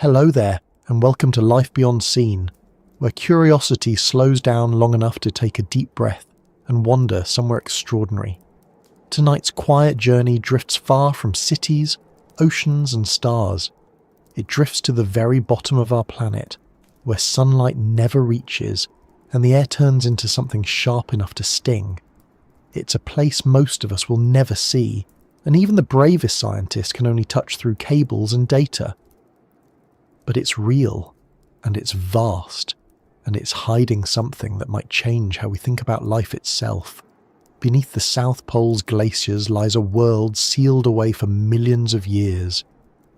Hello there, and welcome to Life Beyond Seen, where curiosity slows down long enough to take a deep breath and wander somewhere extraordinary. Tonight's quiet journey drifts far from cities, oceans and stars. It drifts to the very bottom of our planet, where sunlight never reaches and the air turns into something sharp enough to sting. It's a place most of us will never see, and even the bravest scientist can only touch through cables and data. But it's real, and it's vast, and it's hiding something that might change how we think about life itself. Beneath the South Pole's glaciers lies a world sealed away for millions of years,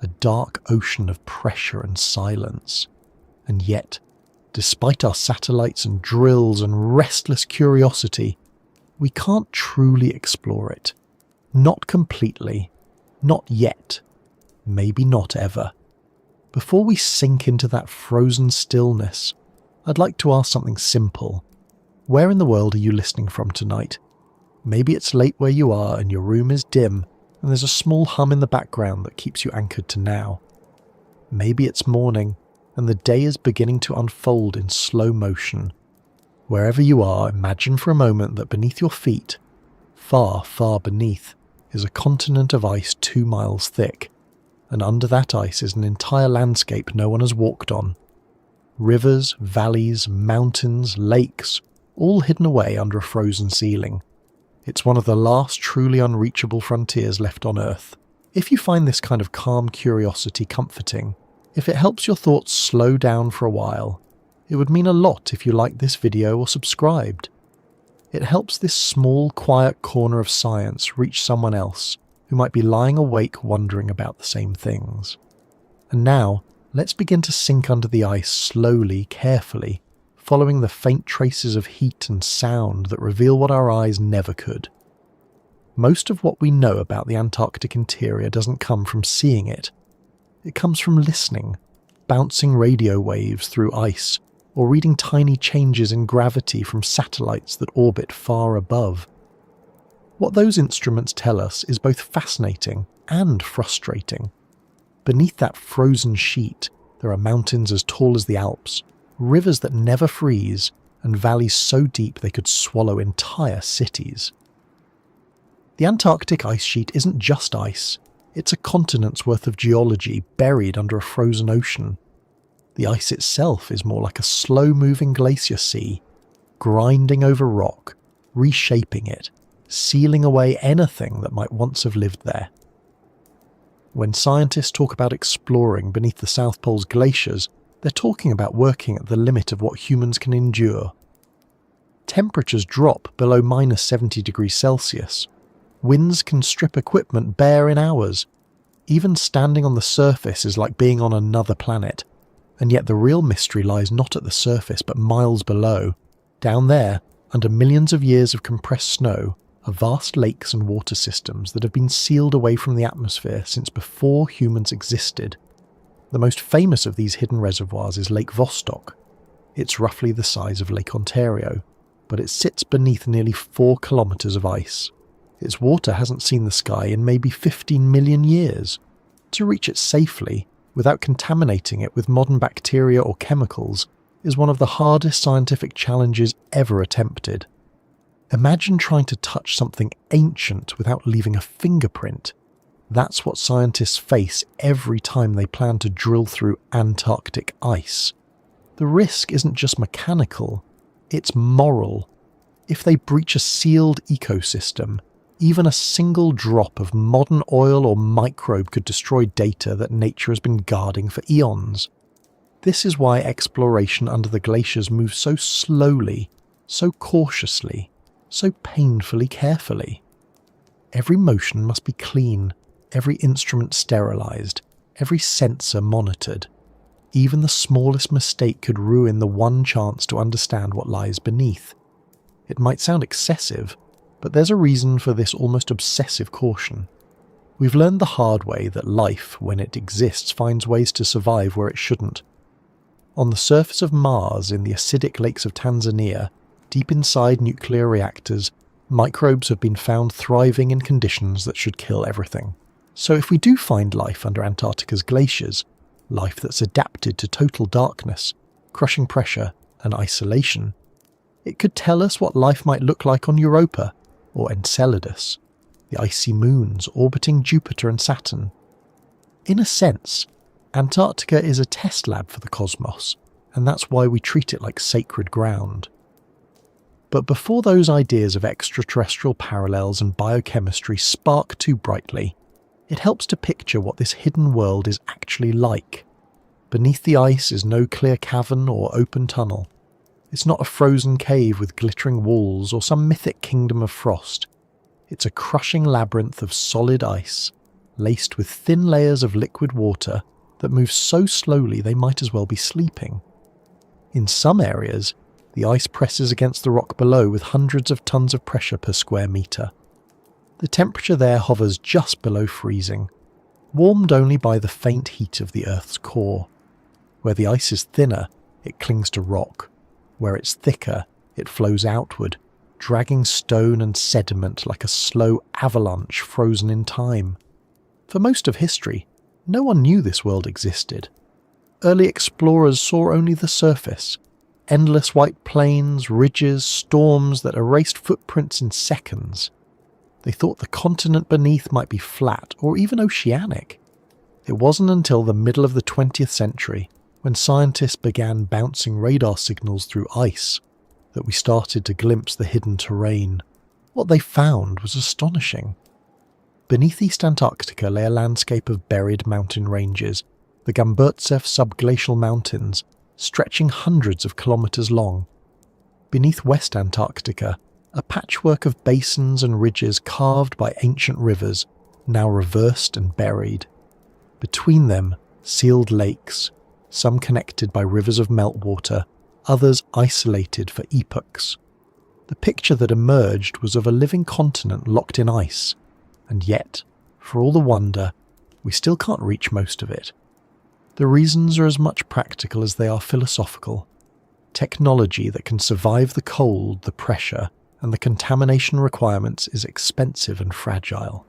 a dark ocean of pressure and silence. And yet, despite our satellites and drills and restless curiosity, we can't truly explore it. Not completely. Not yet. Maybe not ever. Before we sink into that frozen stillness, I'd like to ask something simple. Where in the world are you listening from tonight? Maybe it's late where you are and your room is dim and there's a small hum in the background that keeps you anchored to now. Maybe it's morning and the day is beginning to unfold in slow motion. Wherever you are, imagine for a moment that beneath your feet, far, far beneath, is a continent of ice 2 miles thick, and under that ice is an entire landscape no one has walked on. Rivers, valleys, mountains, lakes, all hidden away under a frozen ceiling. It's one of the last truly unreachable frontiers left on Earth. If you find this kind of calm curiosity comforting, if it helps your thoughts slow down for a while, it would mean a lot if you liked this video or subscribed. It helps this small, quiet corner of science reach someone else who might be lying awake wondering about the same things. And now, let's begin to sink under the ice slowly, carefully, following the faint traces of heat and sound that reveal what our eyes never could. Most of what we know about the Antarctic interior doesn't come from seeing it. It comes from listening, bouncing radio waves through ice, or reading tiny changes in gravity from satellites that orbit far above. What those instruments tell us is both fascinating and frustrating. Beneath that frozen sheet, there are mountains as tall as the Alps, rivers that never freeze, and valleys so deep they could swallow entire cities. The Antarctic ice sheet isn't just ice, it's a continent's worth of geology buried under a frozen ocean. The ice itself is more like a slow-moving glacier sea, grinding over rock, reshaping it, sealing away anything that might once have lived there. When scientists talk about exploring beneath the South Pole's glaciers, they're talking about working at the limit of what humans can endure. Temperatures drop below minus 70 degrees Celsius. Winds can strip equipment bare in hours. Even standing on the surface is like being on another planet. And yet the real mystery lies not at the surface but miles below. Down there, under millions of years of compressed snow, are vast lakes and water systems that have been sealed away from the atmosphere since before humans existed. The most famous of these hidden reservoirs is Lake Vostok. It's roughly the size of Lake Ontario, but it sits beneath nearly 4 kilometers of ice. Its water hasn't seen the sky in maybe 15 million years. To reach it safely, without contaminating it with modern bacteria or chemicals, is one of the hardest scientific challenges ever attempted. Imagine trying to touch something ancient without leaving a fingerprint. That's what scientists face every time they plan to drill through Antarctic ice. The risk isn't just mechanical, it's moral. If they breach a sealed ecosystem, even a single drop of modern oil or microbe could destroy data that nature has been guarding for eons. This is why exploration under the glaciers moves so slowly, so cautiously, so painfully carefully. Every motion must be clean, every instrument sterilized, every sensor monitored. Even the smallest mistake could ruin the one chance to understand what lies beneath. It might sound excessive, but there's a reason for this almost obsessive caution. We've learned the hard way that life, when it exists, finds ways to survive where it shouldn't. On the surface of Mars, in the acidic lakes of Tanzania, deep inside nuclear reactors, microbes have been found thriving in conditions that should kill everything. So if we do find life under Antarctica's glaciers, life that's adapted to total darkness, crushing pressure, and isolation. It could tell us what life might look like on Europa or Enceladus, the icy moons orbiting Jupiter and Saturn. In a sense, Antarctica is a test lab for the cosmos, and that's why we treat it like sacred ground. But before those ideas of extraterrestrial parallels and biochemistry spark too brightly, it helps to picture what this hidden world is actually like. Beneath the ice is no clear cavern or open tunnel. It's not a frozen cave with glittering walls or some mythic kingdom of frost. It's a crushing labyrinth of solid ice, laced with thin layers of liquid water that move so slowly they might as well be sleeping. In some areas, the ice presses against the rock below with hundreds of tons of pressure per square metre. The temperature there hovers just below freezing, warmed only by the faint heat of the Earth's core. Where the ice is thinner, it clings to rock. Where it's thicker, it flows outward, dragging stone and sediment like a slow avalanche frozen in time. For most of history, no one knew this world existed. Early explorers saw only the surface, endless white plains, ridges, storms that erased footprints in seconds. They thought the continent beneath might be flat or even oceanic. It wasn't until the middle of the 20th century, when scientists began bouncing radar signals through ice, that we started to glimpse the hidden terrain. What they found was astonishing. Beneath East Antarctica lay a landscape of buried mountain ranges, the Gamburtsev subglacial mountains, stretching hundreds of kilometres long. Beneath West Antarctica, a patchwork of basins and ridges carved by ancient rivers, now reversed and buried. Between them, sealed lakes, some connected by rivers of meltwater, others isolated for epochs. The picture that emerged was of a living continent locked in ice, and yet, for all the wonder, we still can't reach most of it. The reasons are as much practical as they are philosophical. Technology that can survive the cold, the pressure, and the contamination requirements is expensive and fragile.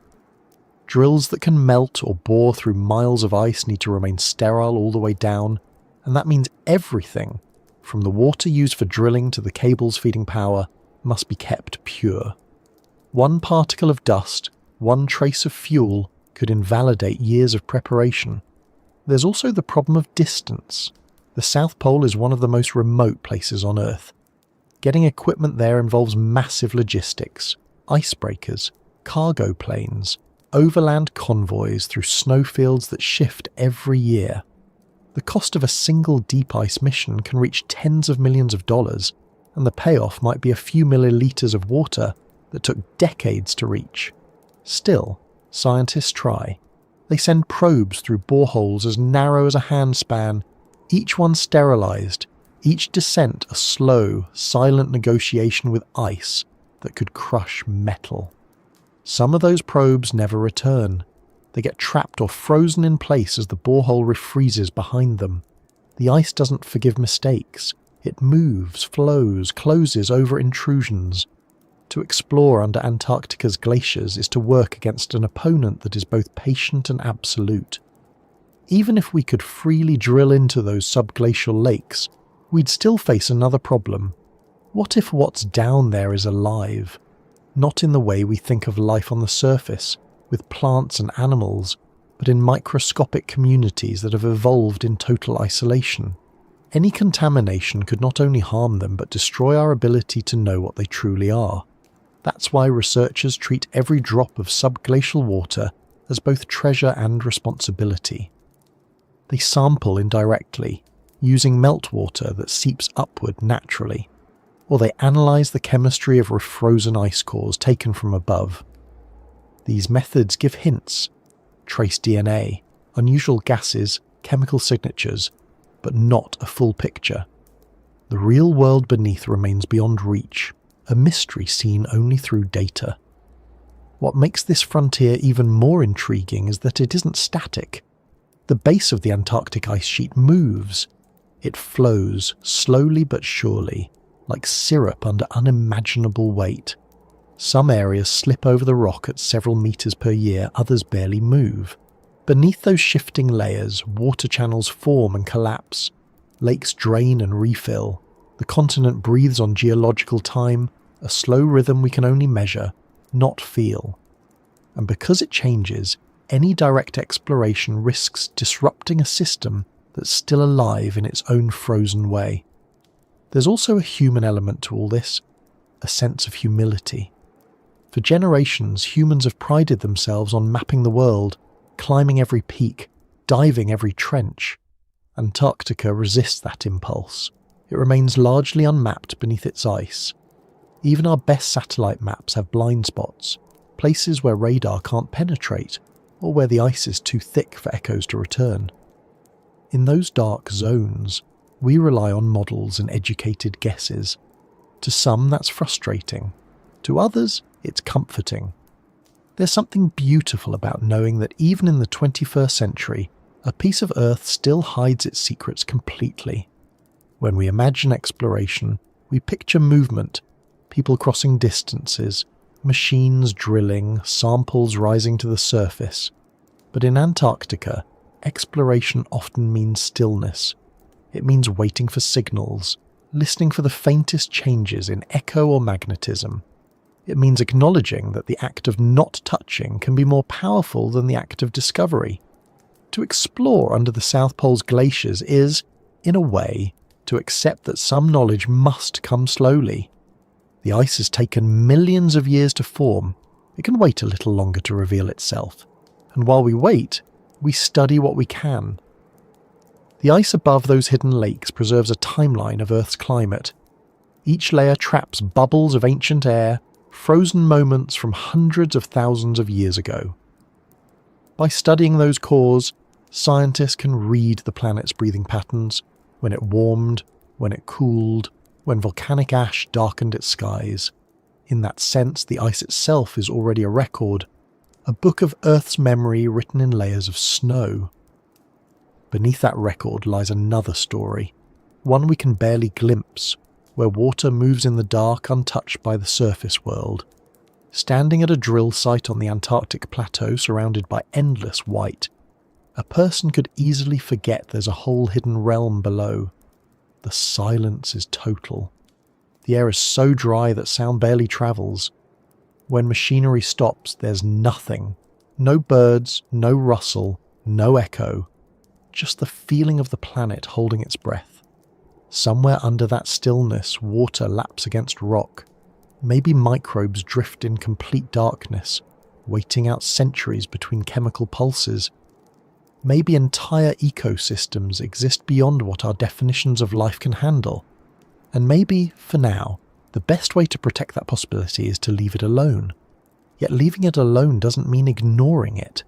Drills that can melt or bore through miles of ice need to remain sterile all the way down, and that means everything, from the water used for drilling to the cables feeding power, must be kept pure. One particle of dust, one trace of fuel, could invalidate years of preparation. There's also the problem of distance. The South Pole is one of the most remote places on Earth. Getting equipment there involves massive logistics, icebreakers, cargo planes, overland convoys through snowfields that shift every year. The cost of a single deep ice mission can reach tens of millions of dollars, and the payoff might be a few milliliters of water that took decades to reach. Still, scientists try. They send probes through boreholes as narrow as a handspan, each one sterilized, each descent a slow, silent negotiation with ice that could crush metal. Some of those probes never return. They get trapped or frozen in place as the borehole refreezes behind them. The ice doesn't forgive mistakes. It moves, flows, closes over intrusions. To explore under Antarctica's glaciers is to work against an opponent that is both patient and absolute. Even if we could freely drill into those subglacial lakes, we'd still face another problem. What if what's down there is alive? Not in the way we think of life on the surface, with plants and animals, but in microscopic communities that have evolved in total isolation. Any contamination could not only harm them but destroy our ability to know what they truly are. That's why researchers treat every drop of subglacial water as both treasure and responsibility. They sample indirectly, using meltwater that seeps upward naturally, or they analyse the chemistry of refrozen ice cores taken from above. These methods give hints, trace DNA, unusual gases, chemical signatures, but not a full picture. The real world beneath remains beyond reach, a mystery seen only through data. What makes this frontier even more intriguing is that it isn't static. The base of the Antarctic ice sheet moves. It flows, slowly but surely, like syrup under unimaginable weight. Some areas slip over the rock at several meters per year, others barely move. Beneath those shifting layers, water channels form and collapse, lakes drain and refill, the continent breathes on geological time, a slow rhythm we can only measure, not feel. And because it changes, any direct exploration risks disrupting a system that's still alive in its own frozen way. There's also a human element to all this, a sense of humility. For generations, humans have prided themselves on mapping the world, climbing every peak, diving every trench. Antarctica resists that impulse. It remains largely unmapped beneath its ice. Even our best satellite maps have blind spots, places where radar can't penetrate, or where the ice is too thick for echoes to return. In those dark zones, we rely on models and educated guesses. To some, that's frustrating. To others, it's comforting. There's something beautiful about knowing that even in the 21st century, a piece of Earth still hides its secrets completely. When we imagine exploration, we picture movement, people crossing distances, machines drilling, samples rising to the surface. But in Antarctica, exploration often means stillness. It means waiting for signals, listening for the faintest changes in echo or magnetism. It means acknowledging that the act of not touching can be more powerful than the act of discovery. To explore under the South Pole's glaciers is, in a way, to accept that some knowledge must come slowly. The ice has taken millions of years to form. It can wait a little longer to reveal itself. And while we wait, we study what we can. The ice above those hidden lakes preserves a timeline of Earth's climate. Each layer traps bubbles of ancient air, frozen moments from hundreds of thousands of years ago. By studying those cores, scientists can read the planet's breathing patterns, when it warmed, when it cooled, when volcanic ash darkened its skies. In that sense, the ice itself is already a record, a book of Earth's memory written in layers of snow. Beneath that record lies another story, one we can barely glimpse, where water moves in the dark untouched by the surface world. Standing at a drill site on the Antarctic plateau surrounded by endless white, a person could easily forget there's a whole hidden realm below. The silence is total. The air is so dry that sound barely travels. When machinery stops, there's nothing. No birds, no rustle, no echo. Just the feeling of the planet holding its breath. Somewhere under that stillness, water laps against rock. Maybe microbes drift in complete darkness, waiting out centuries between chemical pulses. Maybe entire ecosystems exist beyond what our definitions of life can handle. And maybe, for now, the best way to protect that possibility is to leave it alone. Yet leaving it alone doesn't mean ignoring it.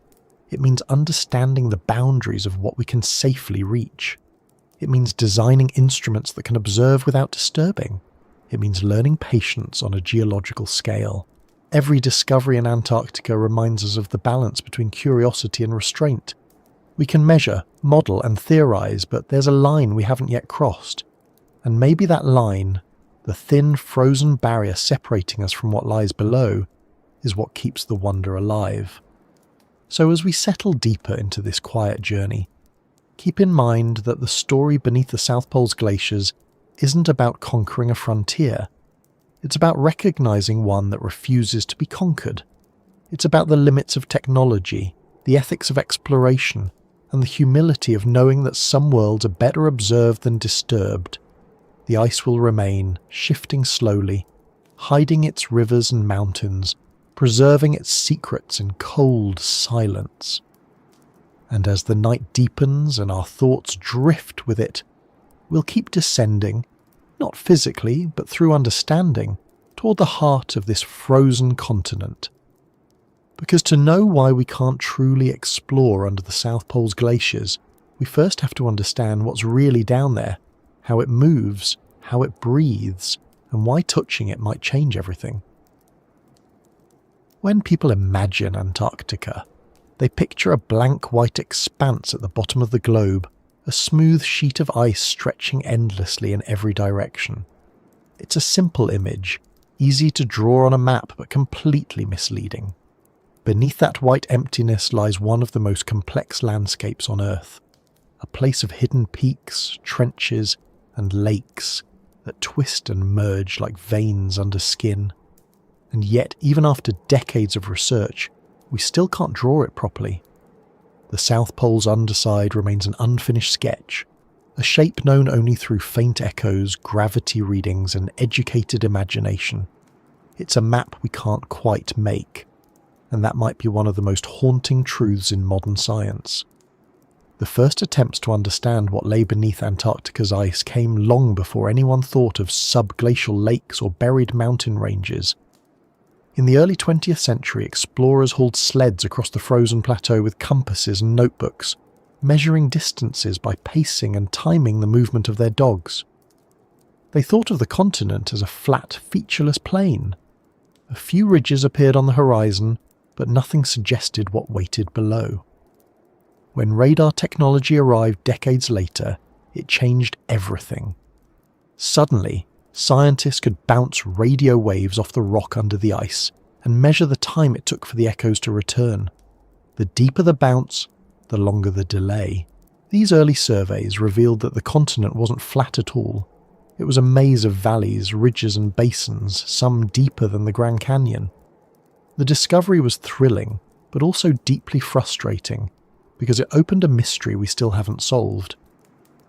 It means understanding the boundaries of what we can safely reach. It means designing instruments that can observe without disturbing. It means learning patience on a geological scale. Every discovery in Antarctica reminds us of the balance between curiosity and restraint. We can measure, model and theorize, but there's a line we haven't yet crossed. And maybe that line, the thin frozen barrier separating us from what lies below, is what keeps the wonder alive. So as we settle deeper into this quiet journey, keep in mind that the story beneath the South Pole's glaciers isn't about conquering a frontier. It's about recognizing one that refuses to be conquered. It's about the limits of technology, the ethics of exploration, and the humility of knowing that some worlds are better observed than disturbed. The ice will remain, shifting slowly, hiding its rivers and mountains, preserving its secrets in cold silence. And as the night deepens and our thoughts drift with it, we'll keep descending, not physically, but through understanding, toward the heart of this frozen continent. Because to know why we can't truly explore under the South Pole's glaciers, we first have to understand what's really down there, how it moves, how it breathes, and why touching it might change everything. When people imagine Antarctica, they picture a blank white expanse at the bottom of the globe, a smooth sheet of ice stretching endlessly in every direction. It's a simple image, easy to draw on a map but completely misleading. Beneath that white emptiness lies one of the most complex landscapes on Earth, a place of hidden peaks, trenches, and lakes that twist and merge like veins under skin. And yet, even after decades of research, we still can't draw it properly. The South Pole's underside remains an unfinished sketch, a shape known only through faint echoes, gravity readings, and educated imagination. It's a map we can't quite make, and that might be one of the most haunting truths in modern science. The first attempts to understand what lay beneath Antarctica's ice came long before anyone thought of subglacial lakes or buried mountain ranges. In the early 20th century, explorers hauled sleds across the frozen plateau with compasses and notebooks, measuring distances by pacing and timing the movement of their dogs. They thought of the continent as a flat, featureless plain. A few ridges appeared on the horizon, but nothing suggested what waited below. When radar technology arrived decades later, it changed everything. Suddenly, scientists could bounce radio waves off the rock under the ice and measure the time it took for the echoes to return. The deeper the bounce, the longer the delay. These early surveys revealed that the continent wasn't flat at all. It was a maze of valleys, ridges and basins, some deeper than the Grand Canyon. The discovery was thrilling, but also deeply frustrating, because it opened a mystery we still haven't solved.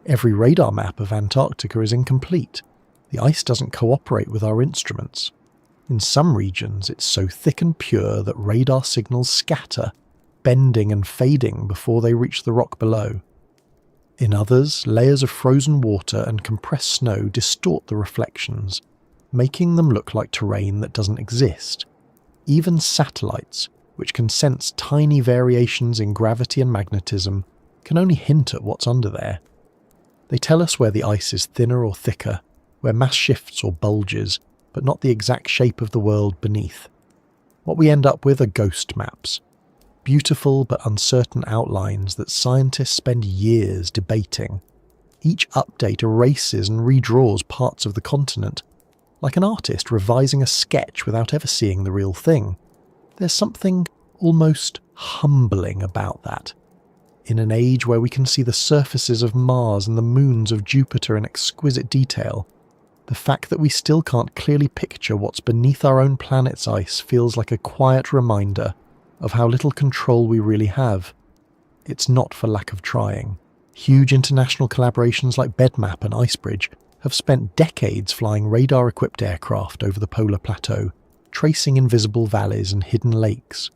Every radar map of Antarctica is incomplete. The ice doesn't cooperate with our instruments. In some regions, it's so thick and pure that radar signals scatter, bending and fading before they reach the rock below. In others, layers of frozen water and compressed snow distort the reflections, making them look like terrain that doesn't exist. Even satellites, which can sense tiny variations in gravity and magnetism, can only hint at what's under there. They tell us where the ice is thinner or thicker, where mass shifts or bulges, but not the exact shape of the world beneath. What we end up with are ghost maps, beautiful but uncertain outlines that scientists spend years debating. Each update erases and redraws parts of the continent, like an artist revising a sketch without ever seeing the real thing. There's something almost humbling about that. In an age where we can see the surfaces of Mars and the moons of Jupiter in exquisite detail, the fact that we still can't clearly picture what's beneath our own planet's ice feels like a quiet reminder of how little control we really have. It's not for lack of trying. Huge international collaborations like BedMap and IceBridge have spent decades flying radar-equipped aircraft over the polar plateau, tracing invisible valleys and hidden lakes.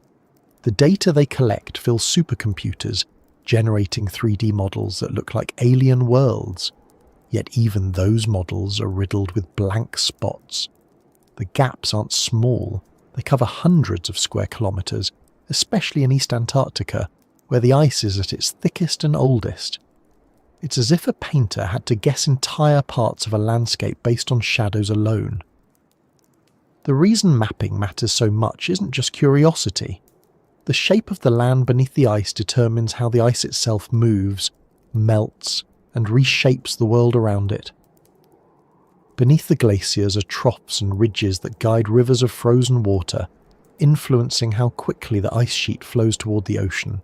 The data they collect fills supercomputers, generating 3D models that look like alien worlds. Yet even those models are riddled with blank spots. The gaps aren't small, they cover hundreds of square kilometres, especially in East Antarctica, where the ice is at its thickest and oldest. It's as if a painter had to guess entire parts of a landscape based on shadows alone. The reason mapping matters so much isn't just curiosity. The shape of the land beneath the ice determines how the ice itself moves, melts, and reshapes the world around it. Beneath the glaciers are troughs and ridges that guide rivers of frozen water, influencing how quickly the ice sheet flows toward the ocean.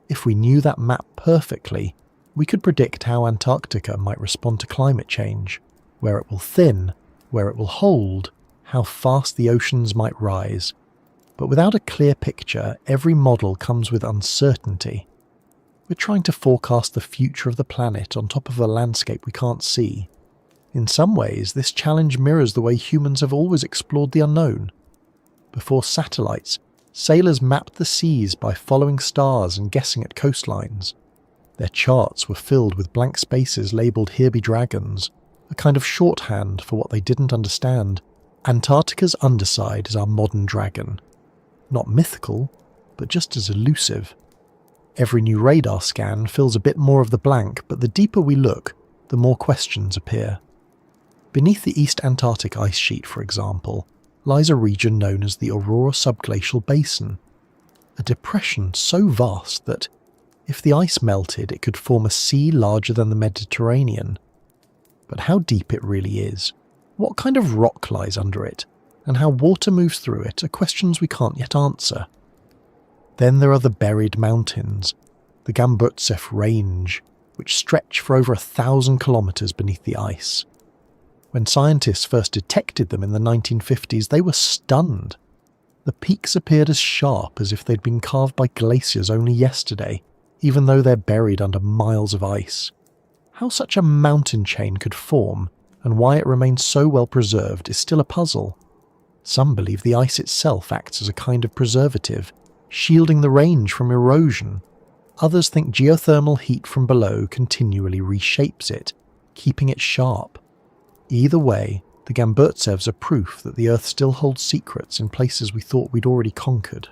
If we knew that map perfectly, we could predict how Antarctica might respond to climate change, where it will thin, where it will hold, how fast the oceans might rise. But without a clear picture, every model comes with uncertainty. We're trying to forecast the future of the planet on top of a landscape we can't see. In some ways, this challenge mirrors the way humans have always explored the unknown. Before satellites, sailors mapped the seas by following stars and guessing at coastlines. Their charts were filled with blank spaces labelled "Here be dragons," a kind of shorthand for what they didn't understand. Antarctica's underside is our modern dragon. Not mythical, but just as elusive. Every new radar scan fills a bit more of the blank, but the deeper we look, the more questions appear. Beneath the East Antarctic ice sheet, for example, lies a region known as the Aurora Subglacial Basin, a depression so vast that, if the ice melted, it could form a sea larger than the Mediterranean. But how deep it really is, what kind of rock lies under it, and how water moves through it are questions we can't yet answer. Then there are the buried mountains, the Gamburtsev Range, which stretch for over 1,000 kilometers beneath the ice. When scientists first detected them in the 1950s, they were stunned. The peaks appeared as sharp as if they'd been carved by glaciers only yesterday, even though they're buried under miles of ice. How such a mountain chain could form, and why it remains so well preserved, is still a puzzle. Some believe the ice itself acts as a kind of preservative, shielding the range from erosion. Others think geothermal heat from below continually reshapes it, keeping it sharp. Either way, the Gamburtsevs are proof that the Earth still holds secrets in places we thought we'd already conquered.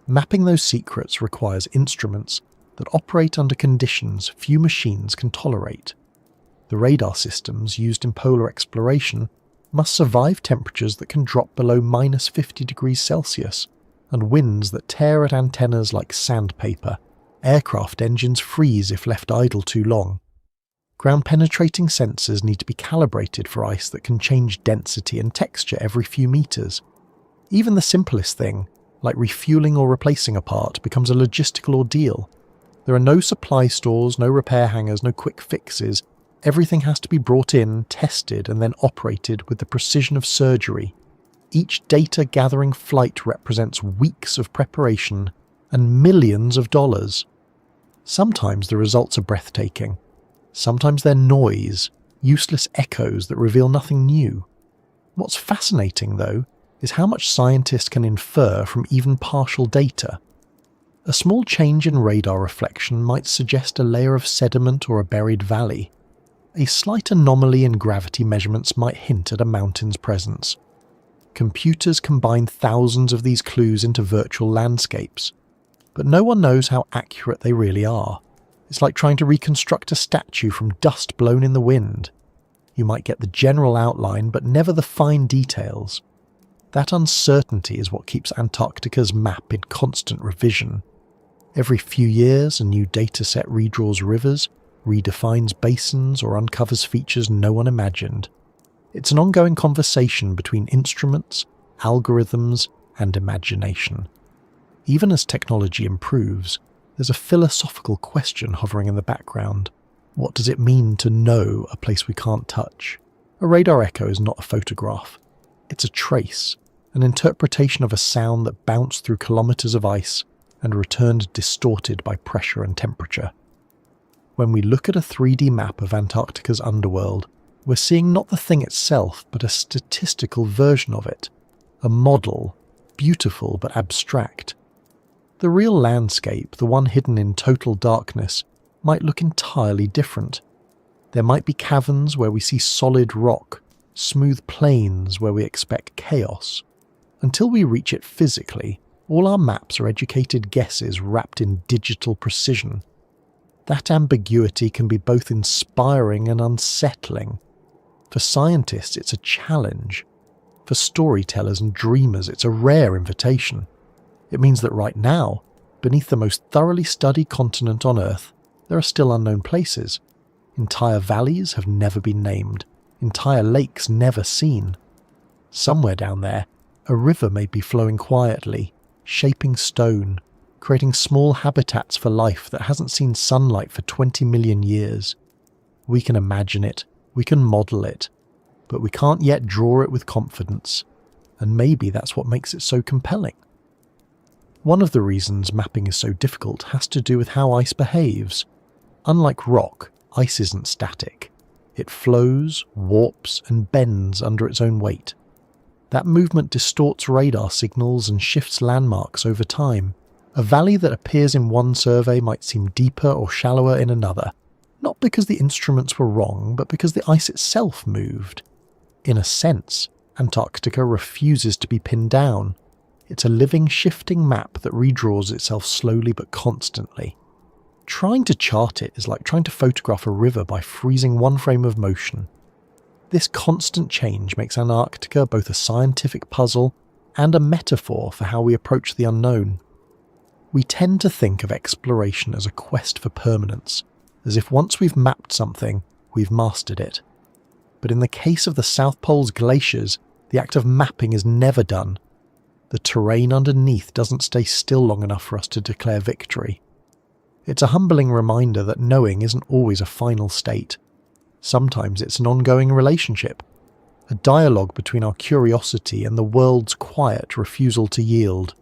Mapping those secrets requires instruments that operate under conditions few machines can tolerate. The radar systems used in polar exploration must survive temperatures that can drop below minus 50 degrees Celsius, and winds that tear at antennas like sandpaper. Aircraft engines freeze if left idle too long. Ground-penetrating sensors need to be calibrated for ice that can change density and texture every few meters. Even the simplest thing, like refueling or replacing a part, becomes a logistical ordeal. There are no supply stores, no repair hangars, no quick fixes. Everything has to be brought in, tested, and then operated with the precision of surgery. Each data-gathering flight represents weeks of preparation and millions of dollars. Sometimes the results are breathtaking. Sometimes they're noise, useless echoes that reveal nothing new. What's fascinating, though, is how much scientists can infer from even partial data. A small change in radar reflection might suggest a layer of sediment or a buried valley. A slight anomaly in gravity measurements might hint at a mountain's presence. Computers combine thousands of these clues into virtual landscapes, but no one knows how accurate they really are. It's like trying to reconstruct a statue from dust blown in the wind. You might get the general outline, but never the fine details. That uncertainty is what keeps Antarctica's map in constant revision. Every few years, a new dataset redraws rivers, redefines basins, or uncovers features no one imagined. It's an ongoing conversation between instruments, algorithms, and imagination. Even as technology improves, there's a philosophical question hovering in the background. What does it mean to know a place we can't touch? A radar echo is not a photograph. It's a trace, an interpretation of a sound that bounced through kilometers of ice and returned distorted by pressure and temperature. When we look at a 3D map of Antarctica's underworld, we're seeing not the thing itself, but a statistical version of it. A model, beautiful but abstract. The real landscape, the one hidden in total darkness, might look entirely different. There might be caverns where we see solid rock, smooth plains where we expect chaos. Until we reach it physically, all our maps are educated guesses wrapped in digital precision. That ambiguity can be both inspiring and unsettling. For scientists, it's a challenge. For storytellers and dreamers, it's a rare invitation. It means that right now, beneath the most thoroughly studied continent on Earth, there are still unknown places. Entire valleys have never been named, entire lakes never seen. Somewhere down there, a river may be flowing quietly, shaping stone, creating small habitats for life that hasn't seen sunlight for 20 million years. We can imagine it, we can model it, but we can't yet draw it with confidence, and maybe that's what makes it so compelling. One of the reasons mapping is so difficult has to do with how ice behaves. Unlike rock, ice isn't static. It flows, warps, and bends under its own weight. That movement distorts radar signals and shifts landmarks over time. A valley that appears in one survey might seem deeper or shallower in another, not because the instruments were wrong, but because the ice itself moved. In a sense, Antarctica refuses to be pinned down. It's a living, shifting map that redraws itself slowly but constantly. Trying to chart it is like trying to photograph a river by freezing one frame of motion. This constant change makes Antarctica both a scientific puzzle and a metaphor for how we approach the unknown. We tend to think of exploration as a quest for permanence, as if once we've mapped something, we've mastered it. But in the case of the South Pole's glaciers, the act of mapping is never done. the terrain underneath doesn't stay still long enough for us to declare victory. It's a humbling reminder that knowing isn't always a final state. Sometimes it's an ongoing relationship, a dialogue between our curiosity and the world's quiet refusal to yield.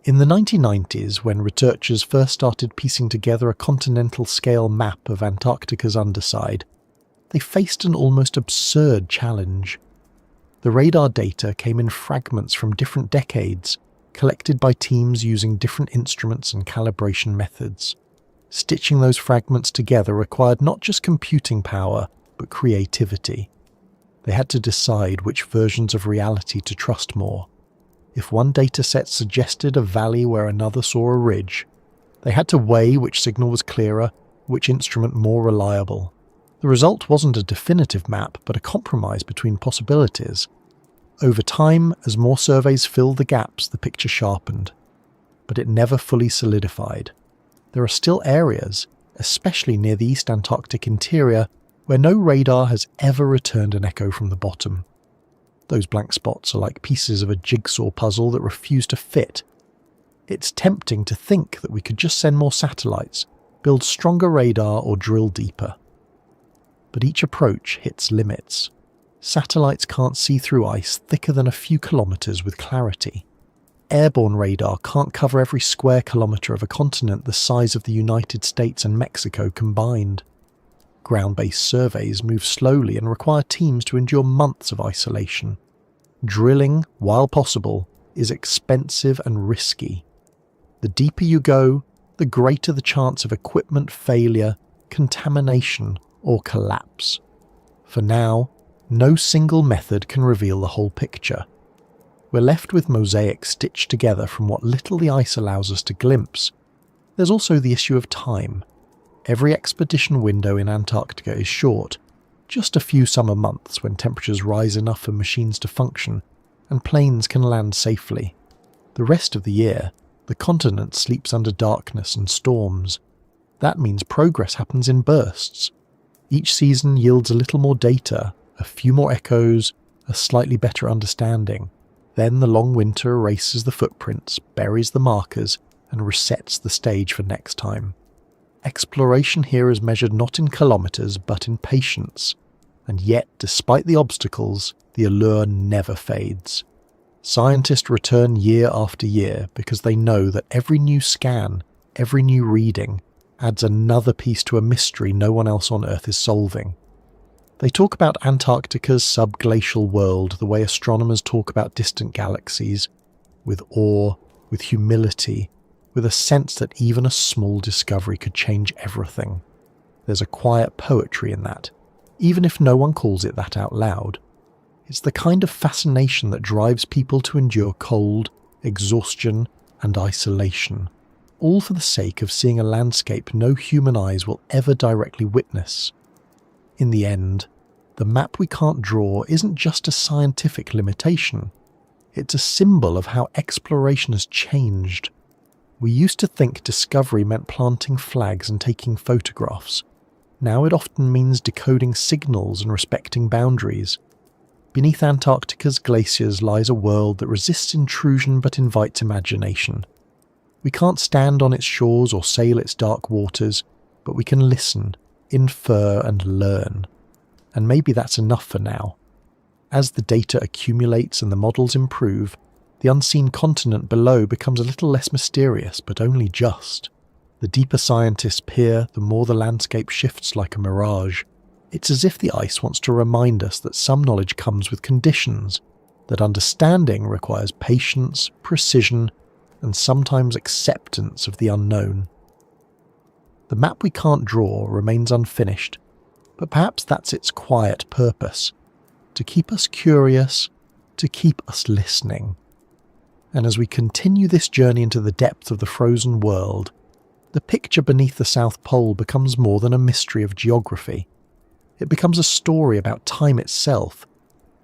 In the 1990s, when researchers first started piecing together a continental-scale map of Antarctica's underside, they faced an almost absurd challenge. The radar data came in fragments from different decades, collected by teams using different instruments and calibration methods. Stitching those fragments together required not just computing power, but creativity. They had to decide which versions of reality to trust more. If one dataset suggested a valley where another saw a ridge, they had to weigh which signal was clearer, which instrument more reliable. The result wasn't a definitive map, but a compromise between possibilities. Over time, as more surveys filled the gaps, the picture sharpened. But it never fully solidified. There are still areas, especially near the East Antarctic interior, where no radar has ever returned an echo from the bottom. Those blank spots are like pieces of a jigsaw puzzle that refuse to fit. It's tempting to think that we could just send more satellites, build stronger radar, or drill deeper. But each approach hits limits. Satellites can't see through ice thicker than a few kilometers with clarity. Airborne radar can't cover every square kilometer of a continent the size of the United States and Mexico combined. Ground-based surveys move slowly and require teams to endure months of isolation. Drilling, while possible, is expensive and risky. The deeper you go, the greater the chance of equipment failure, contamination, or collapse. For now, no single method can reveal the whole picture. We're left with mosaics stitched together from what little the ice allows us to glimpse. There's also the issue of time. Every expedition window in Antarctica is short, just a few summer months when temperatures rise enough for machines to function and planes can land safely. The rest of the year, the continent sleeps under darkness and storms. That means progress happens in bursts. Each season yields a little more data, a few more echoes, a slightly better understanding. Then the long winter erases the footprints, buries the markers, and resets the stage for next time. Exploration here is measured not in kilometers, but in patience. And yet, despite the obstacles, the allure never fades. Scientists return year after year because they know that every new scan, every new reading, adds another piece to a mystery no one else on Earth is solving. They talk about Antarctica's subglacial world the way astronomers talk about distant galaxies, with awe, with humility, with a sense that even a small discovery could change everything. There's a quiet poetry in that, even if no one calls it that out loud. It's the kind of fascination that drives people to endure cold, exhaustion, and isolation, all for the sake of seeing a landscape no human eyes will ever directly witness. In the end, the map we can't draw isn't just a scientific limitation. It's a symbol of how exploration has changed. We used to think discovery meant planting flags and taking photographs. Now it often means decoding signals and respecting boundaries. Beneath Antarctica's glaciers lies a world that resists intrusion but invites imagination. We can't stand on its shores or sail its dark waters, but we can listen, infer and learn. And maybe that's enough for now. As the data accumulates and the models improve, the unseen continent below becomes a little less mysterious, but only just. The deeper scientists peer, the more the landscape shifts like a mirage. It's as if the ice wants to remind us that some knowledge comes with conditions, that understanding requires patience, precision, and sometimes acceptance of the unknown. The map we can't draw remains unfinished, but perhaps that's its quiet purpose, to keep us curious, to keep us listening. And as we continue this journey into the depth of the frozen world, the picture beneath the South Pole becomes more than a mystery of geography. It becomes a story about time itself,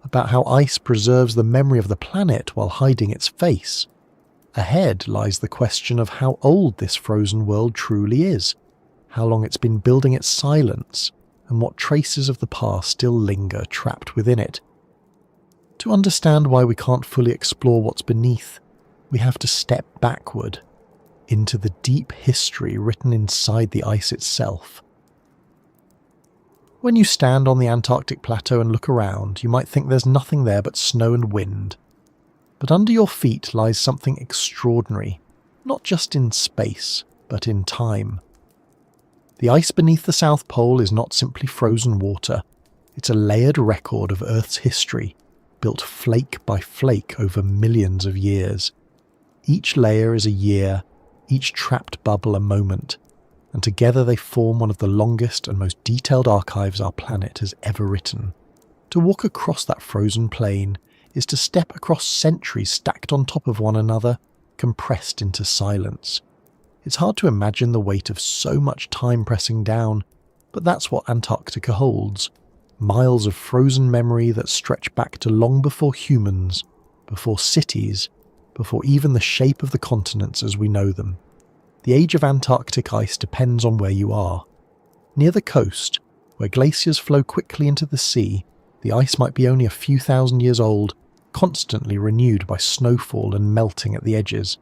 about how ice preserves the memory of the planet while hiding its face. Ahead lies the question of how old this frozen world truly is, how long it's been building its silence, and what traces of the past still linger trapped within it. To understand why we can't fully explore what's beneath, we have to step backward into the deep history written inside the ice itself. When you stand on the Antarctic plateau and look around, you might think there's nothing there but snow and wind. But under your feet lies something extraordinary, not just in space, but in time. The ice beneath the South Pole is not simply frozen water, it's a layered record of Earth's history, built flake by flake over millions of years. Each layer is a year, each trapped bubble a moment, and together they form one of the longest and most detailed archives our planet has ever written. To walk across that frozen plain is to step across centuries stacked on top of one another, compressed into silence. It's hard to imagine the weight of so much time pressing down, but that's what Antarctica holds. Miles of frozen memory that stretch back to long before humans, before cities, before even the shape of the continents as we know them. The age of Antarctic ice depends on where you are. Near the coast, where glaciers flow quickly into the sea, the ice might be only a few thousand years old, constantly renewed by snowfall and melting at the edges.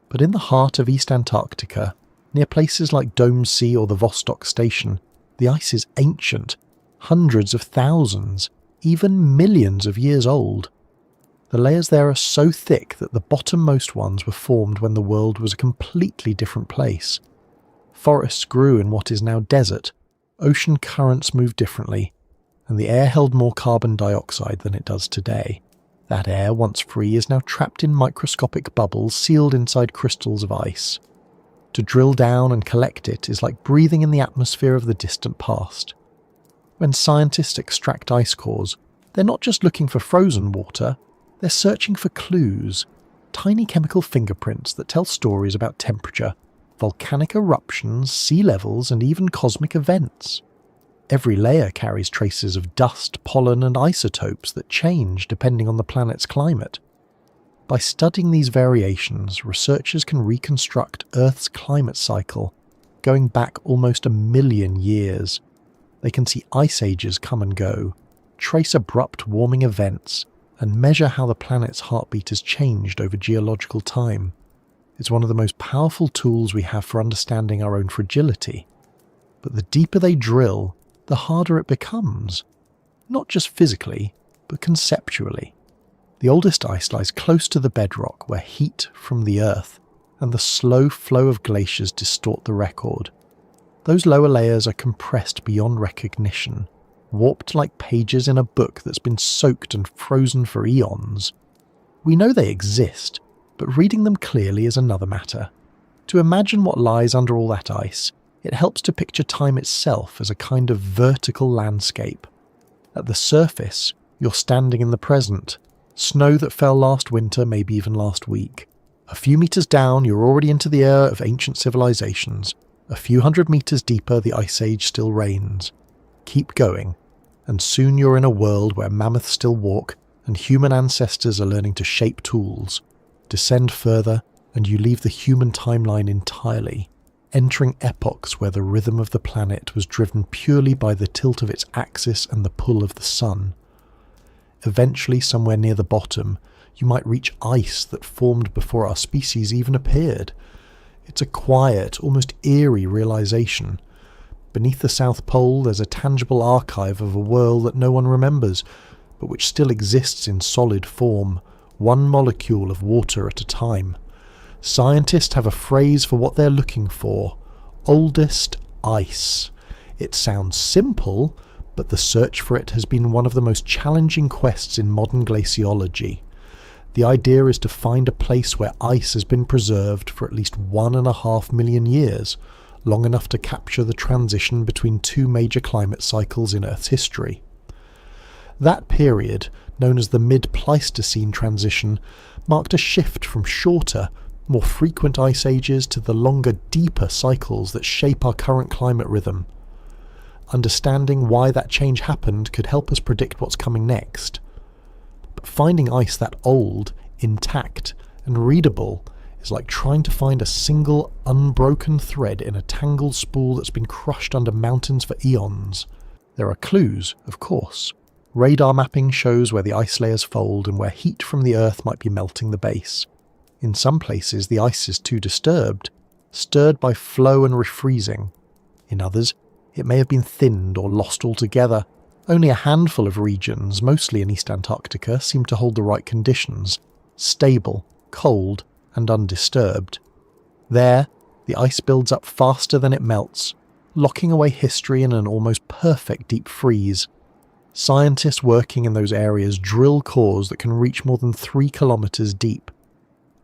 But in the heart of East Antarctica, near places like Dome Sea or the Vostok Station, the ice is ancient, hundreds of thousands, even millions of years old. The layers there are so thick that the bottommost ones were formed when the world was a completely different place. Forests grew in what is now desert, ocean currents moved differently, and the air held more carbon dioxide than it does today. That air, once free, is now trapped in microscopic bubbles sealed inside crystals of ice. To drill down and collect it is like breathing in the atmosphere of the distant past. When scientists extract ice cores, they're not just looking for frozen water, they're searching for clues, tiny chemical fingerprints that tell stories about temperature, volcanic eruptions, sea levels, and even cosmic events. Every layer carries traces of dust, pollen, and isotopes that change depending on the planet's climate. By studying these variations, researchers can reconstruct Earth's climate cycle, going back almost 1 million years. They can see ice ages come and go, trace abrupt warming events, and measure how the planet's heartbeat has changed over geological time. It's one of the most powerful tools we have for understanding our own fragility. But the deeper they drill, the harder it becomes. Not just physically, but conceptually. The oldest ice lies close to the bedrock where heat from the Earth and the slow flow of glaciers distort the record. Those lower layers are compressed beyond recognition, warped like pages in a book that's been soaked and frozen for eons. We know they exist, but reading them clearly is another matter. To imagine what lies under all that ice, it helps to picture time itself as a kind of vertical landscape. At the surface, you're standing in the present, snow that fell last winter, maybe even last week. A few meters down, you're already into the era of ancient civilizations. A few hundred meters deeper, the ice age still reigns. Keep going, and soon you're in a world where mammoths still walk and human ancestors are learning to shape tools. Descend further, and you leave the human timeline entirely, entering epochs where the rhythm of the planet was driven purely by the tilt of its axis and the pull of the sun. Eventually, somewhere near the bottom, you might reach ice that formed before our species even appeared. It's a quiet, almost eerie realization. Beneath the South Pole, there's a tangible archive of a world that no one remembers, but which still exists in solid form, one molecule of water at a time. Scientists have a phrase for what they're looking for: oldest ice. It sounds simple, but the search for it has been one of the most challenging quests in modern glaciology. The idea is to find a place where ice has been preserved for at least 1.5 million years, long enough to capture the transition between two major climate cycles in Earth's history. That period, known as the mid-Pleistocene transition, marked a shift from shorter, more frequent ice ages to the longer, deeper cycles that shape our current climate rhythm. Understanding why that change happened could help us predict what's coming next. But finding ice that old, intact, and readable is like trying to find a single, unbroken thread in a tangled spool that's been crushed under mountains for eons. There are clues, of course. Radar mapping shows where the ice layers fold and where heat from the Earth might be melting the base. In some places, the ice is too disturbed, stirred by flow and refreezing. In others, it may have been thinned or lost altogether. Only a handful of regions, mostly in East Antarctica, seem to hold the right conditions: stable, cold, and undisturbed. There, the ice builds up faster than it melts, locking away history in an almost perfect deep freeze. Scientists working in those areas drill cores that can reach more than 3 kilometers deep.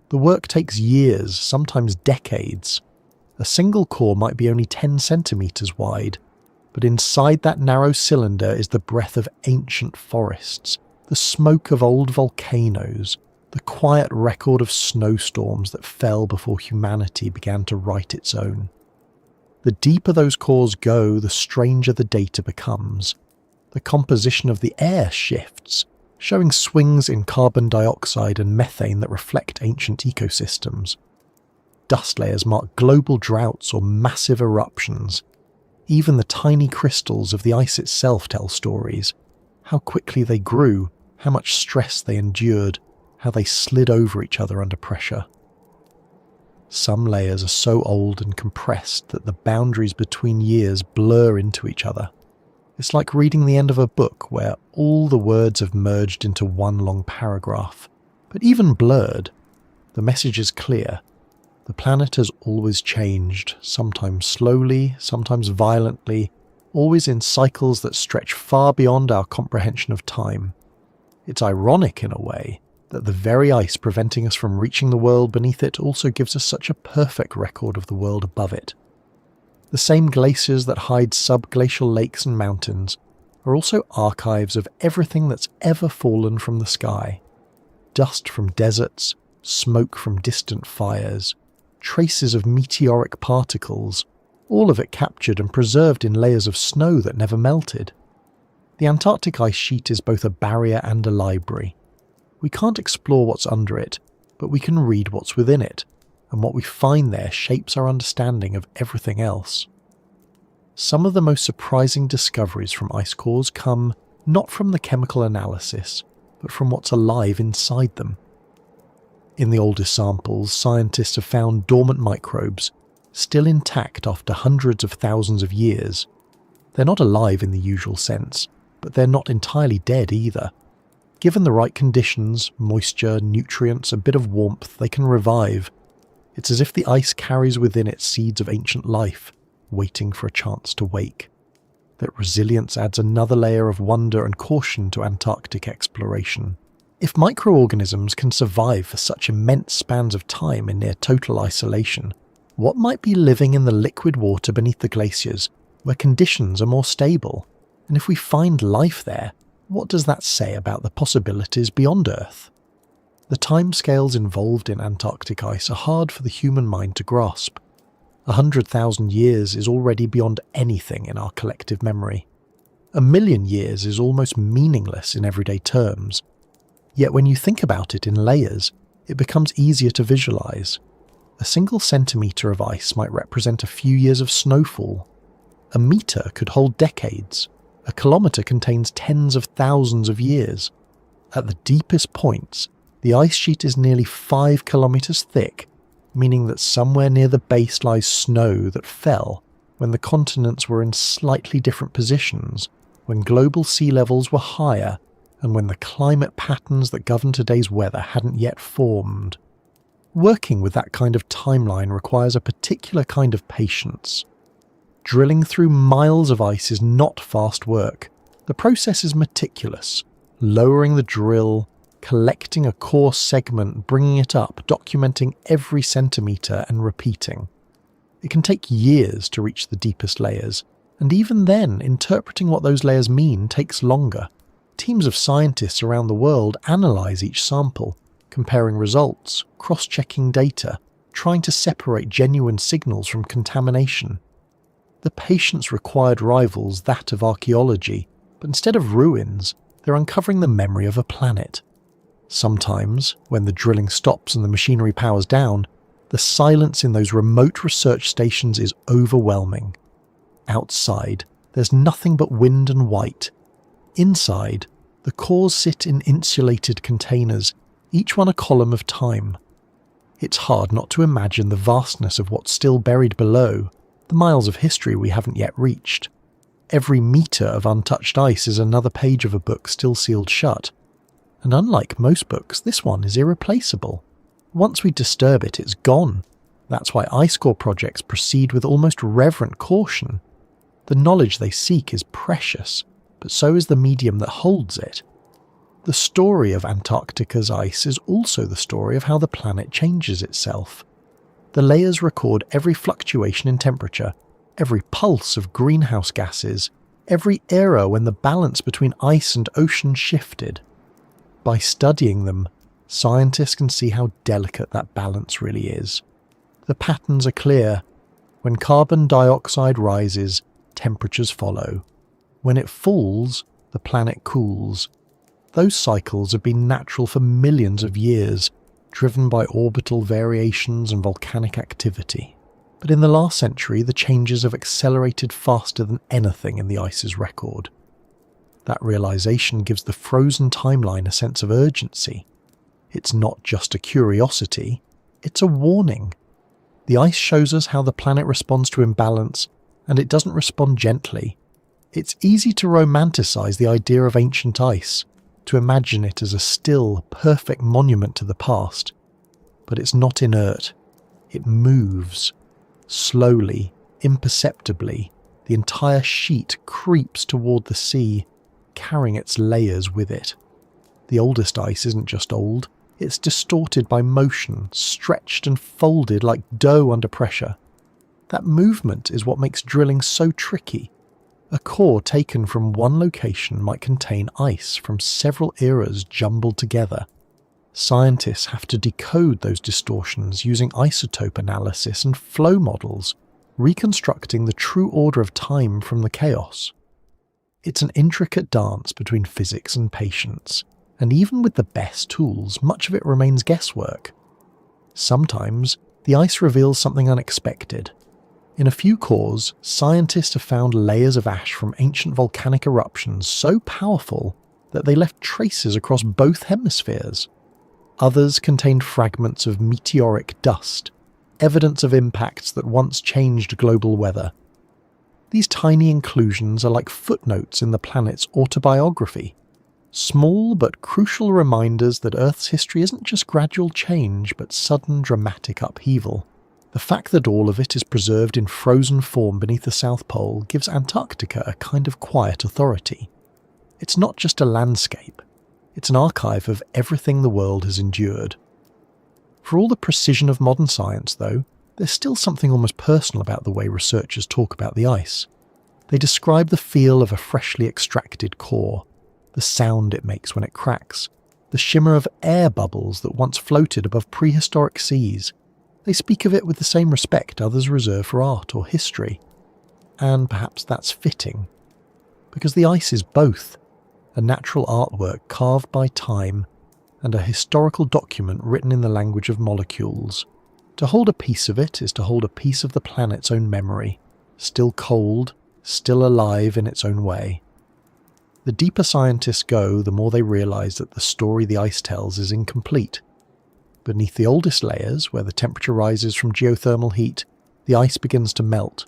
The work takes years, sometimes decades. A single core might be only 10 centimeters wide, but inside that narrow cylinder is the breath of ancient forests, the smoke of old volcanoes, the quiet record of snowstorms that fell before humanity began to write its own. The deeper those cores go, the stranger the data becomes. The composition of the air shifts, showing swings in carbon dioxide and methane that reflect ancient ecosystems. Dust layers mark global droughts or massive eruptions. Even the tiny crystals of the ice itself tell stories. How quickly they grew, how much stress they endured, how they slid over each other under pressure. Some layers are so old and compressed that the boundaries between years blur into each other. It's like reading the end of a book where all the words have merged into one long paragraph. But even blurred, the message is clear. The planet has always changed, sometimes slowly, sometimes violently, always in cycles that stretch far beyond our comprehension of time. It's ironic in a way that the very ice preventing us from reaching the world beneath it also gives us such a perfect record of the world above it. The same glaciers that hide subglacial lakes and mountains are also archives of everything that's ever fallen from the sky. Dust from deserts, smoke from distant fires, traces of meteoric particles, all of it captured and preserved in layers of snow that never melted. The Antarctic ice sheet is both a barrier and a library. We can't explore what's under it, but we can read what's within it, and what we find there shapes our understanding of everything else. Some of the most surprising discoveries from ice cores come not from the chemical analysis, but from what's alive inside them. In the oldest samples, scientists have found dormant microbes, still intact after hundreds of thousands of years. They're not alive in the usual sense, but they're not entirely dead either. Given the right conditions, moisture, nutrients, a bit of warmth, they can revive. It's as if the ice carries within it seeds of ancient life, waiting for a chance to wake. That resilience adds another layer of wonder and caution to Antarctic exploration. If microorganisms can survive for such immense spans of time in near total isolation, what might be living in the liquid water beneath the glaciers, where conditions are more stable? And if we find life there, what does that say about the possibilities beyond Earth? The timescales involved in Antarctic ice are hard for the human mind to grasp. 100,000 years is already beyond anything in our collective memory. 1,000,000 years is almost meaningless in everyday terms. Yet when you think about it in layers, it becomes easier to visualize. A single centimeter of ice might represent a few years of snowfall. A meter could hold decades. A kilometer contains tens of thousands of years. At the deepest points, the ice sheet is nearly 5 kilometers thick, meaning that somewhere near the base lies snow that fell when the continents were in slightly different positions, when global sea levels were higher, and when the climate patterns that govern today's weather hadn't yet formed. Working with that kind of timeline requires a particular kind of patience. Drilling through miles of ice is not fast work. The process is meticulous, lowering the drill, collecting a core segment, bringing it up, documenting every centimetre and repeating. It can take years to reach the deepest layers, and even then, interpreting what those layers mean takes longer. Teams of scientists around the world analyse each sample, comparing results, cross-checking data, trying to separate genuine signals from contamination. The patience required rivals that of archaeology, but instead of ruins, they're uncovering the memory of a planet. Sometimes, when the drilling stops and the machinery powers down, the silence in those remote research stations is overwhelming. Outside, there's nothing but wind and white. Inside, The cores sit in insulated containers, each one a column of time. It's hard not to imagine the vastness of what's still buried below, the miles of history we haven't yet reached. Every metre of untouched ice is another page of a book still sealed shut. And unlike most books, this one is irreplaceable. Once we disturb it, it's gone. That's why ice core projects proceed with almost reverent caution. The knowledge they seek is precious, but so is the medium that holds it. The story of Antarctica's ice is also the story of how the planet changes itself. The layers record every fluctuation in temperature, every pulse of greenhouse gases, every era when the balance between ice and ocean shifted. By studying them, scientists can see how delicate that balance really is. The patterns are clear. When carbon dioxide rises, temperatures follow. When it falls, the planet cools. Those cycles have been natural for millions of years, driven by orbital variations and volcanic activity. But in the last century, the changes have accelerated faster than anything in the ice's record. That realization gives the frozen timeline a sense of urgency. It's not just a curiosity, it's a warning. The ice shows us how the planet responds to imbalance, and it doesn't respond gently. It's easy to romanticize the idea of ancient ice, to imagine it as a still, perfect monument to the past. But it's not inert. It moves. Slowly, imperceptibly, the entire sheet creeps toward the sea, carrying its layers with it. The oldest ice isn't just old, it's distorted by motion, stretched and folded like dough under pressure. That movement is what makes drilling so tricky. A core taken from one location might contain ice from several eras jumbled together. Scientists have to decode those distortions using isotope analysis and flow models, reconstructing the true order of time from the chaos. It's an intricate dance between physics and patience, and even with the best tools, much of it remains guesswork. Sometimes, the ice reveals something unexpected. In a few cores, scientists have found layers of ash from ancient volcanic eruptions so powerful that they left traces across both hemispheres. Others contained fragments of meteoric dust, evidence of impacts that once changed global weather. These tiny inclusions are like footnotes in the planet's autobiography, small but crucial reminders that Earth's history isn't just gradual change but sudden dramatic upheaval. The fact that all of it is preserved in frozen form beneath the South Pole gives Antarctica a kind of quiet authority. It's not just a landscape, it's an archive of everything the world has endured. For all the precision of modern science, though, there's still something almost personal about the way researchers talk about the ice. They describe the feel of a freshly extracted core, the sound it makes when it cracks, the shimmer of air bubbles that once floated above prehistoric seas. They speak of it with the same respect others reserve for art or history. And perhaps that's fitting, because the ice is both a natural artwork carved by time and a historical document written in the language of molecules. To hold a piece of it is to hold a piece of the planet's own memory, still cold, still alive in its own way. The deeper scientists go, the more they realize that the story the ice tells is incomplete. Beneath the oldest layers, where the temperature rises from geothermal heat, the ice begins to melt.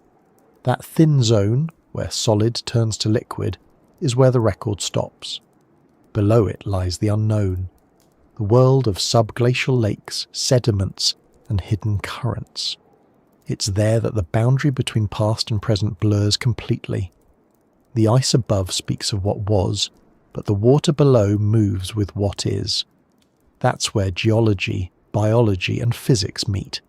That thin zone, where solid turns to liquid, is where the record stops. Below it lies the unknown, the world of subglacial lakes, sediments, and hidden currents. It's there that the boundary between past and present blurs completely. The ice above speaks of what was, but the water below moves with what is. That's where geology, biology, and physics meet,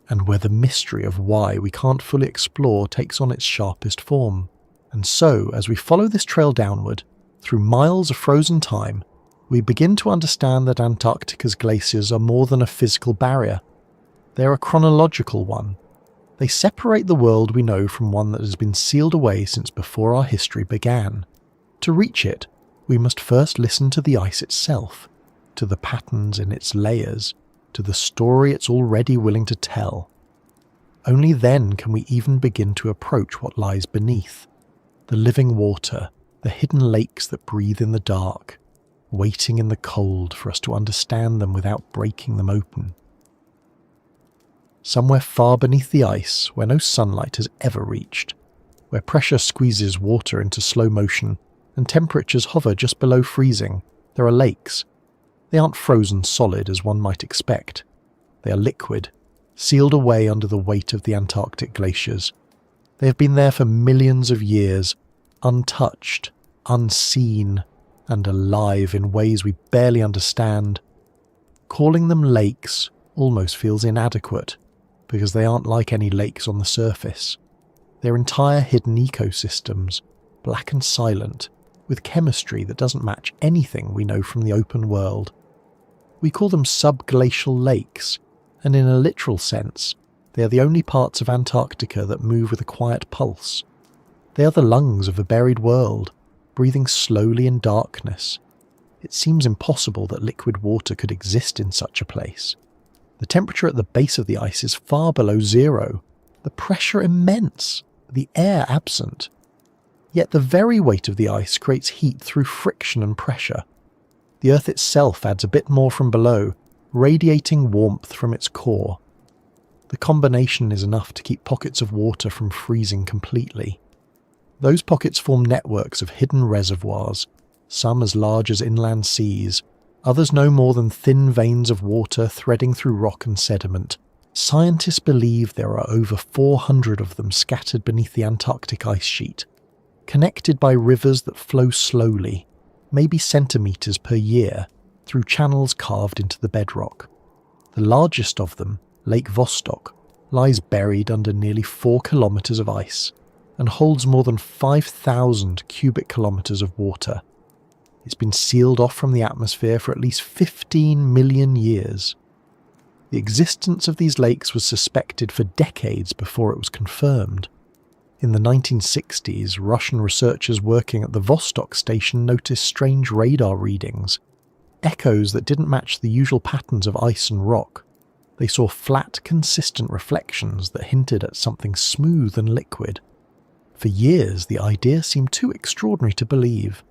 and where the mystery of why we can't fully explore takes on its sharpest form. And so, as we follow this trail downward, through miles of frozen time, we begin to understand that Antarctica's glaciers are more than a physical barrier. They're a chronological one. They separate the world we know from one that has been sealed away since before our history began. To reach it, we must first listen to the ice itself, to the patterns in its layers, to the story it's already willing to tell. Only then can we even begin to approach what lies beneath. The living water, the hidden lakes that breathe in the dark, waiting in the cold for us to understand them without breaking them open. Somewhere far beneath the ice, where no sunlight has ever reached, where pressure squeezes water into slow motion and temperatures hover just below freezing, there are lakes. They aren't frozen solid as one might expect. They are liquid, sealed away under the weight of the Antarctic glaciers. They have been there for millions of years, untouched, unseen, and alive in ways we barely understand. Calling them lakes almost feels inadequate, because they aren't like any lakes on the surface. They're entire hidden ecosystems, black and silent, with chemistry that doesn't match anything we know from the open world. We call them subglacial lakes, and in a literal sense, they are the only parts of Antarctica that move with a quiet pulse. They are the lungs of a buried world, breathing slowly in darkness. It seems impossible that liquid water could exist in such a place. The temperature at the base of the ice is far below zero, the pressure immense, the air absent. Yet the very weight of the ice creates heat through friction and pressure. The Earth itself adds a bit more from below, radiating warmth from its core. The combination is enough to keep pockets of water from freezing completely. Those pockets form networks of hidden reservoirs, some as large as inland seas, others no more than thin veins of water threading through rock and sediment. Scientists believe there are over 400 of them scattered beneath the Antarctic ice sheet, connected by rivers that flow slowly, maybe centimetres per year, through channels carved into the bedrock. The largest of them, Lake Vostok, lies buried under nearly 4 kilometres of ice and holds more than 5,000 cubic kilometres of water. It's been sealed off from the atmosphere for at least 15 million years. The existence of these lakes was suspected for decades before it was confirmed. In the 1960s, Russian researchers working at the Vostok station noticed strange radar readings, echoes that didn't match the usual patterns of ice and rock. They saw flat, consistent reflections that hinted at something smooth and liquid. For years, the idea seemed too extraordinary to believe.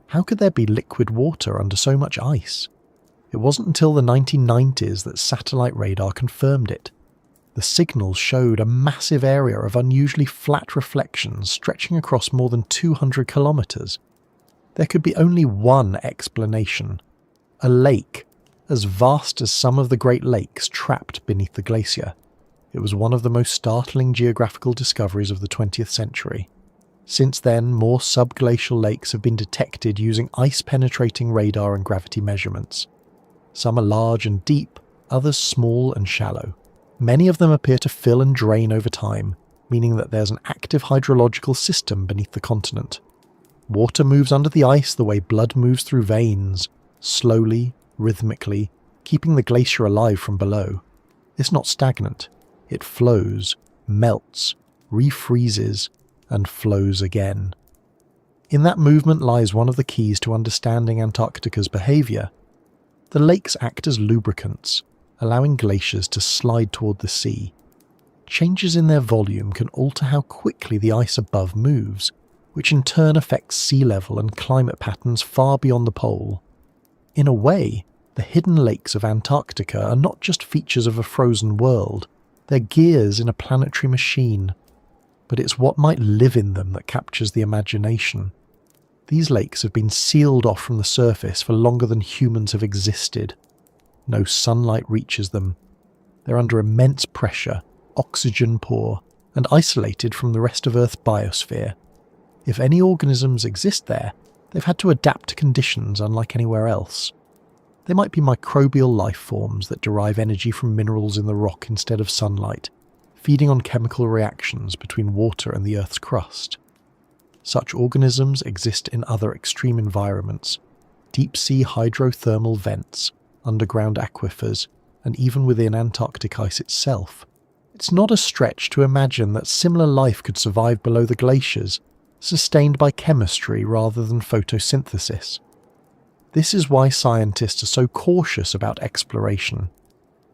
How could there be liquid water under so much ice? It wasn't until the 1990s that satellite radar confirmed it. The signals showed a massive area of unusually flat reflections stretching across more than 200 kilometres. There could be only one explanation: a lake, as vast as some of the Great Lakes trapped beneath the glacier. It was one of the most startling geographical discoveries of the 20th century. Since then, more subglacial lakes have been detected using ice-penetrating radar and gravity measurements. Some are large and deep, others small and shallow. Many of them appear to fill and drain over time, meaning that there's an active hydrological system beneath the continent. Water moves under the ice the way blood moves through veins, slowly, rhythmically, keeping the glacier alive from below. It's not stagnant. It flows, melts, refreezes, and flows again. In that movement lies one of the keys to understanding Antarctica's behaviour. The lakes act as lubricants, allowing glaciers to slide toward the sea. Changes in their volume can alter how quickly the ice above moves, which in turn affects sea level and climate patterns far beyond the pole. In a way, the hidden lakes of Antarctica are not just features of a frozen world, they're gears in a planetary machine. But it's what might live in them that captures the imagination. These lakes have been sealed off from the surface for longer than humans have existed. No sunlight reaches them. They're under immense pressure, oxygen poor, and isolated from the rest of Earth's biosphere. If any organisms exist there, they've had to adapt to conditions unlike anywhere else. They might be microbial life forms that derive energy from minerals in the rock instead of sunlight, feeding on chemical reactions between water and the Earth's crust. Such organisms exist in other extreme environments, deep-sea hydrothermal vents, underground aquifers, and even within Antarctic ice itself. It's not a stretch to imagine that similar life could survive below the glaciers, sustained by chemistry rather than photosynthesis. This is why scientists are so cautious about exploration.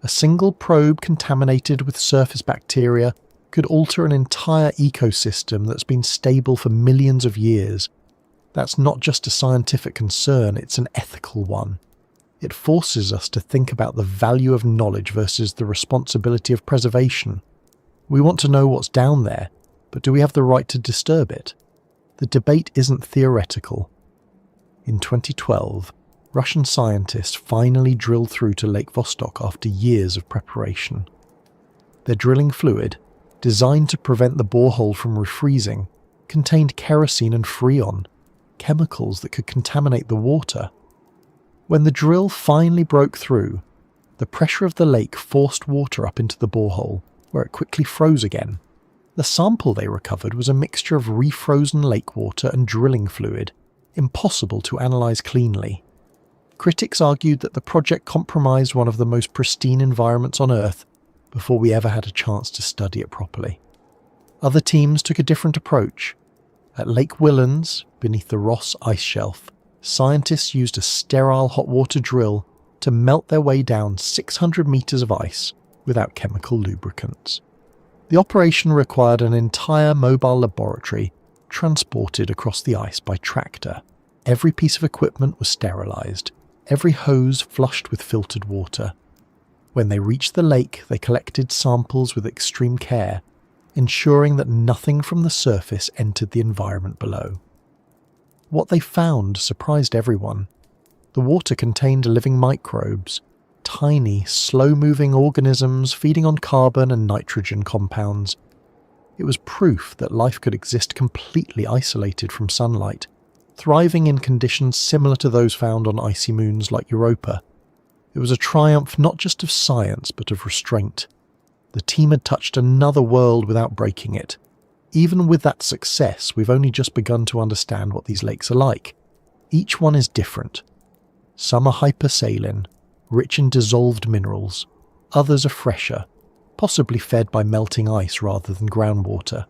A single probe contaminated with surface bacteria could alter an entire ecosystem that's been stable for millions of years. That's not just a scientific concern, it's an ethical one. It forces us to think about the value of knowledge versus the responsibility of preservation. We want to know what's down there, but do we have the right to disturb it? The debate isn't theoretical. In 2012, Russian scientists finally drilled through to Lake Vostok after years of preparation. Their drilling fluid, designed to prevent the borehole from refreezing, contained kerosene and freon, chemicals that could contaminate the water. When the drill finally broke through, the pressure of the lake forced water up into the borehole, where it quickly froze again. The sample they recovered was a mixture of refrozen lake water and drilling fluid, impossible to analyse cleanly. Critics argued that the project compromised one of the most pristine environments on Earth before we ever had a chance to study it properly. Other teams took a different approach. At Lake Whillans, beneath the Ross ice shelf, scientists used a sterile hot water drill to melt their way down 600 metres of ice without chemical lubricants. The operation required an entire mobile laboratory transported across the ice by tractor. Every piece of equipment was sterilised, every hose flushed with filtered water. When they reached the lake, they collected samples with extreme care, ensuring that nothing from the surface entered the environment below. What they found surprised everyone. The water contained living microbes, tiny, slow-moving organisms feeding on carbon and nitrogen compounds. It was proof that life could exist completely isolated from sunlight, thriving in conditions similar to those found on icy moons like Europa. It was a triumph not just of science but of restraint. The team had touched another world without breaking it. Even with that success, we've only just begun to understand what these lakes are like. Each one is different. Some are hypersaline, rich in dissolved minerals. Others are fresher, possibly fed by melting ice rather than groundwater.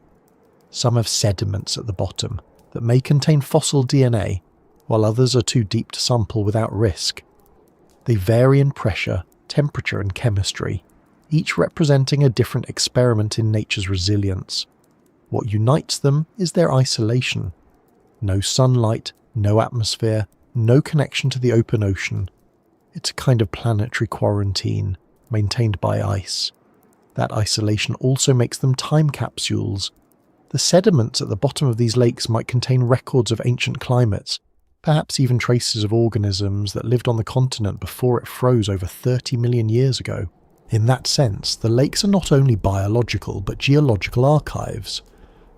Some have sediments at the bottom that may contain fossil DNA, while others are too deep to sample without risk. They vary in pressure, temperature and chemistry, each representing a different experiment in nature's resilience. What unites them is their isolation. No sunlight, no atmosphere, no connection to the open ocean. It's a kind of planetary quarantine, maintained by ice. That isolation also makes them time capsules. The sediments at the bottom of these lakes might contain records of ancient climates, perhaps even traces of organisms that lived on the continent before it froze over 30 million years ago. In that sense, the lakes are not only biological but geological archives.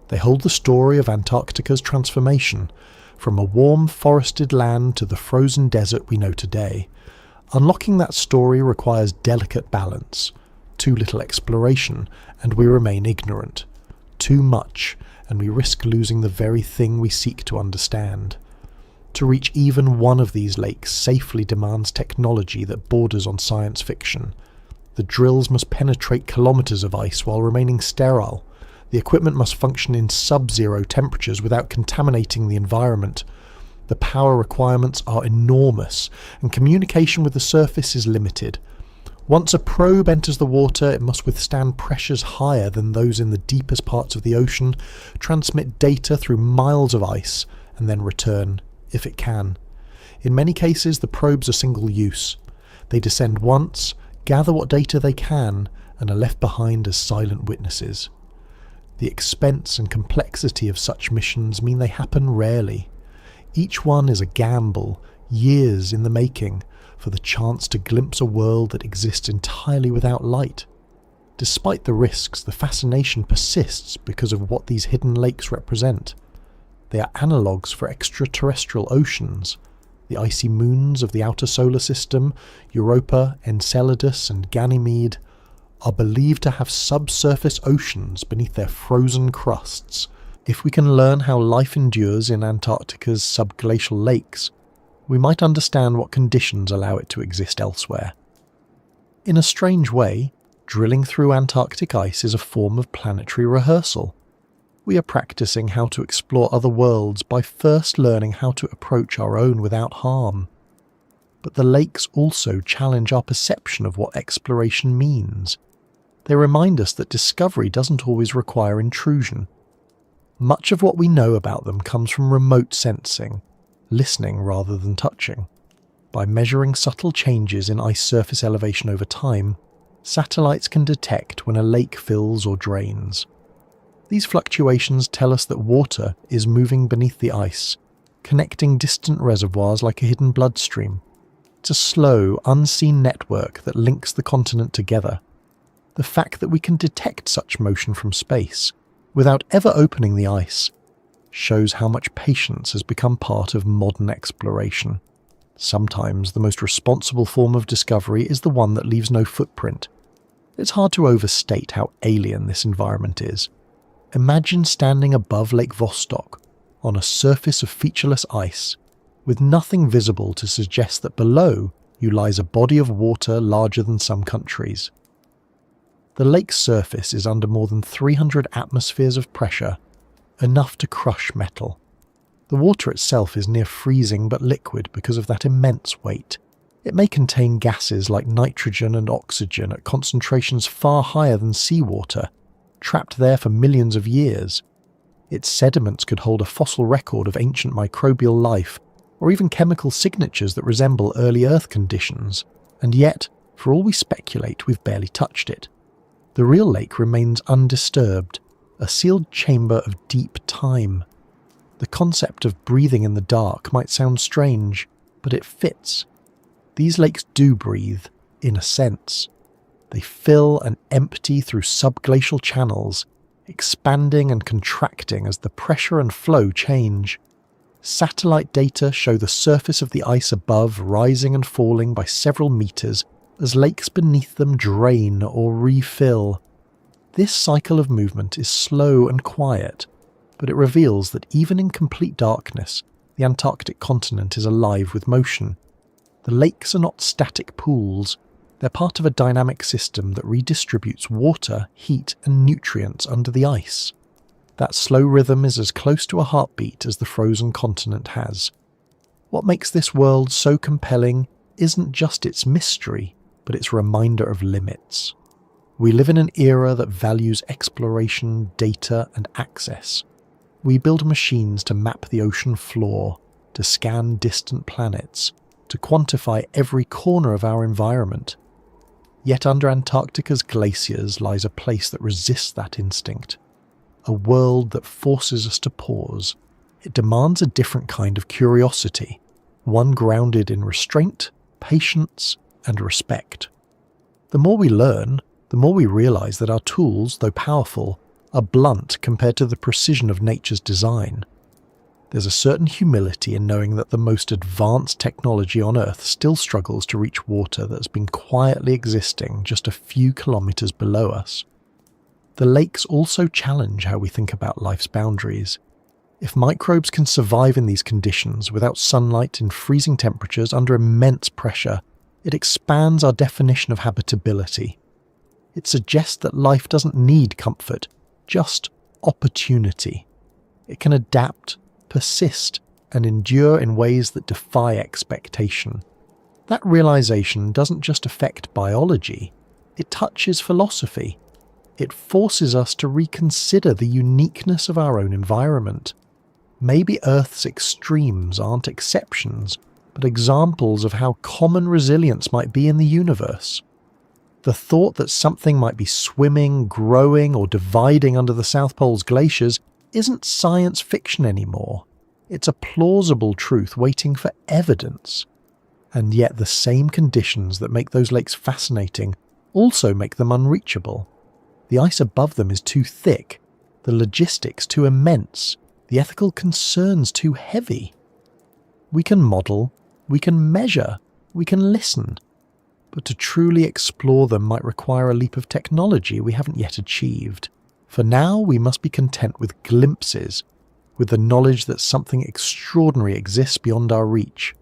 They hold the story of Antarctica's transformation, from a warm forested land to the frozen desert we know today. Unlocking that story requires delicate balance. Too little exploration, and we remain ignorant. Too much, and we risk losing the very thing we seek to understand. To reach even one of these lakes safely demands technology that borders on science fiction. The drills must penetrate kilometres of ice while remaining sterile. The equipment must function in sub-zero temperatures without contaminating the environment. The power requirements are enormous, and communication with the surface is limited. Once a probe enters the water, it must withstand pressures higher than those in the deepest parts of the ocean, transmit data through miles of ice, and then return, if it can. In many cases, the probes are single-use. They descend once, gather what data they can, and are left behind as silent witnesses. The expense and complexity of such missions mean they happen rarely. Each one is a gamble, years in the making, for the chance to glimpse a world that exists entirely without light. Despite the risks, the fascination persists because of what these hidden lakes represent. They are analogues for extraterrestrial oceans. The icy moons of the outer solar system, Europa, Enceladus and Ganymede, are believed to have subsurface oceans beneath their frozen crusts. If we can learn how life endures in Antarctica's subglacial lakes, we might understand what conditions allow it to exist elsewhere. In a strange way, drilling through Antarctic ice is a form of planetary rehearsal. We are practicing how to explore other worlds by first learning how to approach our own without harm. But the lakes also challenge our perception of what exploration means. They remind us that discovery doesn't always require intrusion. Much of what we know about them comes from remote sensing, listening rather than touching. By measuring subtle changes in ice surface elevation over time, satellites can detect when a lake fills or drains. These fluctuations tell us that water is moving beneath the ice, connecting distant reservoirs like a hidden bloodstream. It's a slow, unseen network that links the continent together. The fact that we can detect such motion from space, without ever opening the ice, shows how much patience has become part of modern exploration. Sometimes the most responsible form of discovery is the one that leaves no footprint. It's hard to overstate how alien this environment is. Imagine standing above Lake Vostok, on a surface of featureless ice, with nothing visible to suggest that below you lies a body of water larger than some countries. The lake's surface is under more than 300 atmospheres of pressure, enough to crush metal. The water itself is near freezing but liquid because of that immense weight. It may contain gases like nitrogen and oxygen at concentrations far higher than seawater, trapped there for millions of years. Its sediments could hold a fossil record of ancient microbial life, or even chemical signatures that resemble early Earth conditions, and yet, for all we speculate, we've barely touched it. The real lake remains undisturbed, a sealed chamber of deep time. The concept of breathing in the dark might sound strange, but it fits. These lakes do breathe, in a sense. They fill and empty through subglacial channels, expanding and contracting as the pressure and flow change. Satellite data show the surface of the ice above rising and falling by several meters as lakes beneath them drain or refill. This cycle of movement is slow and quiet, but it reveals that even in complete darkness, the Antarctic continent is alive with motion. The lakes are not static pools. They're part of a dynamic system that redistributes water, heat, and nutrients under the ice. That slow rhythm is as close to a heartbeat as the frozen continent has. What makes this world so compelling isn't just its mystery, but its reminder of limits. We live in an era that values exploration, data, and access. We build machines to map the ocean floor, to scan distant planets, to quantify every corner of our environment. Yet under Antarctica's glaciers lies a place that resists that instinct. A world that forces us to pause. It demands a different kind of curiosity, one grounded in restraint, patience, and respect. The more we learn, the more we realize that our tools, though powerful, are blunt compared to the precision of nature's design. There's a certain humility in knowing that the most advanced technology on Earth still struggles to reach water that has been quietly existing just a few kilometers below us. The lakes also challenge how we think about life's boundaries. If microbes can survive in these conditions without sunlight in freezing temperatures under immense pressure, it expands our definition of habitability. It suggests that life doesn't need comfort, just opportunity. It can adapt, persist, and endure in ways that defy expectation. That realization doesn't just affect biology, it touches philosophy. It forces us to reconsider the uniqueness of our own environment. Maybe Earth's extremes aren't exceptions, but examples of how common resilience might be in the universe. The thought that something might be swimming, growing, or dividing under the South Pole's glaciers isn't science fiction anymore. It's a plausible truth waiting for evidence. And yet the same conditions that make those lakes fascinating also make them unreachable. The ice above them is too thick, the logistics too immense, the ethical concerns too heavy. We can model, we can measure, we can listen, but to truly explore them might require a leap of technology we haven't yet achieved. For now, we must be content with glimpses, with the knowledge that something extraordinary exists beyond our reach.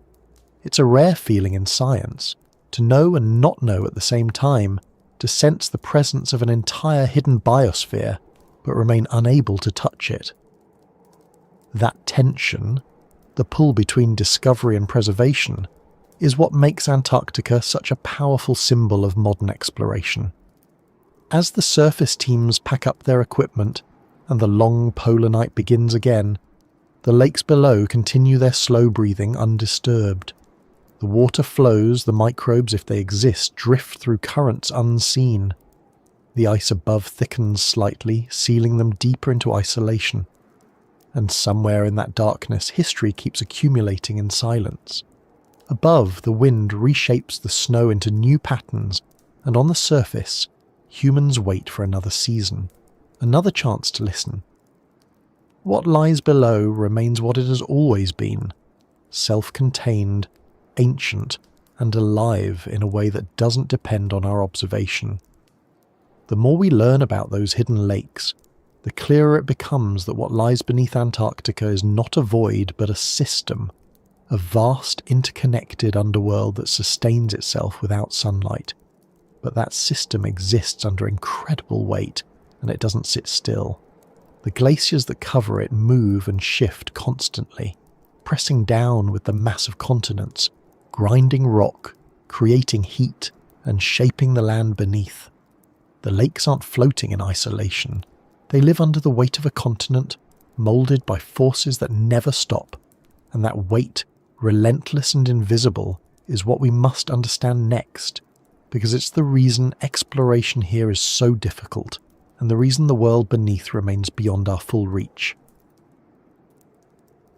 It's a rare feeling in science, to know and not know at the same time, to sense the presence of an entire hidden biosphere, but remain unable to touch it. That tension, the pull between discovery and preservation, is what makes Antarctica such a powerful symbol of modern exploration. As the surface teams pack up their equipment, and the long polar night begins again, the lakes below continue their slow breathing undisturbed. The water flows, the microbes, if they exist, drift through currents unseen. The ice above thickens slightly, sealing them deeper into isolation. And somewhere in that darkness, history keeps accumulating in silence. Above, the wind reshapes the snow into new patterns, and on the surface, humans wait for another season, another chance to listen. What lies below remains what it has always been, self-contained, ancient, and alive in a way that doesn't depend on our observation. The more we learn about those hidden lakes, the clearer it becomes that what lies beneath Antarctica is not a void but a system, a vast interconnected underworld that sustains itself without sunlight. But that system exists under incredible weight, and it doesn't sit still. The glaciers that cover it move and shift constantly, pressing down with the massive continents, grinding rock, creating heat, and shaping the land beneath. The lakes aren't floating in isolation. They live under the weight of a continent, moulded by forces that never stop, and that weight, relentless and invisible, is what we must understand next, because it's the reason exploration here is so difficult, and the reason the world beneath remains beyond our full reach.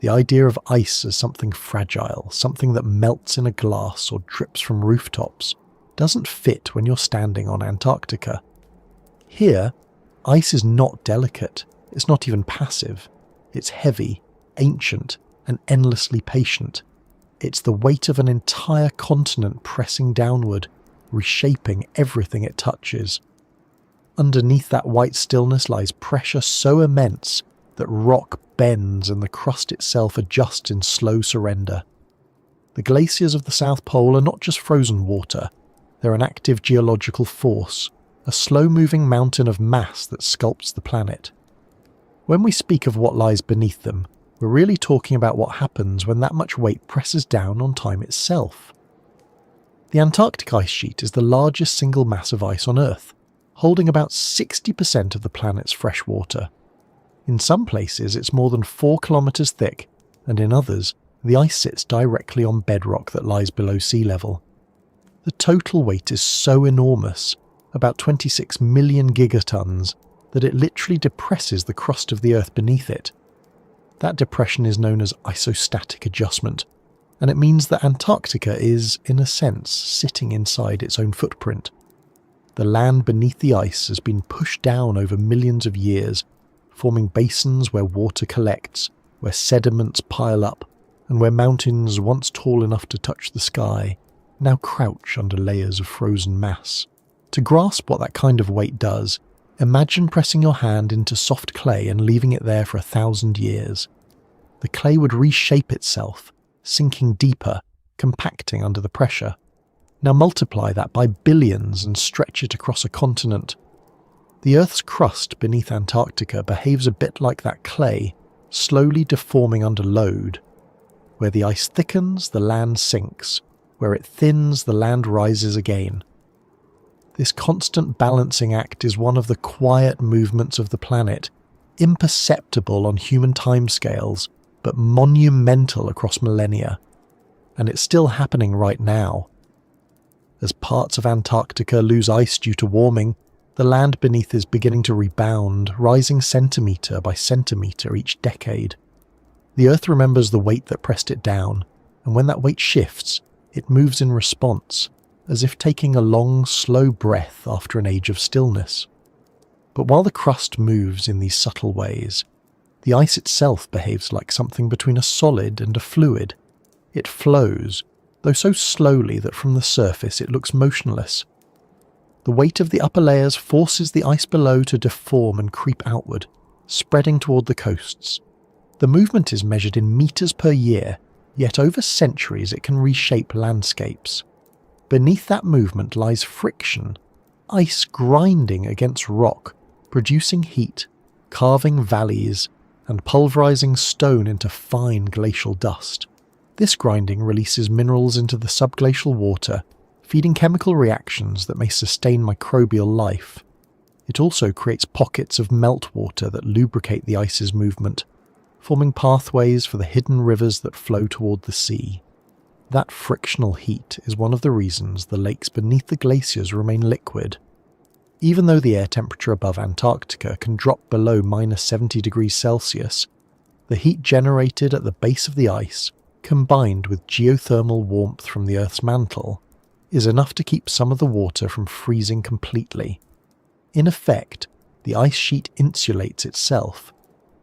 The idea of ice as something fragile, something that melts in a glass or drips from rooftops, doesn't fit when you're standing on Antarctica. Here, ice is not delicate, it's not even passive. It's heavy, ancient, and endlessly patient. It's the weight of an entire continent pressing downward, reshaping everything it touches. Underneath that white stillness lies pressure so immense that rock bends and the crust itself adjusts in slow surrender. The glaciers of the South Pole are not just frozen water, they're an active geological force, a slow-moving mountain of mass that sculpts the planet. When we speak of what lies beneath them, we're really talking about what happens when that much weight presses down on time itself. The Antarctic ice sheet is the largest single mass of ice on Earth, holding about 60% of the planet's fresh water. In some places it's more than 4 kilometers thick, and in others the ice sits directly on bedrock that lies below sea level. The total weight is so enormous, about 26 million gigatons, that it literally depresses the crust of the Earth beneath it. That depression is known as isostatic adjustment, and it means that Antarctica is, in a sense, sitting inside its own footprint. The land beneath the ice has been pushed down over millions of years, forming basins where water collects, where sediments pile up, and where mountains once tall enough to touch the sky now crouch under layers of frozen mass. To grasp what that kind of weight does, imagine pressing your hand into soft clay and leaving it there for 1,000 years. The clay would reshape itself, sinking deeper, compacting under the pressure. Now multiply that by billions and stretch it across a continent. The Earth's crust beneath Antarctica behaves a bit like that clay, slowly deforming under load. Where the ice thickens, the land sinks. Where it thins, the land rises again. This constant balancing act is one of the quiet movements of the planet, imperceptible on human timescales, but monumental across millennia. And it's still happening right now. As parts of Antarctica lose ice due to warming, the land beneath is beginning to rebound, rising centimetre by centimetre each decade. The Earth remembers the weight that pressed it down, and when that weight shifts, it moves in response, as if taking a long, slow breath after an age of stillness. But while the crust moves in these subtle ways, the ice itself behaves like something between a solid and a fluid. It flows, though so slowly that from the surface it looks motionless. The weight of the upper layers forces the ice below to deform and creep outward, spreading toward the coasts. The movement is measured in meters per year, yet over centuries it can reshape landscapes. Beneath that movement lies friction, ice grinding against rock, producing heat, carving valleys, and pulverizing stone into fine glacial dust. This grinding releases minerals into the subglacial water, feeding chemical reactions that may sustain microbial life. It also creates pockets of meltwater that lubricate the ice's movement, forming pathways for the hidden rivers that flow toward the sea. That frictional heat is one of the reasons the lakes beneath the glaciers remain liquid. Even though the air temperature above Antarctica can drop below -70 degrees Celsius, the heat generated at the base of the ice, combined with geothermal warmth from the Earth's mantle, is enough to keep some of the water from freezing completely. In effect, the ice sheet insulates itself.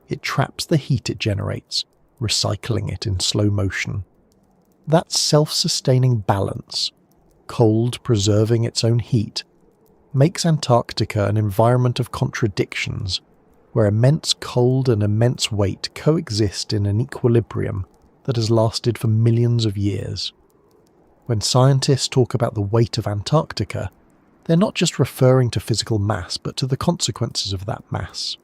It traps the heat it generates, recycling it in slow motion. That self-sustaining balance, cold preserving its own heat, makes Antarctica an environment of contradictions, where immense cold and immense weight coexist in an equilibrium that has lasted for millions of years. When scientists talk about the weight of Antarctica, they're not just referring to physical mass, but to the consequences of that mass.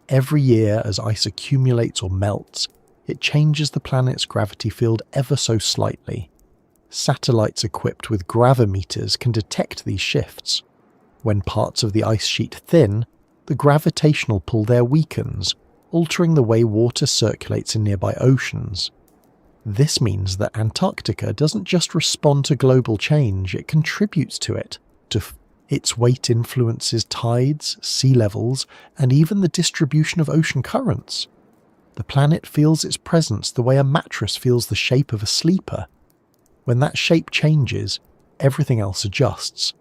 Every year, as ice accumulates or melts, it changes the planet's gravity field ever so slightly. Satellites equipped with gravimeters can detect these shifts. When parts of the ice sheet thin, the gravitational pull there weakens, altering the way water circulates in nearby oceans. This means that Antarctica doesn't just respond to global change, it contributes to it. Its weight influences tides, sea levels, and even the distribution of ocean currents. The planet feels its presence the way a mattress feels the shape of a sleeper. When that shape changes, everything else adjusts.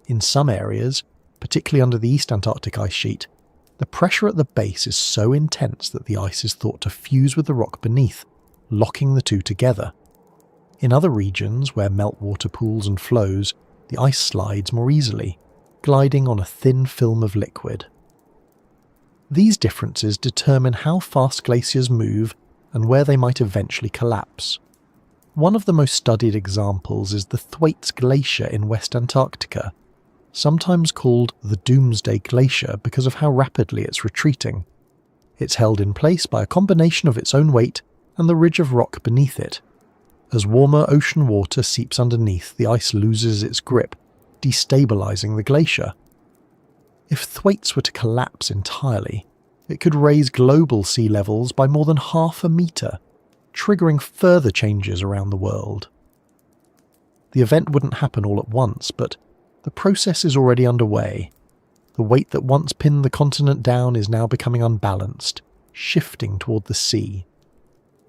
In some areas, particularly under the East Antarctic ice sheet, the pressure at the base is so intense that the ice is thought to fuse with the rock beneath, locking the two together. In other regions where meltwater pools and flows, the ice slides more easily, gliding on a thin film of liquid. These differences determine how fast glaciers move and where they might eventually collapse. One of the most studied examples is the Thwaites Glacier in West Antarctica, sometimes called the Doomsday Glacier because of how rapidly it's retreating. It's held in place by a combination of its own weight and the ridge of rock beneath it. As warmer ocean water seeps underneath, the ice loses its grip, destabilizing the glacier. If Thwaites were to collapse entirely, it could raise global sea levels by more than 1/2 meter, triggering further changes around the world. The event wouldn't happen all at once, but the process is already underway. The weight that once pinned the continent down is now becoming unbalanced, shifting toward the sea.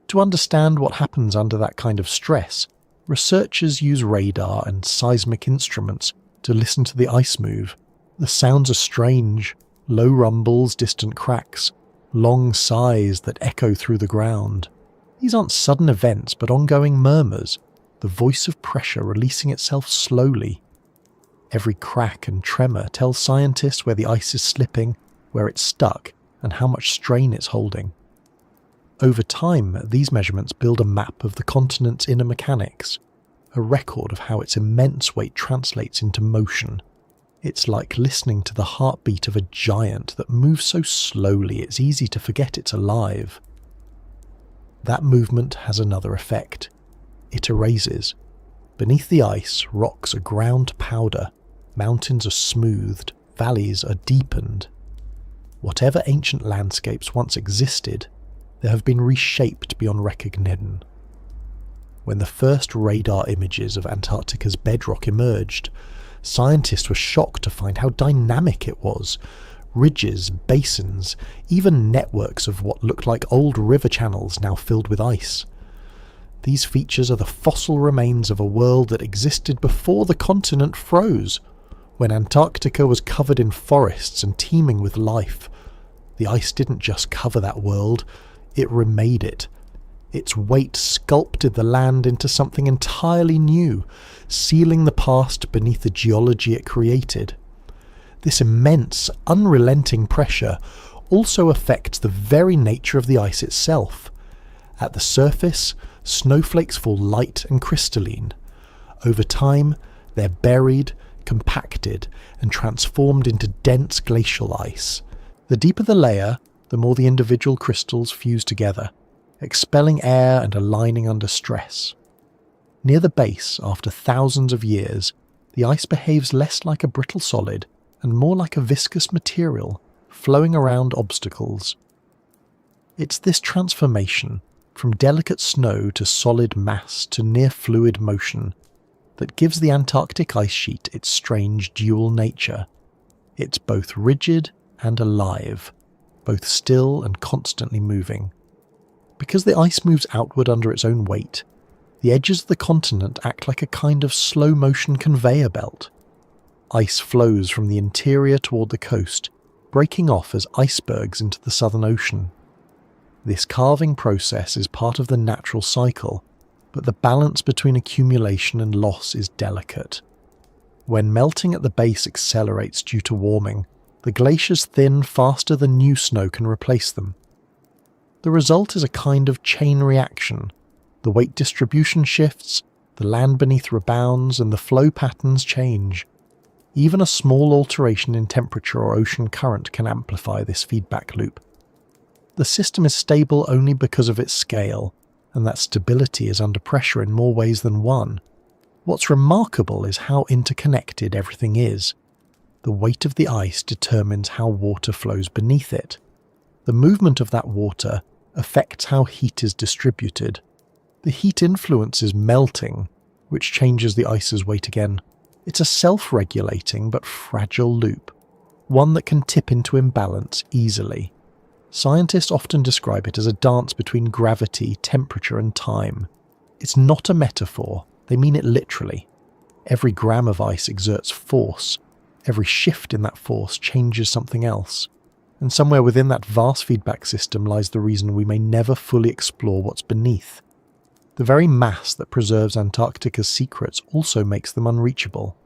To understand what happens under that kind of stress, researchers use radar and seismic instruments to listen to the ice move. The sounds are strange, low rumbles, distant cracks, long sighs that echo through the ground. These aren't sudden events, but ongoing murmurs, the voice of pressure releasing itself slowly. Every crack and tremor tells scientists where the ice is slipping, where it's stuck, and how much strain it's holding. Over time, these measurements build a map of the continent's inner mechanics, a record of how its immense weight translates into motion. It's like listening to the heartbeat of a giant that moves so slowly it's easy to forget it's alive. That movement has another effect. It erases. Beneath the ice, rocks are ground to powder, mountains are smoothed, valleys are deepened. Whatever ancient landscapes once existed, they have been reshaped beyond recognition. When the first radar images of Antarctica's bedrock emerged, scientists were shocked to find how dynamic it was. Ridges, basins, even networks of what looked like old river channels now filled with ice. These features are the fossil remains of a world that existed before the continent froze, when Antarctica was covered in forests and teeming with life. The ice didn't just cover that world, it remade it. Its weight sculpted the land into something entirely new, sealing the past beneath the geology it created. This immense, unrelenting pressure also affects the very nature of the ice itself. At the surface, snowflakes fall light and crystalline. Over time, they're buried, compacted, and transformed into dense glacial ice. The deeper the layer, the more the individual crystals fuse together, expelling air and aligning under stress. Near the base, after thousands of years, the ice behaves less like a brittle solid and more like a viscous material flowing around obstacles. It's this transformation from delicate snow to solid mass to near fluid motion that gives the Antarctic ice sheet its strange dual nature. It's both rigid and alive, both still and constantly moving. Because the ice moves outward under its own weight, the edges of the continent act like a kind of slow-motion conveyor belt. Ice flows from the interior toward the coast, breaking off as icebergs into the Southern Ocean. This carving process is part of the natural cycle, but the balance between accumulation and loss is delicate. When melting at the base accelerates due to warming, the glaciers thin faster than new snow can replace them. The result is a kind of chain reaction. The weight distribution shifts, the land beneath rebounds, and the flow patterns change. Even a small alteration in temperature or ocean current can amplify this feedback loop. The system is stable only because of its scale, and that stability is under pressure in more ways than one. What's remarkable is how interconnected everything is. The weight of the ice determines how water flows beneath it. The movement of that water affects how heat is distributed. The heat influences melting, which changes the ice's weight again. It's a self-regulating but fragile loop, one that can tip into imbalance easily. Scientists often describe it as a dance between gravity, temperature, and time. It's not a metaphor, they mean it literally. Every gram of ice exerts force. Every shift in that force changes something else. And somewhere within that vast feedback system lies the reason we may never fully explore what's beneath. The very mass that preserves Antarctica's secrets also makes them unreachable.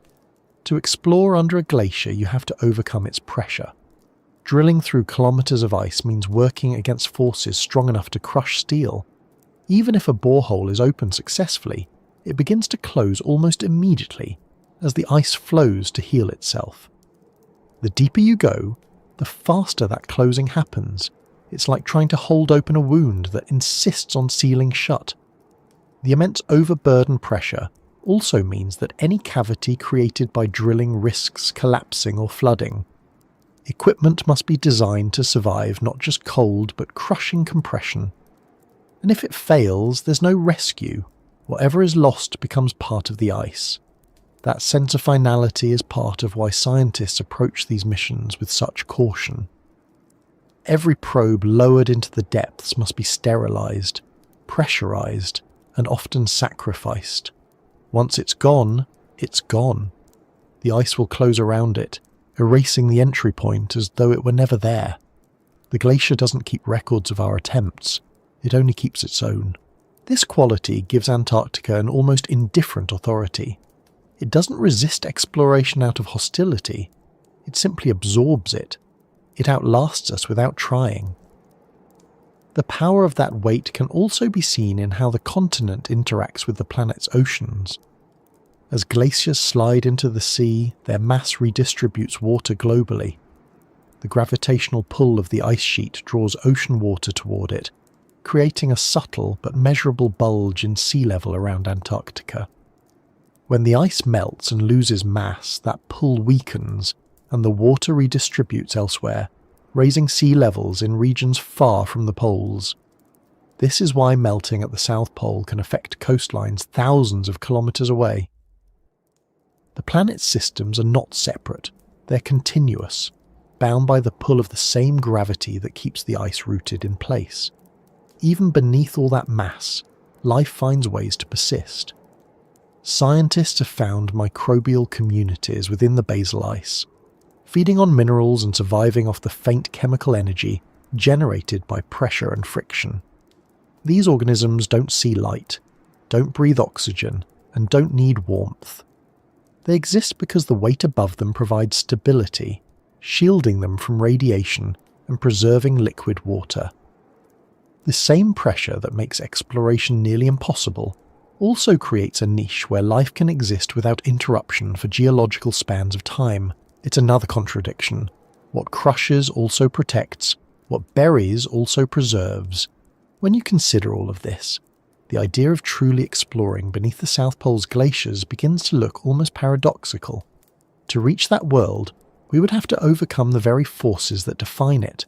To explore under a glacier, you have to overcome its pressure. Drilling through kilometers of ice means working against forces strong enough to crush steel. Even if a borehole is opened successfully, it begins to close almost immediately as the ice flows to heal itself. The deeper you go, the faster that closing happens. It's like trying to hold open a wound that insists on sealing shut. The immense overburden pressure also means that any cavity created by drilling risks collapsing or flooding. Equipment must be designed to survive not just cold but crushing compression. And if it fails, there's no rescue. Whatever is lost becomes part of the ice. That sense of finality is part of why scientists approach these missions with such caution. Every probe lowered into the depths must be sterilized, pressurized, and often sacrificed. Once it's gone, it's gone. The ice will close around it, erasing the entry point as though it were never there. The glacier doesn't keep records of our attempts, it only keeps its own. This quality gives Antarctica an almost indifferent authority. It doesn't resist exploration out of hostility, it simply absorbs it. It outlasts us without trying. The power of that weight can also be seen in how the continent interacts with the planet's oceans. As glaciers slide into the sea, their mass redistributes water globally. The gravitational pull of the ice sheet draws ocean water toward it, creating a subtle but measurable bulge in sea level around Antarctica. When the ice melts and loses mass, that pull weakens, and the water redistributes elsewhere, raising sea levels in regions far from the poles. This is why melting at the South Pole can affect coastlines thousands of kilometers away. The planet's systems are not separate, they're continuous, bound by the pull of the same gravity that keeps the ice rooted in place. Even beneath all that mass, life finds ways to persist. Scientists have found microbial communities within the basal ice, feeding on minerals and surviving off the faint chemical energy generated by pressure and friction. These organisms don't see light, don't breathe oxygen, and don't need warmth. They exist because the weight above them provides stability, shielding them from radiation and preserving liquid water. The same pressure that makes exploration nearly impossible also creates a niche where life can exist without interruption for geological spans of time. It's another contradiction. What crushes also protects, what buries also preserves. When you consider all of this, the idea of truly exploring beneath the South Pole's glaciers begins to look almost paradoxical. To reach that world, We would have to overcome the very forces that define it.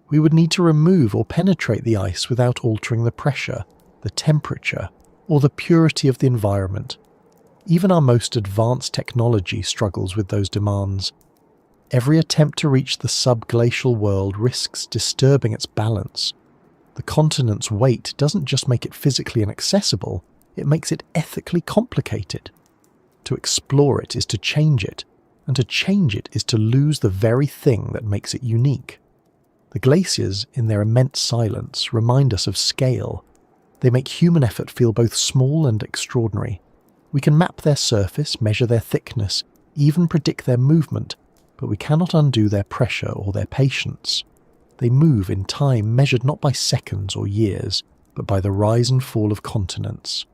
We would need to remove or penetrate the ice without altering the pressure, the temperature, or the purity of the environment. Even our most advanced technology struggles with those demands. Every attempt to reach the subglacial world risks disturbing its balance. The continent's weight doesn't just make it physically inaccessible, it makes it ethically complicated. To explore it is to change it, and to change it is to lose the very thing that makes it unique. The glaciers, in their immense silence, remind us of scale. They make human effort feel both small and extraordinary. We can map their surface, measure their thickness, even predict their movement, but we cannot undo their pressure or their patience. They move in time measured not by seconds or years, but by the rise and fall of continents.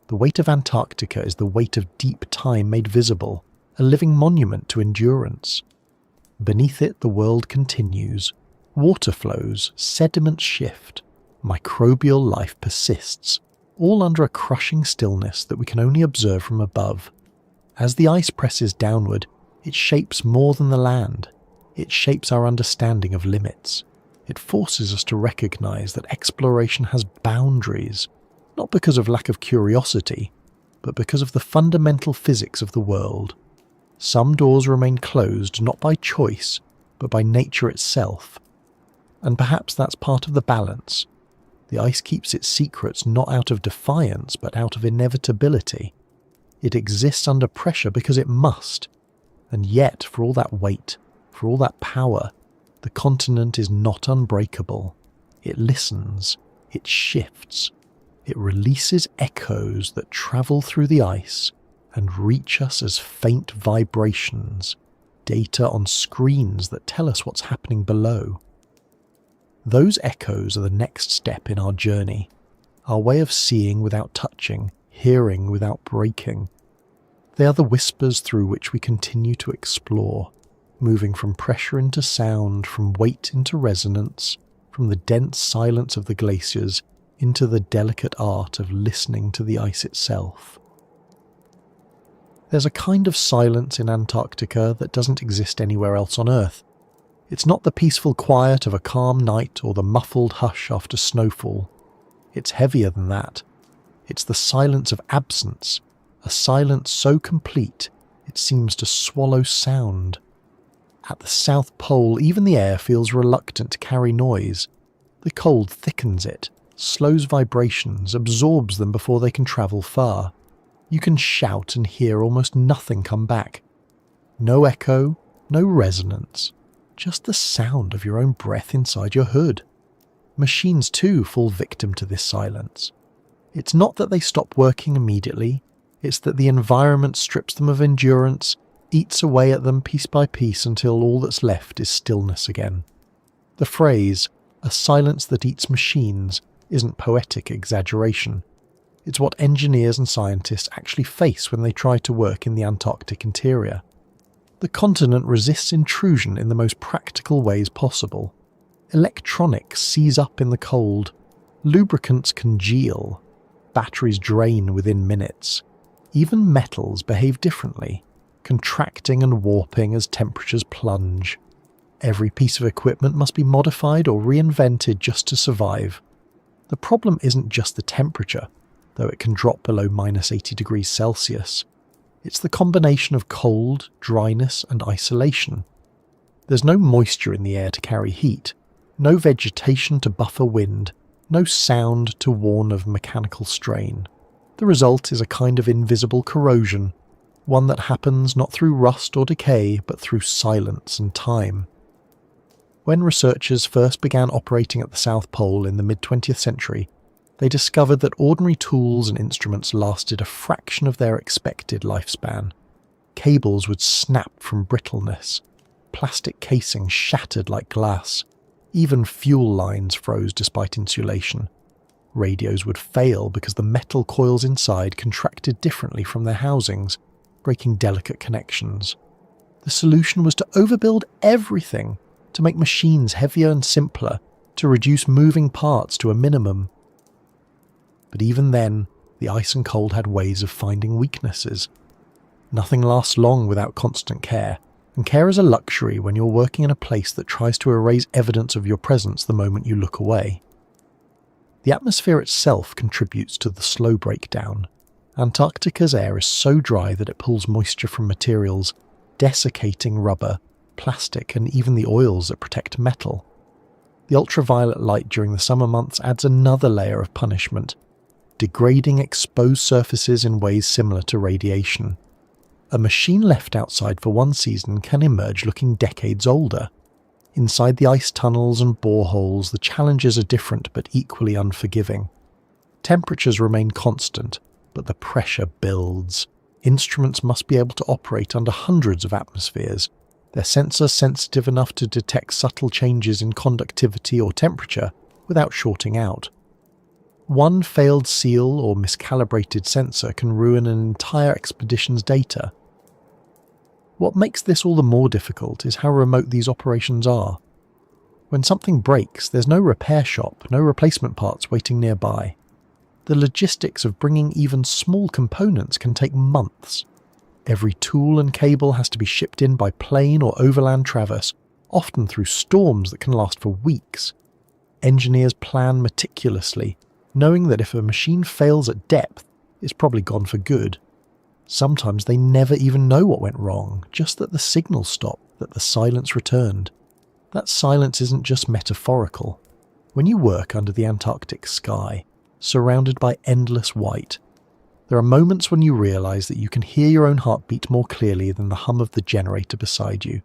The weight of Antarctica is the weight of deep time made visible, a living monument to endurance. Beneath it the world continues. Water flows, sediments shift, microbial life persists, all under a crushing stillness that we can only observe from above. As the ice presses downward, it shapes more than the land. It shapes our understanding of limits. It forces us to recognize that exploration has boundaries, not because of lack of curiosity, but because of the fundamental physics of the world. Some doors remain closed not by choice, but by nature itself. And perhaps that's part of the balance. The ice keeps its secrets not out of defiance, but out of inevitability. It exists under pressure because it must. And yet, for all that weight, for all that power, the continent is not unbreakable. It listens. It shifts. It releases echoes that travel through the ice and reach us as faint vibrations, data on screens that tell us what's happening below. Those echoes are the next step in our journey, our way of seeing without touching, hearing without breaking. They are the whispers through which we continue to explore, moving from pressure into sound, from weight into resonance, from the dense silence of the glaciers into the delicate art of listening to the ice itself. There's a kind of silence in Antarctica that doesn't exist anywhere else on Earth. It's not the peaceful quiet of a calm night or the muffled hush after snowfall. It's heavier than that. It's the silence of absence, a silence so complete it seems to swallow sound. At the South Pole, even the air feels reluctant to carry noise. The cold thickens it, slows vibrations, absorbs them before they can travel far. You can shout and hear almost nothing come back. No echo, no resonance, just the sound of your own breath inside your hood. Machines too fall victim to this silence. It's not that they stop working immediately, it's that the environment strips them of endurance, eats away at them piece by piece until all that's left is stillness again. The phrase, "a silence that eats machines," isn't poetic exaggeration. It's what engineers and scientists actually face when they try to work in the Antarctic interior. The continent resists intrusion in the most practical ways possible. Electronics seize up in the cold. Lubricants congeal. Batteries drain within minutes. Even metals behave differently, contracting and warping as temperatures plunge. Every piece of equipment must be modified or reinvented just to survive. The problem isn't just the temperature, though it can drop below -80 degrees Celsius. It's the combination of cold, dryness, and isolation. There's no moisture in the air to carry heat, no vegetation to buffer wind, no sound to warn of mechanical strain. The result is a kind of invisible corrosion, one that happens not through rust or decay, but through silence and time. When researchers first began operating at the South Pole in the mid-20th century, they discovered that ordinary tools and instruments lasted a fraction of their expected lifespan. Cables would snap from brittleness. Plastic casings shattered like glass. Even fuel lines froze despite insulation. Radios would fail because the metal coils inside contracted differently from their housings, breaking delicate connections. The solution was to overbuild everything, to make machines heavier and simpler, to reduce moving parts to a minimum. But even then, the ice and cold had ways of finding weaknesses. Nothing lasts long without constant care, and care is a luxury when you're working in a place that tries to erase evidence of your presence the moment you look away. The atmosphere itself contributes to the slow breakdown. Antarctica's air is so dry that it pulls moisture from materials, desiccating rubber, plastic, and even the oils that protect metal. The ultraviolet light during the summer months adds another layer of punishment, degrading exposed surfaces in ways similar to radiation. A machine left outside for one season can emerge looking decades older. Inside the ice tunnels and boreholes, the challenges are different but equally unforgiving. Temperatures remain constant, but the pressure builds. Instruments must be able to operate under hundreds of atmospheres, their sensors sensitive enough to detect subtle changes in conductivity or temperature without shorting out. One failed seal or miscalibrated sensor can ruin an entire expedition's data. What makes this all the more difficult is how remote these operations are. When something breaks, there's no repair shop, no replacement parts waiting nearby. The logistics of bringing even small components can take months. Every tool and cable has to be shipped in by plane or overland traverse, often through storms that can last for weeks. Engineers plan meticulously, knowing that if a machine fails at depth, it's probably gone for good. Sometimes they never even know what went wrong, just that the signal stopped, that the silence returned. That silence isn't just metaphorical. When you work under the Antarctic sky, surrounded by endless white, there are moments when you realize that you can hear your own heartbeat more clearly than the hum of the generator beside you.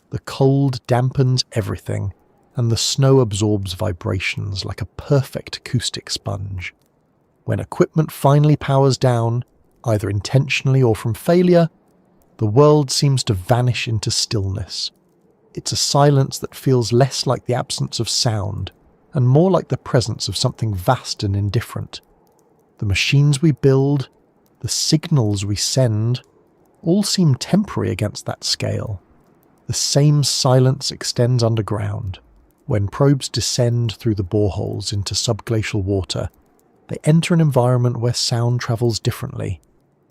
The cold dampens everything, and the snow absorbs vibrations like a perfect acoustic sponge. When equipment finally powers down, either intentionally or from failure, the world seems to vanish into stillness. It's a silence that feels less like the absence of sound and more like the presence of something vast and indifferent. The machines we build, the signals we send, all seem temporary against that scale. The same silence extends underground. When probes descend through the boreholes into subglacial water, they enter an environment where sound travels differently.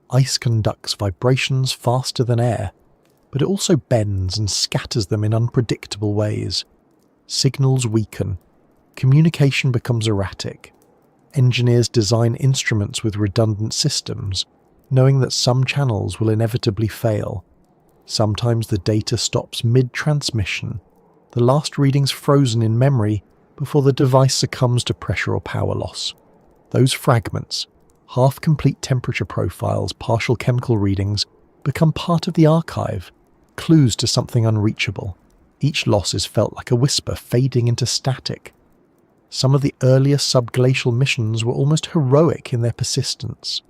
Ice conducts vibrations faster than air, but it also bends and scatters them in unpredictable ways. Signals weaken. Communication becomes erratic. Engineers design instruments with redundant systems, knowing that some channels will inevitably fail. Sometimes the data stops mid-transmission, the last readings frozen in memory before the device succumbs to pressure or power loss. Those fragments, half-complete temperature profiles, partial chemical readings, become part of the archive, clues to something unreachable. Each loss is felt like a whisper fading into static. Some of the earlier subglacial missions were almost heroic in their persistence.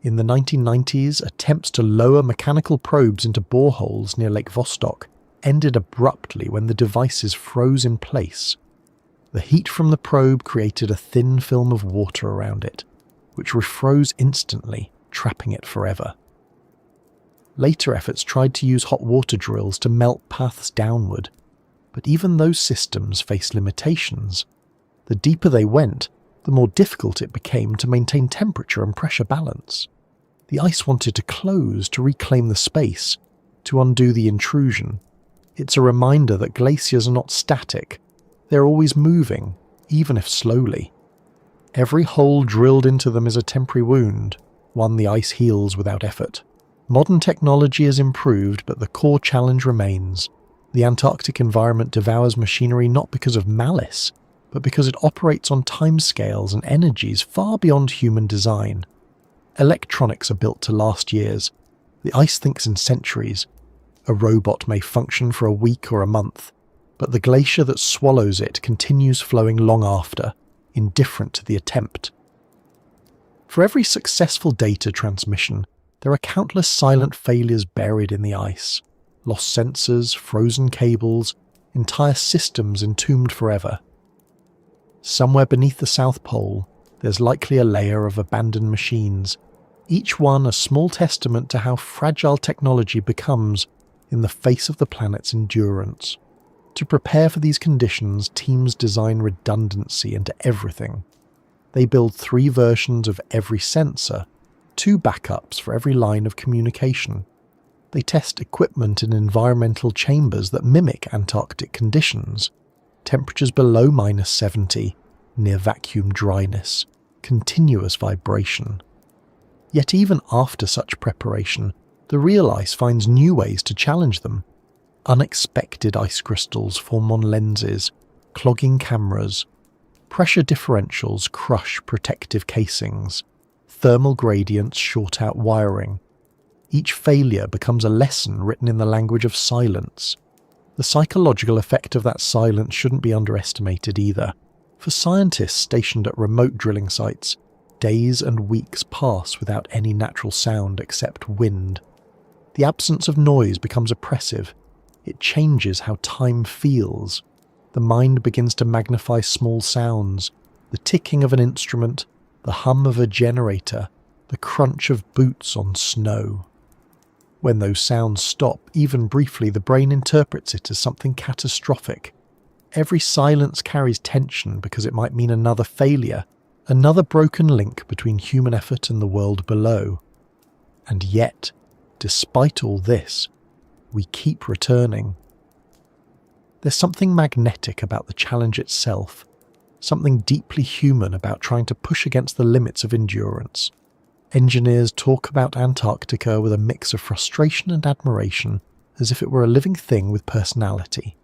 In the 1990s, attempts to lower mechanical probes into boreholes near Lake Vostok ended abruptly when the devices froze in place. The heat from the probe created a thin film of water around it, which refroze instantly, trapping it forever. Later efforts tried to use hot water drills to melt paths downward, but even those systems faced limitations. The deeper they went, the more difficult it became to maintain temperature and pressure balance. The ice wanted to close to reclaim the space, to undo the intrusion. It's a reminder that glaciers are not static. They're always moving, even if slowly. Every hole drilled into them is a temporary wound, one the ice heals without effort. Modern technology has improved, but the core challenge remains. The Antarctic environment devours machinery not because of malice, but because it operates on timescales and energies far beyond human design. Electronics are built to last years. The ice thinks in centuries. A robot may function for a week or a month, but the glacier that swallows it continues flowing long after, indifferent to the attempt. For every successful data transmission, there are countless silent failures buried in the ice. Lost sensors, frozen cables, entire systems entombed forever. Somewhere beneath the South Pole, there's likely a layer of abandoned machines, each one a small testament to how fragile technology becomes in the face of the planet's endurance. To prepare for these conditions, teams design redundancy into everything. They build 3 versions of every sensor, 2 backups for every line of communication. They test equipment in environmental chambers that mimic Antarctic conditions, temperatures below -70, near vacuum dryness, continuous vibration. Yet even after such preparation, the real ice finds new ways to challenge them. Unexpected ice crystals form on lenses, clogging cameras. Pressure differentials crush protective casings. Thermal gradients short out wiring. Each failure becomes a lesson written in the language of silence. The psychological effect of that silence shouldn't be underestimated either. For scientists stationed at remote drilling sites, days and weeks pass without any natural sound except wind. The absence of noise becomes oppressive. It changes how time feels. The mind begins to magnify small sounds, the ticking of an instrument, the hum of a generator, the crunch of boots on snow. When those sounds stop, even briefly, the brain interprets it as something catastrophic. Every silence carries tension because it might mean another failure, another broken link between human effort and the world below. And yet, despite all this, we keep returning. There's something magnetic about the challenge itself, something deeply human about trying to push against the limits of endurance. Engineers talk about Antarctica with a mix of frustration and admiration, as if it were a living thing with personality.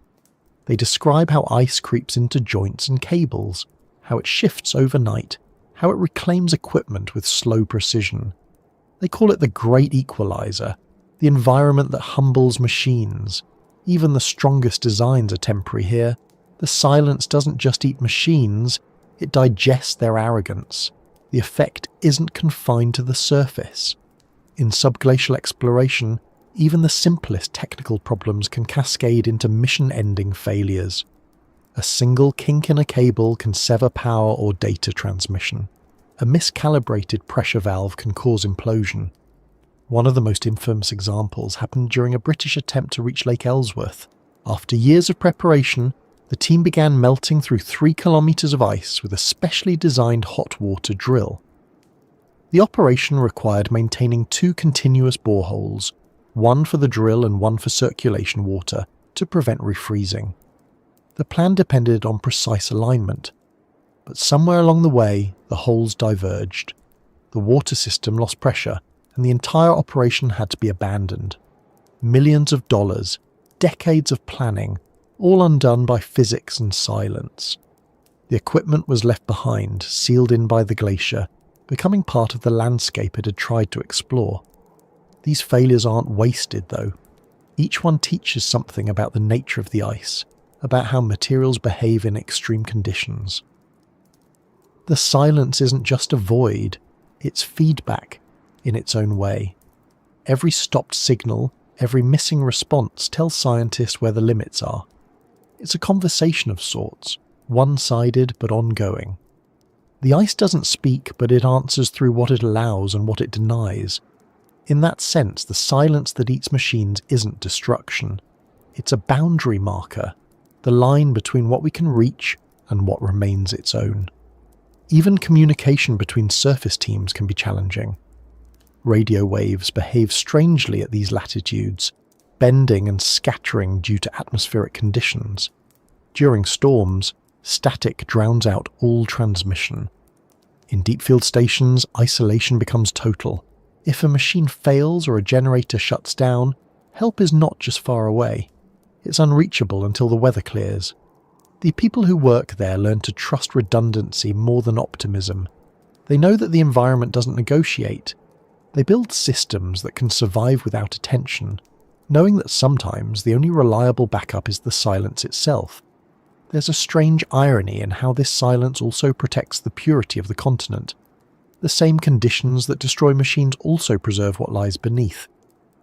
They describe how ice creeps into joints and cables, how it shifts overnight, how it reclaims equipment with slow precision. They call it the great equalizer, the environment that humbles machines. Even the strongest designs are temporary here. The silence doesn't just eat machines, it digests their arrogance. The effect isn't confined to the surface. In subglacial exploration, even the simplest technical problems can cascade into mission-ending failures. A single kink in a cable can sever power or data transmission. A miscalibrated pressure valve can cause implosion. One of the most infamous examples happened during a British attempt to reach Lake Ellsworth. After years of preparation, the team began melting through 3 kilometers of ice with a specially designed hot water drill. The operation required maintaining 2 continuous boreholes, one for the drill and one for circulation water, to prevent refreezing. The plan depended on precise alignment, but somewhere along the way, the holes diverged. The water system lost pressure, and the entire operation had to be abandoned. Millions of dollars, decades of planning, all undone by physics and silence. The equipment was left behind, sealed in by the glacier, becoming part of the landscape it had tried to explore. These failures aren't wasted, though. Each one teaches something about the nature of the ice, about how materials behave in extreme conditions. The silence isn't just a void, it's feedback in its own way. Every stopped signal, every missing response tells scientists where the limits are. It's a conversation of sorts, one-sided but ongoing. The ice doesn't speak, but it answers through what it allows and what it denies. In that sense, the silence that eats machines isn't destruction. It's a boundary marker, the line between what we can reach and what remains its own. Even communication between surface teams can be challenging. Radio waves behave strangely at these latitudes, bending and scattering due to atmospheric conditions. During storms, static drowns out all transmission. In deep field stations, isolation becomes total. If a machine fails or a generator shuts down, help is not just far away. It's unreachable until the weather clears. The people who work there learn to trust redundancy more than optimism. They know that the environment doesn't negotiate. They build systems that can survive without attention, knowing that sometimes the only reliable backup is the silence itself. There's a strange irony in how this silence also protects the purity of the continent. The same conditions that destroy machines also preserve what lies beneath.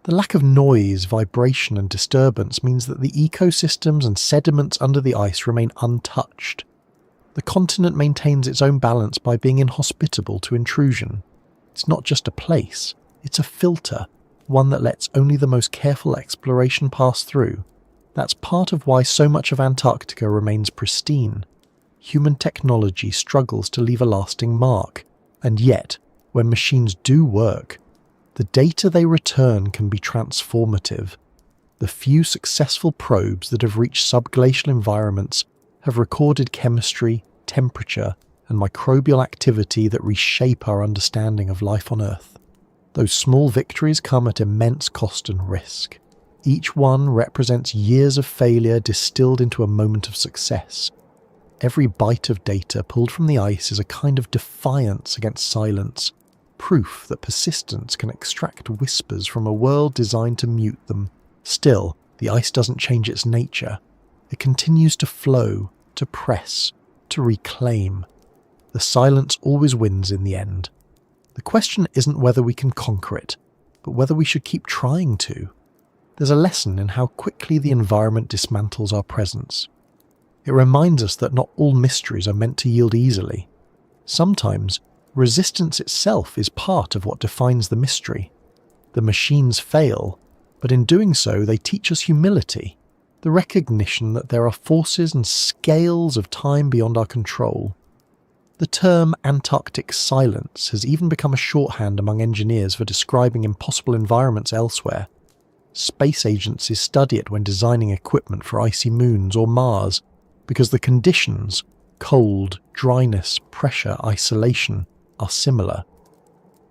The lack of noise, vibration and disturbance means that the ecosystems and sediments under the ice remain untouched. The continent maintains its own balance by being inhospitable to intrusion. It's not just a place, it's a filter, one that lets only the most careful exploration pass through. That's part of why so much of Antarctica remains pristine. Human technology struggles to leave a lasting mark, and yet, when machines do work, The data they return can be transformative. The few successful probes that have reached subglacial environments have recorded chemistry, temperature, and microbial activity that reshape our understanding of life on Earth. Those small victories come at immense cost and risk. Each one represents years of failure distilled into a moment of success. Every byte of data pulled from the ice is a kind of defiance against silence, proof that persistence can extract whispers from a world designed to mute them. Still, the ice doesn't change its nature. It continues to flow, to press, to reclaim. The silence always wins in the end. The question isn't whether we can conquer it, but whether we should keep trying to. There's a lesson in how quickly the environment dismantles our presence. It reminds us that not all mysteries are meant to yield easily. Sometimes, resistance itself is part of what defines the mystery. The machines fail, but in doing so they teach us humility, the recognition that there are forces and scales of time beyond our control. The term Antarctic silence has even become a shorthand among engineers for describing impossible environments elsewhere. Space agencies study it when designing equipment for icy moons or Mars, because the conditions, cold, dryness, pressure, isolation, are similar.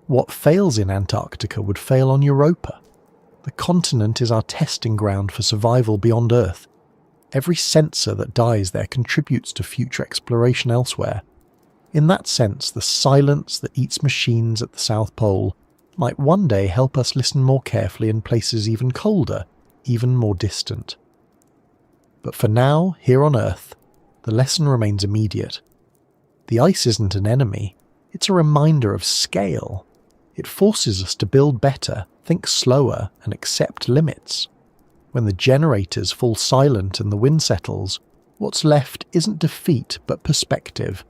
What fails in Antarctica would fail on Europa. The continent is our testing ground for survival beyond Earth. Every sensor that dies there contributes to future exploration elsewhere. In that sense, the silence that eats machines at the South Pole might one day help us listen more carefully in places even colder, even more distant. But for now, here on Earth, the lesson remains immediate. The ice isn't an enemy, it's a reminder of scale. It forces us to build better, think slower, and accept limits. When the generators fall silent and the wind settles, what's left isn't defeat but perspective.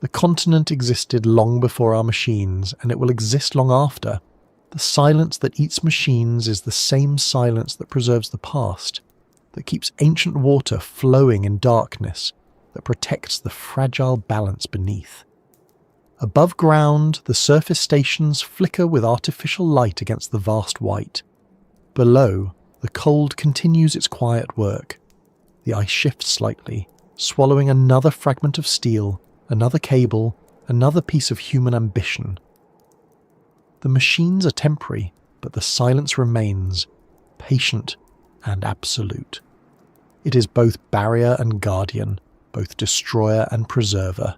The continent existed long before our machines, and it will exist long after. The silence that eats machines is the same silence that preserves the past, that keeps ancient water flowing in darkness, that protects the fragile balance beneath. Above ground, the surface stations flicker with artificial light against the vast white. Below, the cold continues its quiet work. The ice shifts slightly, swallowing another fragment of steel, another cable, another piece of human ambition. The machines are temporary, but the silence remains, patient and absolute. It is both barrier and guardian, both destroyer and preserver.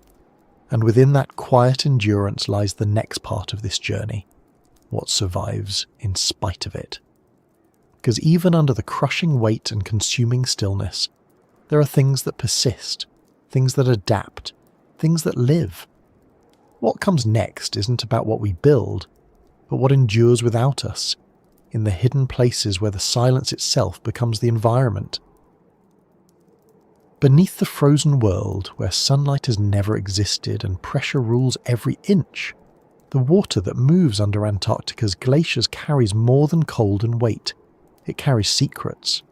And within that quiet endurance lies the next part of this journey, what survives in spite of it. Because even under the crushing weight and consuming stillness, there are things that persist, things that adapt, things that live. What comes next isn't about what we build, but what endures without us, in the hidden places where the silence itself becomes the environment. Beneath the frozen world, where sunlight has never existed and pressure rules every inch, the water that moves under Antarctica's glaciers carries more than cold and weight. It carries secrets.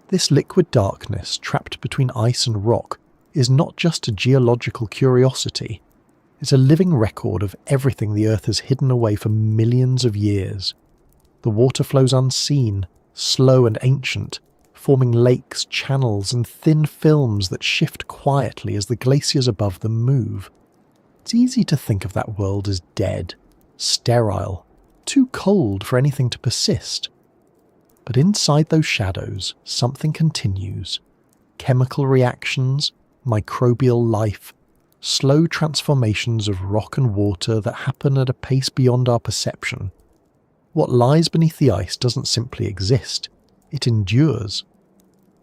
This liquid darkness, trapped between ice and rock, is not just a geological curiosity. It's a living record of everything the Earth has hidden away for millions of years. The water flows unseen, slow and ancient, forming lakes, channels, and thin films that shift quietly as the glaciers above them move. It's easy to think of that world as dead, sterile, too cold for anything to persist. But inside those shadows, something continues. Chemical reactions, microbial life, slow transformations of rock and water that happen at a pace beyond our perception. What lies beneath the ice doesn't simply exist, it endures.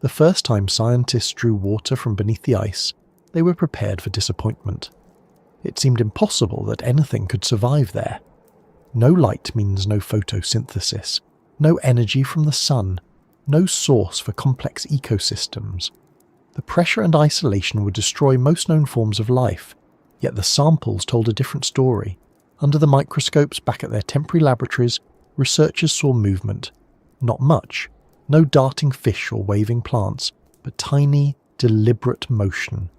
The first time scientists drew water from beneath the ice, they were prepared for disappointment. It seemed impossible that anything could survive there. No light means no photosynthesis, no energy from the sun, no source for complex ecosystems. The pressure and isolation would destroy most known forms of life, yet the samples told a different story. Under the microscopes back at their temporary laboratories, researchers saw movement. Not much, no darting fish or waving plants, but tiny, deliberate motion.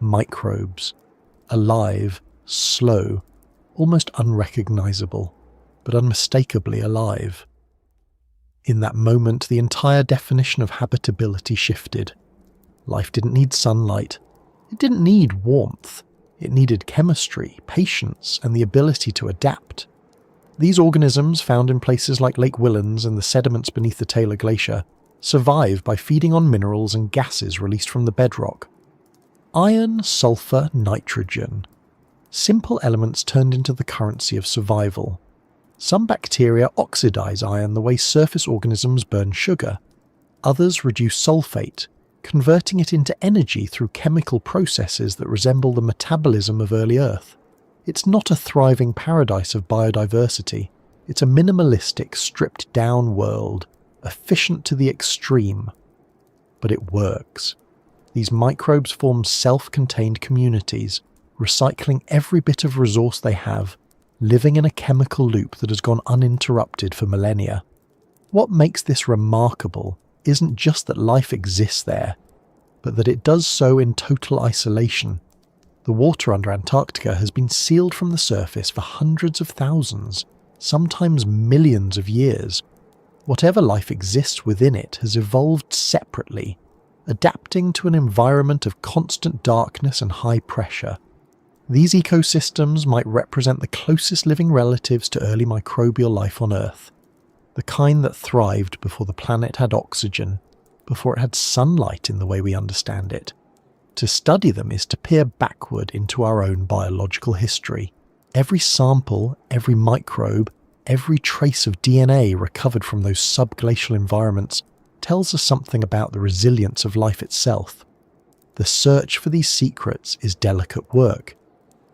Microbes. Alive, slow, almost unrecognizable. but unmistakably alive. In that moment, the entire definition of habitability shifted. Life didn't need sunlight. It didn't need warmth. It needed chemistry, patience, and the ability to adapt. These organisms, found in places like Lake Whillans and the sediments beneath the Taylor Glacier, survive by feeding on minerals and gases released from the bedrock. Iron, sulfur, nitrogen. Simple elements turned into the currency of survival. Some bacteria oxidize iron the way surface organisms burn sugar. Others reduce sulfate, converting it into energy through chemical processes that resemble the metabolism of early Earth. It's not a thriving paradise of biodiversity. It's a minimalistic, stripped-down world, efficient to the extreme. But it works. These microbes form self-contained communities, recycling every bit of resource they have, living in a chemical loop that has gone uninterrupted for millennia. What makes this remarkable isn't just that life exists there, but that it does so in total isolation. The water under Antarctica has been sealed from the surface for hundreds of thousands, sometimes millions of years. Whatever life exists within it has evolved separately, adapting to an environment of constant darkness and high pressure. These ecosystems might represent the closest living relatives to early microbial life on Earth, the kind that thrived before the planet had oxygen, before it had sunlight in the way we understand it. To study them is to peer backward into our own biological history. Every sample, every microbe, every trace of DNA recovered from those subglacial environments tells us something about the resilience of life itself. The search for these secrets is delicate work.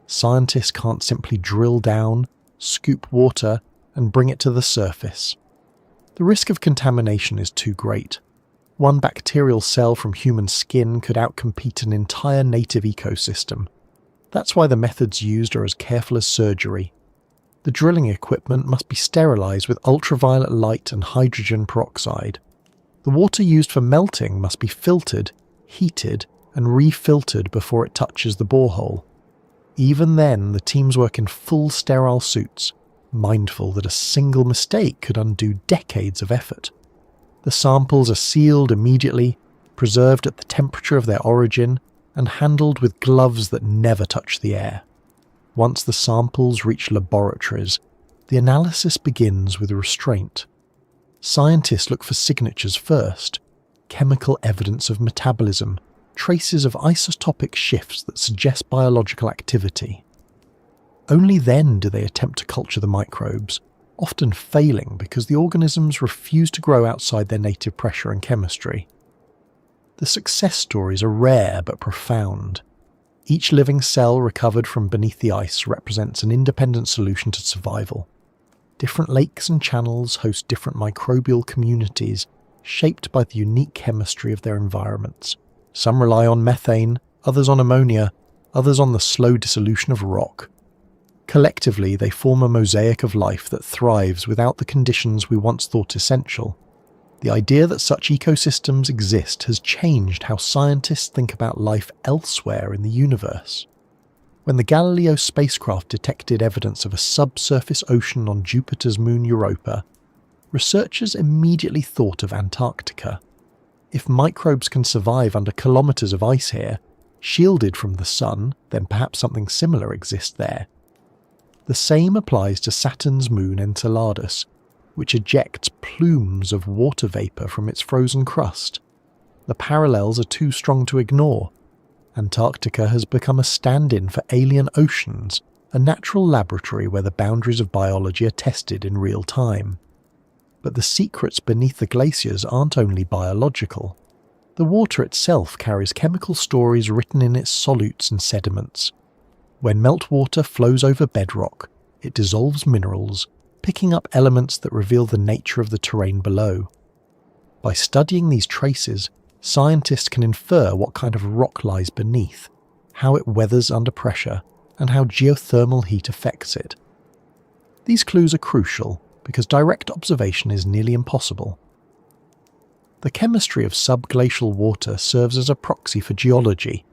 Scientists can't simply drill down, scoop water, and bring it to the surface. The risk of contamination is too great. One bacterial cell from human skin could outcompete an entire native ecosystem. That's why the methods used are as careful as surgery. The drilling equipment must be sterilized with ultraviolet light and hydrogen peroxide. The water used for melting must be filtered, heated, and refiltered before it touches the borehole. Even then, the teams work in full sterile suits, mindful that a single mistake could undo decades of effort. The samples are sealed immediately, preserved at the temperature of their origin, and handled with gloves that never touch the air. Once the samples reach laboratories, the analysis begins with restraint. Scientists look for signatures first, chemical evidence of metabolism, traces of isotopic shifts that suggest biological activity. Only then do they attempt to culture the microbes, often failing because the organisms refuse to grow outside their native pressure and chemistry. The success stories are rare but profound. Each living cell recovered from beneath the ice represents an independent solution to survival. Different lakes and channels host different microbial communities shaped by the unique chemistry of their environments. Some rely on methane, others on ammonia, others on the slow dissolution of rock. Collectively, they form a mosaic of life that thrives without the conditions we once thought essential. The idea that such ecosystems exist has changed how scientists think about life elsewhere in the universe. When the Galileo spacecraft detected evidence of a subsurface ocean on Jupiter's moon Europa, researchers immediately thought of Antarctica. If microbes can survive under kilometers of ice here, shielded from the sun, then perhaps something similar exists there. The same applies to Saturn's moon Enceladus, which ejects plumes of water vapor from its frozen crust. The parallels are too strong to ignore. Antarctica has become a stand-in for alien oceans, a natural laboratory where the boundaries of biology are tested in real time. But the secrets beneath the glaciers aren't only biological. The water itself carries chemical stories written in its solutes and sediments. When meltwater flows over bedrock, it dissolves minerals, picking up elements that reveal the nature of the terrain below. By studying these traces, scientists can infer what kind of rock lies beneath, how it weathers under pressure, and how geothermal heat affects it. These clues are crucial because direct observation is nearly impossible. The chemistry of subglacial water serves as a proxy for geology,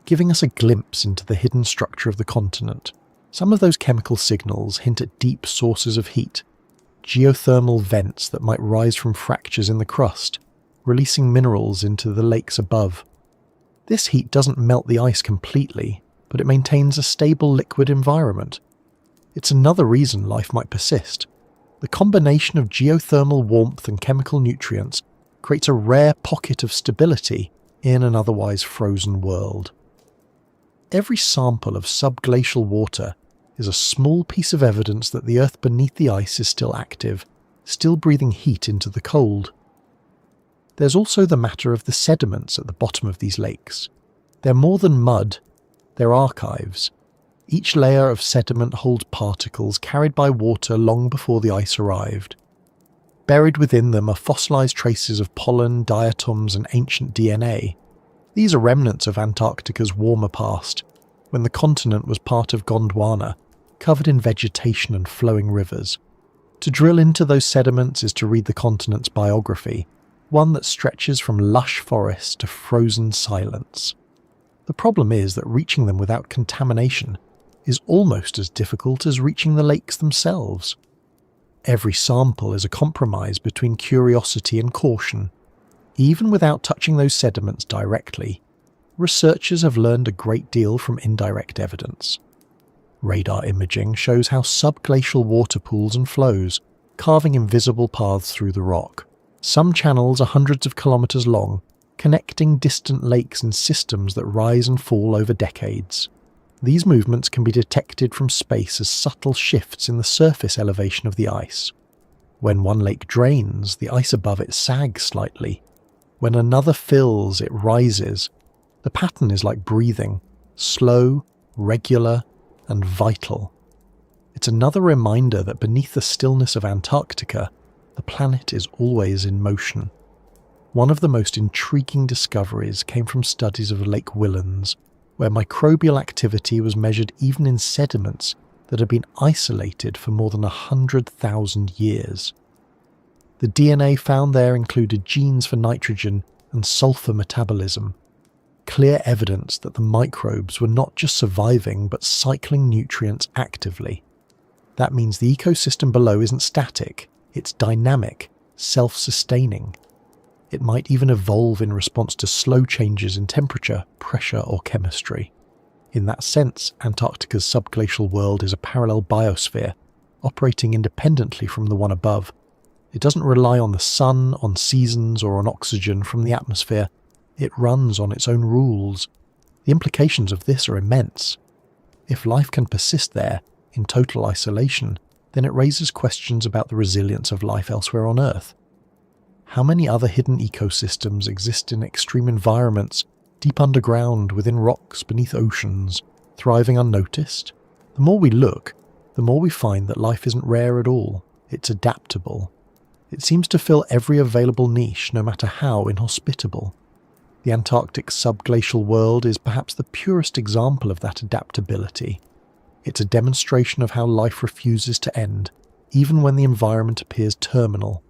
giving us a glimpse into the hidden structure of the continent. Some of those chemical signals hint at deep sources of heat, geothermal vents that might rise from fractures in the crust, releasing minerals into the lakes above. This heat doesn't melt the ice completely, but it maintains a stable liquid environment. It's another reason life might persist. The combination of geothermal warmth and chemical nutrients creates a rare pocket of stability in an otherwise frozen world. Every sample of subglacial water is a small piece of evidence that the earth beneath the ice is still active, still breathing heat into the cold. There's also the matter of the sediments at the bottom of these lakes. They're more than mud, they're archives. Each layer of sediment holds particles carried by water long before the ice arrived. Buried within them are fossilized traces of pollen, diatoms, and ancient DNA. These are remnants of Antarctica's warmer past, when the continent was part of Gondwana, covered in vegetation and flowing rivers. To drill into those sediments is to read the continent's biography, one that stretches from lush forests to frozen silence. The problem is that reaching them without contamination is almost as difficult as reaching the lakes themselves. Every sample is a compromise between curiosity and caution. Even without touching those sediments directly, researchers have learned a great deal from indirect evidence. Radar imaging shows how subglacial water pools and flows, carving invisible paths through the rock. Some channels are hundreds of kilometers long, connecting distant lakes and systems that rise and fall over decades. These movements can be detected from space as subtle shifts in the surface elevation of the ice. When one lake drains, the ice above it sags slightly. When another fills, it rises. The pattern is like breathing, slow, regular, and vital. It's another reminder that beneath the stillness of Antarctica, the planet is always in motion. One of the most intriguing discoveries came from studies of Lake Whillans, where microbial activity was measured even in sediments that had been isolated for more than 100,000 years. The DNA found there included genes for nitrogen and sulfur metabolism, clear evidence that the microbes were not just surviving but cycling nutrients actively. That means the ecosystem below isn't static, it's dynamic, self-sustaining. It might even evolve in response to slow changes in temperature, pressure, or chemistry. In that sense, Antarctica's subglacial world is a parallel biosphere, operating independently from the one above. It doesn't rely on the sun, on seasons, or on oxygen from the atmosphere. It runs on its own rules. The implications of this are immense. If life can persist there, in total isolation, then it raises questions about the resilience of life elsewhere on Earth. How many other hidden ecosystems exist in extreme environments, deep underground, within rocks, beneath oceans, thriving unnoticed? The more we look, the more we find that life isn't rare at all. It's adaptable. It seems to fill every available niche, no matter how inhospitable. The Antarctic subglacial world is perhaps the purest example of that adaptability. It's a demonstration of how life refuses to end, even when the environment appears terminal.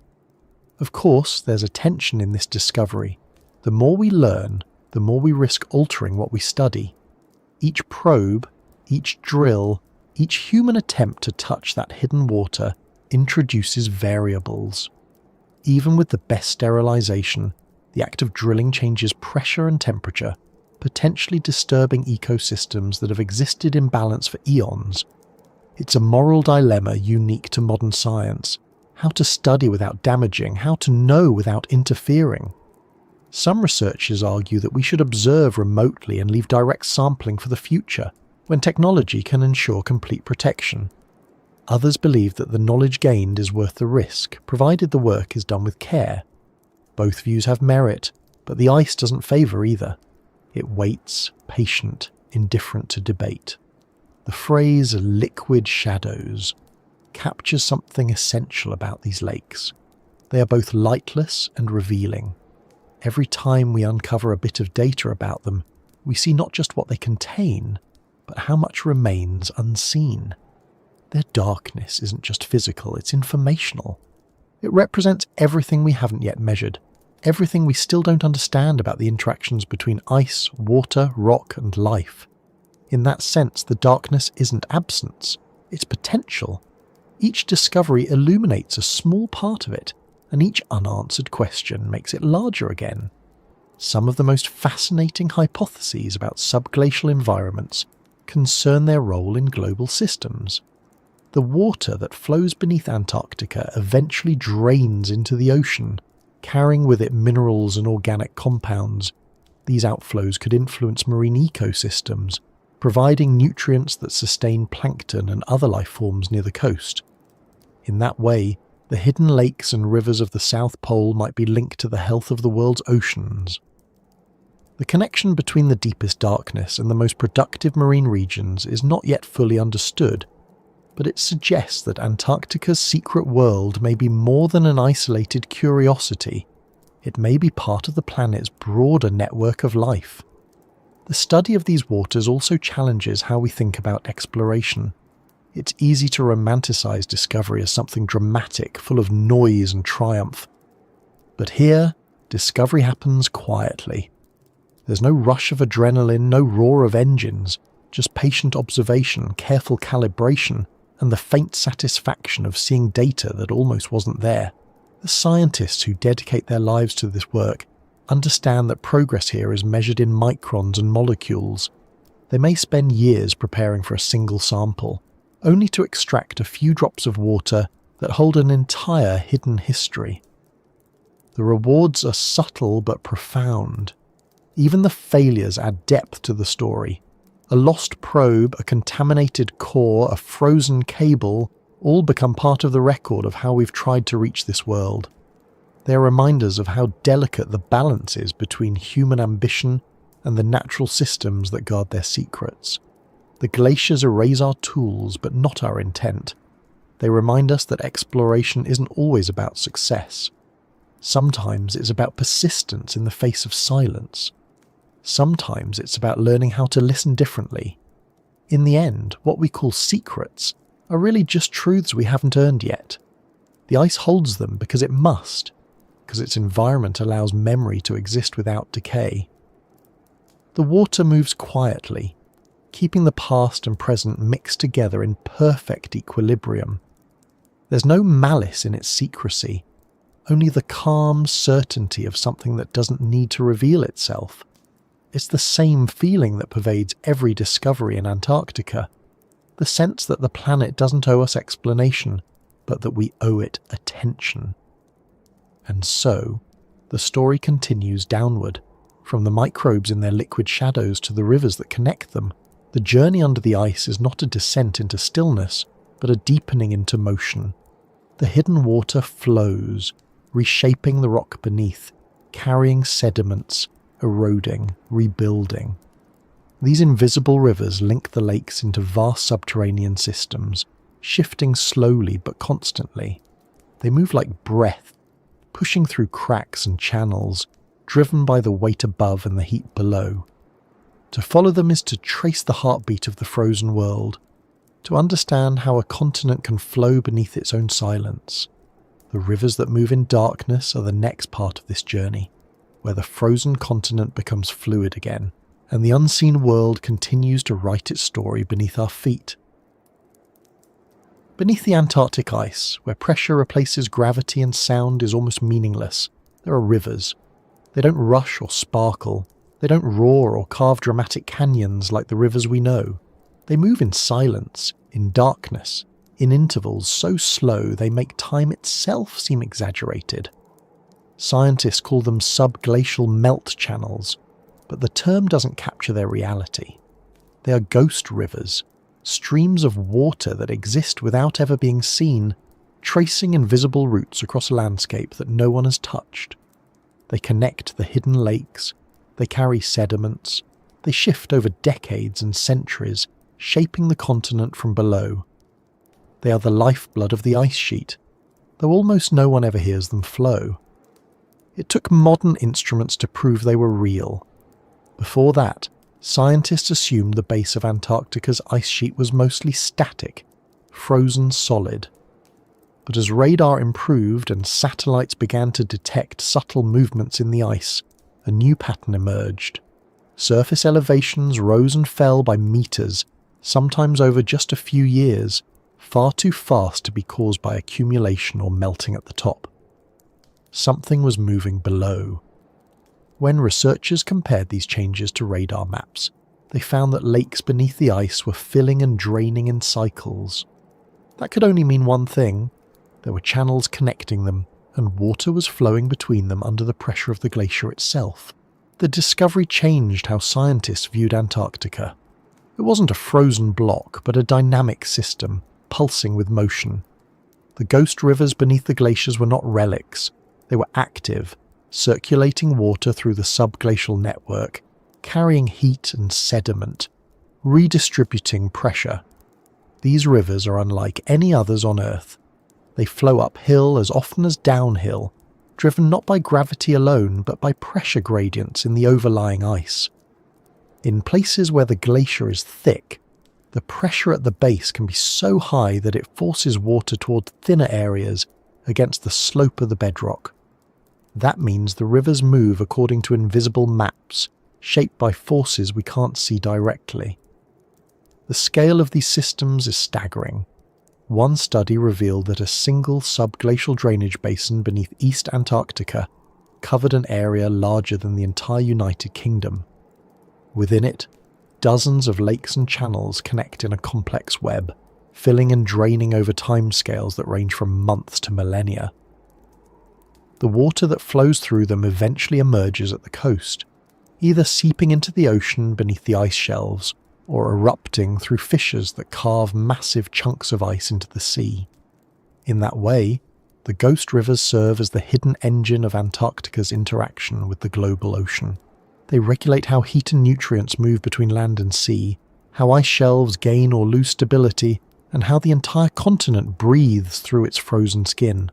Of course, there's a tension in this discovery. The more we learn, the more we risk altering what we study. Each probe, each drill, each human attempt to touch that hidden water introduces variables. Even with the best sterilization, the act of drilling changes pressure and temperature, potentially disturbing ecosystems that have existed in balance for eons. It's a moral dilemma unique to modern science. How to study without damaging, how to know without interfering. Some researchers argue that we should observe remotely and leave direct sampling for the future, when technology can ensure complete protection. Others believe that the knowledge gained is worth the risk, provided the work is done with care. Both views have merit, but the ice doesn't favour either. It waits, patient, indifferent to debate. The phrase liquid shadows captures something essential about these lakes. They are both lightless and revealing. Every time we uncover a bit of data about them, we see not just what they contain, but how much remains unseen. Their darkness isn't just physical, it's informational. It represents everything we haven't yet measured, everything we still don't understand about the interactions between ice, water, rock, and life. In that sense, the darkness isn't absence, it's potential. Each discovery illuminates a small part of it, and each unanswered question makes it larger again. Some of the most fascinating hypotheses about subglacial environments concern their role in global systems. The water that flows beneath Antarctica eventually drains into the ocean, carrying with it minerals and organic compounds. These outflows could influence marine ecosystems, providing nutrients that sustain plankton and other life forms near the coast. In that way, the hidden lakes and rivers of the South Pole might be linked to the health of the world's oceans. The connection between the deepest darkness and the most productive marine regions is not yet fully understood, but it suggests that Antarctica's secret world may be more than an isolated curiosity. It may be part of the planet's broader network of life. The study of these waters also challenges how we think about exploration. It's easy to romanticize discovery as something dramatic, full of noise and triumph. But here, discovery happens quietly. There's no rush of adrenaline, no roar of engines, just patient observation, careful calibration, and the faint satisfaction of seeing data that almost wasn't there. The scientists who dedicate their lives to this work understand that progress here is measured in microns and molecules. They may spend years preparing for a single sample, only to extract a few drops of water that hold an entire hidden history. The rewards are subtle but profound. Even the failures add depth to the story. A lost probe, a contaminated core, a frozen cable all become part of the record of how we've tried to reach this world. They are reminders of how delicate the balance is between human ambition and the natural systems that guard their secrets. The glaciers erase our tools, but not our intent. They remind us that exploration isn't always about success. Sometimes it's about persistence in the face of silence. Sometimes it's about learning how to listen differently. In the end, what we call secrets are really just truths we haven't earned yet. The ice holds them because it must, because its environment allows memory to exist without decay. The water moves quietly, keeping the past and present mixed together in perfect equilibrium. There's no malice in its secrecy, only the calm certainty of something that doesn't need to reveal itself. It's the same feeling that pervades every discovery in Antarctica, the sense that the planet doesn't owe us explanation, but that we owe it attention. And so, the story continues downward, from the microbes in their liquid shadows to the rivers that connect them. The journey under the ice is not a descent into stillness, but a deepening into motion. The hidden water flows, reshaping the rock beneath, carrying sediments, eroding, rebuilding. These invisible rivers link the lakes into vast subterranean systems, shifting slowly but constantly. They move like breath, pushing through cracks and channels, driven by the weight above and the heat below. To follow them is to trace the heartbeat of the frozen world, to understand how a continent can flow beneath its own silence. The rivers that move in darkness are the next part of this journey, where the frozen continent becomes fluid again, and the unseen world continues to write its story beneath our feet. Beneath the Antarctic ice, where pressure replaces gravity and sound is almost meaningless, there are rivers. They don't rush or sparkle. They don't roar or carve dramatic canyons like the rivers we know. They move in silence, in darkness, in intervals so slow they make time itself seem exaggerated. Scientists call them subglacial melt channels, but the term doesn't capture their reality. They are ghost rivers, streams of water that exist without ever being seen, tracing invisible routes across a landscape that no one has touched. They connect the hidden lakes, they carry sediments, they shift over decades and centuries, shaping the continent from below. They are the lifeblood of the ice sheet, though almost no one ever hears them flow. It took modern instruments to prove they were real. Before that, scientists assumed the base of Antarctica's ice sheet was mostly static, frozen solid. But as radar improved and satellites began to detect subtle movements in the ice, a new pattern emerged. Surface elevations rose and fell by meters, sometimes over just a few years, far too fast to be caused by accumulation or melting at the top. Something was moving below. When researchers compared these changes to radar maps, they found that lakes beneath the ice were filling and draining in cycles. That could only mean one thing: there were channels connecting them, and water was flowing between them under the pressure of the glacier itself. The discovery changed how scientists viewed Antarctica. It wasn't a frozen block, but a dynamic system, pulsing with motion. The ghost rivers beneath the glaciers were not relics. They were active, circulating water through the subglacial network, carrying heat and sediment, redistributing pressure. These rivers are unlike any others on Earth. They flow uphill as often as downhill, driven not by gravity alone but by pressure gradients in the overlying ice. In places where the glacier is thick, the pressure at the base can be so high that it forces water toward thinner areas against the slope of the bedrock. That means the rivers move according to invisible maps, shaped by forces we can't see directly. The scale of these systems is staggering. One study revealed that a single subglacial drainage basin beneath East Antarctica covered an area larger than the entire United Kingdom. Within it, dozens of lakes and channels connect in a complex web, filling and draining over timescales that range from months to millennia. The water that flows through them eventually emerges at the coast, either seeping into the ocean beneath the ice shelves or erupting through fissures that carve massive chunks of ice into the sea. In that way, the ghost rivers serve as the hidden engine of Antarctica's interaction with the global ocean. They regulate how heat and nutrients move between land and sea, how ice shelves gain or lose stability, and how the entire continent breathes through its frozen skin.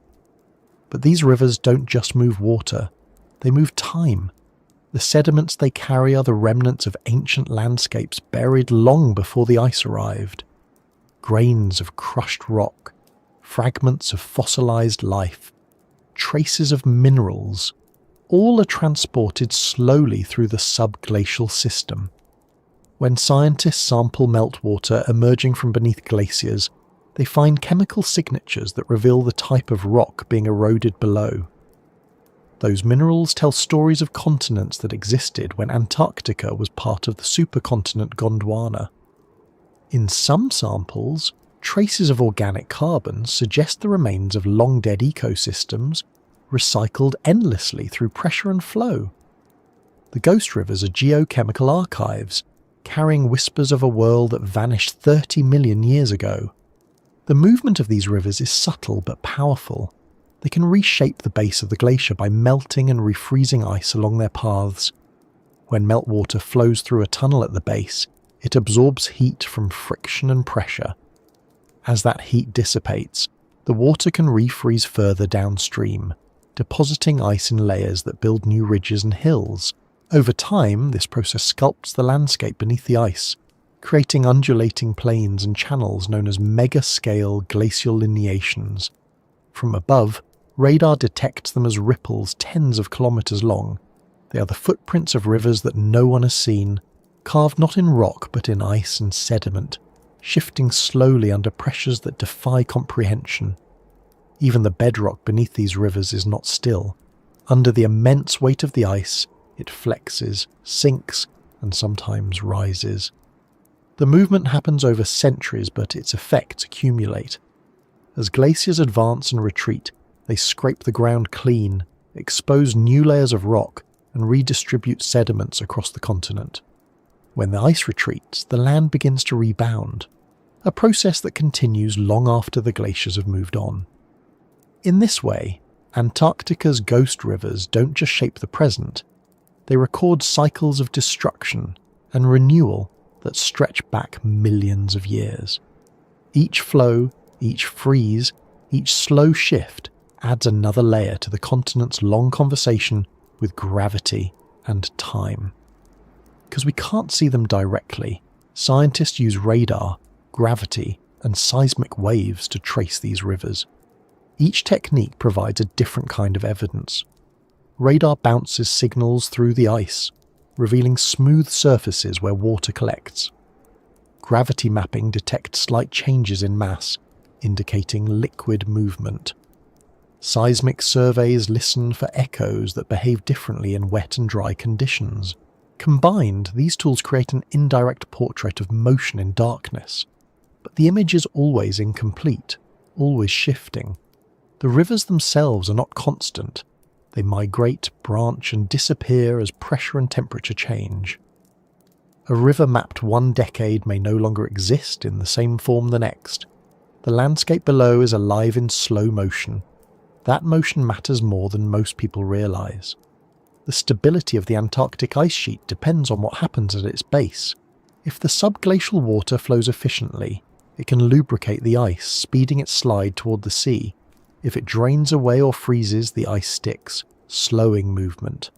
But these rivers don't just move water, they move time. The sediments they carry are the remnants of ancient landscapes buried long before the ice arrived. Grains of crushed rock, fragments of fossilized life, traces of minerals, all are transported slowly through the subglacial system. When scientists sample meltwater emerging from beneath glaciers, they find chemical signatures that reveal the type of rock being eroded below. Those minerals tell stories of continents that existed when Antarctica was part of the supercontinent Gondwana. In some samples, traces of organic carbon suggest the remains of long-dead ecosystems recycled endlessly through pressure and flow. The ghost rivers are geochemical archives, carrying whispers of a world that vanished 30 million years ago. The movement of these rivers is subtle but powerful. They can reshape the base of the glacier by melting and refreezing ice along their paths. When meltwater flows through a tunnel at the base, it absorbs heat from friction and pressure. As that heat dissipates, the water can refreeze further downstream, depositing ice in layers that build new ridges and hills. Over time, this process sculpts the landscape beneath the ice, creating undulating plains and channels known as mega-scale glacial lineations. From above, radar detects them as ripples tens of kilometers long. They are the footprints of rivers that no one has seen, carved not in rock but in ice and sediment, shifting slowly under pressures that defy comprehension. Even the bedrock beneath these rivers is not still. Under the immense weight of the ice, it flexes, sinks, and sometimes rises. The movement happens over centuries, but its effects accumulate. As glaciers advance and retreat, they scrape the ground clean, expose new layers of rock, and redistribute sediments across the continent. When the ice retreats, the land begins to rebound, a process that continues long after the glaciers have moved on. In this way, Antarctica's ghost rivers don't just shape the present, they record cycles of destruction and renewal that stretch back millions of years. Each flow, each freeze, each slow shift adds another layer to the continent's long conversation with gravity and time. Because we can't see them directly, scientists use radar, gravity, and seismic waves to trace these rivers. Each technique provides a different kind of evidence. Radar bounces signals through the ice, revealing smooth surfaces where water collects. Gravity mapping detects slight changes in mass, indicating liquid movement. Seismic surveys listen for echoes that behave differently in wet and dry conditions. Combined, these tools create an indirect portrait of motion in darkness. But the image is always incomplete, always shifting. The rivers themselves are not constant. They migrate, branch, and disappear as pressure and temperature change. A river mapped one decade may no longer exist in the same form the next. The landscape below is alive in slow motion. That motion matters more than most people realize. The stability of the Antarctic ice sheet depends on what happens at its base. If the subglacial water flows efficiently, it can lubricate the ice, speeding its slide toward the sea. If it drains away or freezes, the ice sticks, slowing movement.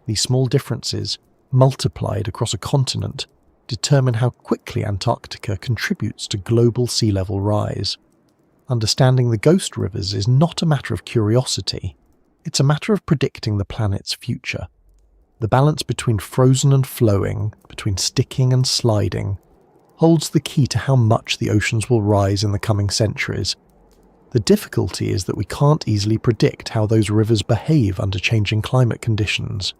These small differences, multiplied across a continent, determine how quickly Antarctica contributes to global sea level rise. Understanding the ghost rivers is not a matter of curiosity, it's a matter of predicting the planet's future. The balance between frozen and flowing, between sticking and sliding, holds the key to how much the oceans will rise in the coming centuries. The difficulty is that we can't easily predict how those rivers behave under changing climate conditions.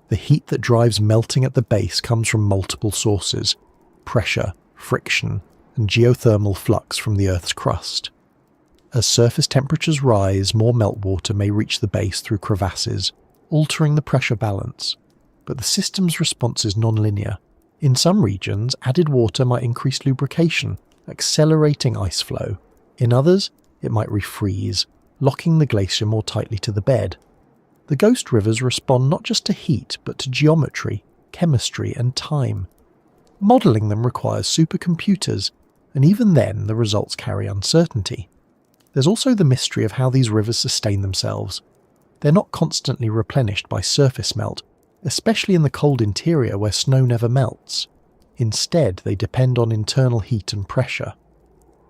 The heat that drives melting at the base comes from multiple sources: pressure, friction, and geothermal flux from the Earth's crust. As surface temperatures rise, more meltwater may reach the base through crevasses, altering the pressure balance. But the system's response is non-linear. In some regions, added water might increase lubrication, accelerating ice flow. In others, it might refreeze, locking the glacier more tightly to the bed. The ghost rivers respond not just to heat, but to geometry, chemistry, and time. Modelling them requires supercomputers, and even then the results carry uncertainty. There's also the mystery of how these rivers sustain themselves. They're not constantly replenished by surface melt, especially in the cold interior where snow never melts. Instead, they depend on internal heat and pressure.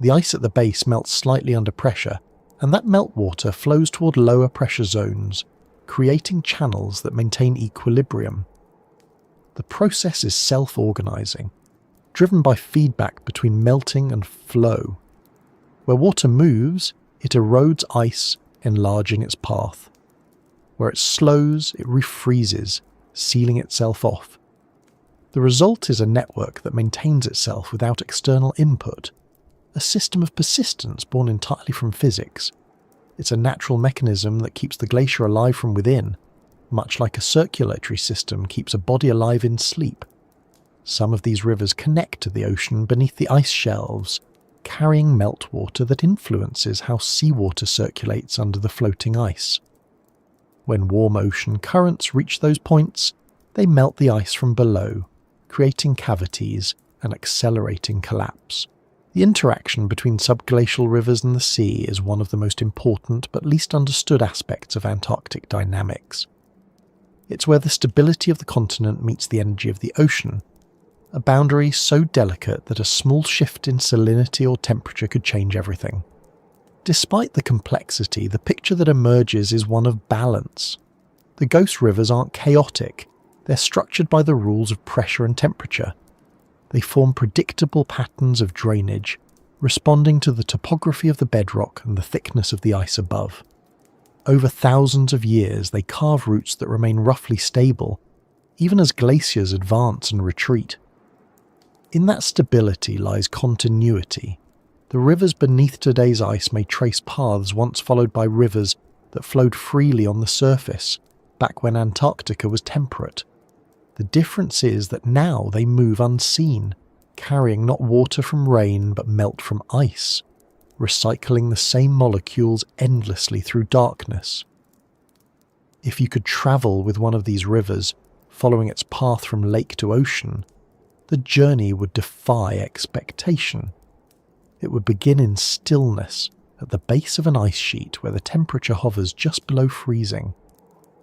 The ice at the base melts slightly under pressure, and that meltwater flows toward lower pressure zones, creating channels that maintain equilibrium. The process is self-organizing, driven by feedback between melting and flow. Where water moves, it erodes ice, enlarging its path. Where it slows, it refreezes, sealing itself off. The result is a network that maintains itself without external input, a system of persistence born entirely from physics. It's a natural mechanism that keeps the glacier alive from within, much like a circulatory system keeps a body alive in sleep. Some of these rivers connect to the ocean beneath the ice shelves, carrying meltwater that influences how seawater circulates under the floating ice. When warm ocean currents reach those points, they melt the ice from below, creating cavities and accelerating collapse. The interaction between subglacial rivers and the sea is one of the most important but least understood aspects of Antarctic dynamics. It's where the stability of the continent meets the energy of the ocean, a boundary so delicate that a small shift in salinity or temperature could change everything. Despite the complexity, the picture that emerges is one of balance. The ghost rivers aren't chaotic, they're structured by the rules of pressure and temperature. They form predictable patterns of drainage, responding to the topography of the bedrock and the thickness of the ice above. Over thousands of years, they carve routes that remain roughly stable, even as glaciers advance and retreat. In that stability lies continuity. The rivers beneath today's ice may trace paths once followed by rivers that flowed freely on the surface, back when Antarctica was temperate. The difference is that now they move unseen, carrying not water from rain but melt from ice, recycling the same molecules endlessly through darkness. If you could travel with one of these rivers, following its path from lake to ocean, the journey would defy expectation. It would begin in stillness, at the base of an ice sheet where the temperature hovers just below freezing.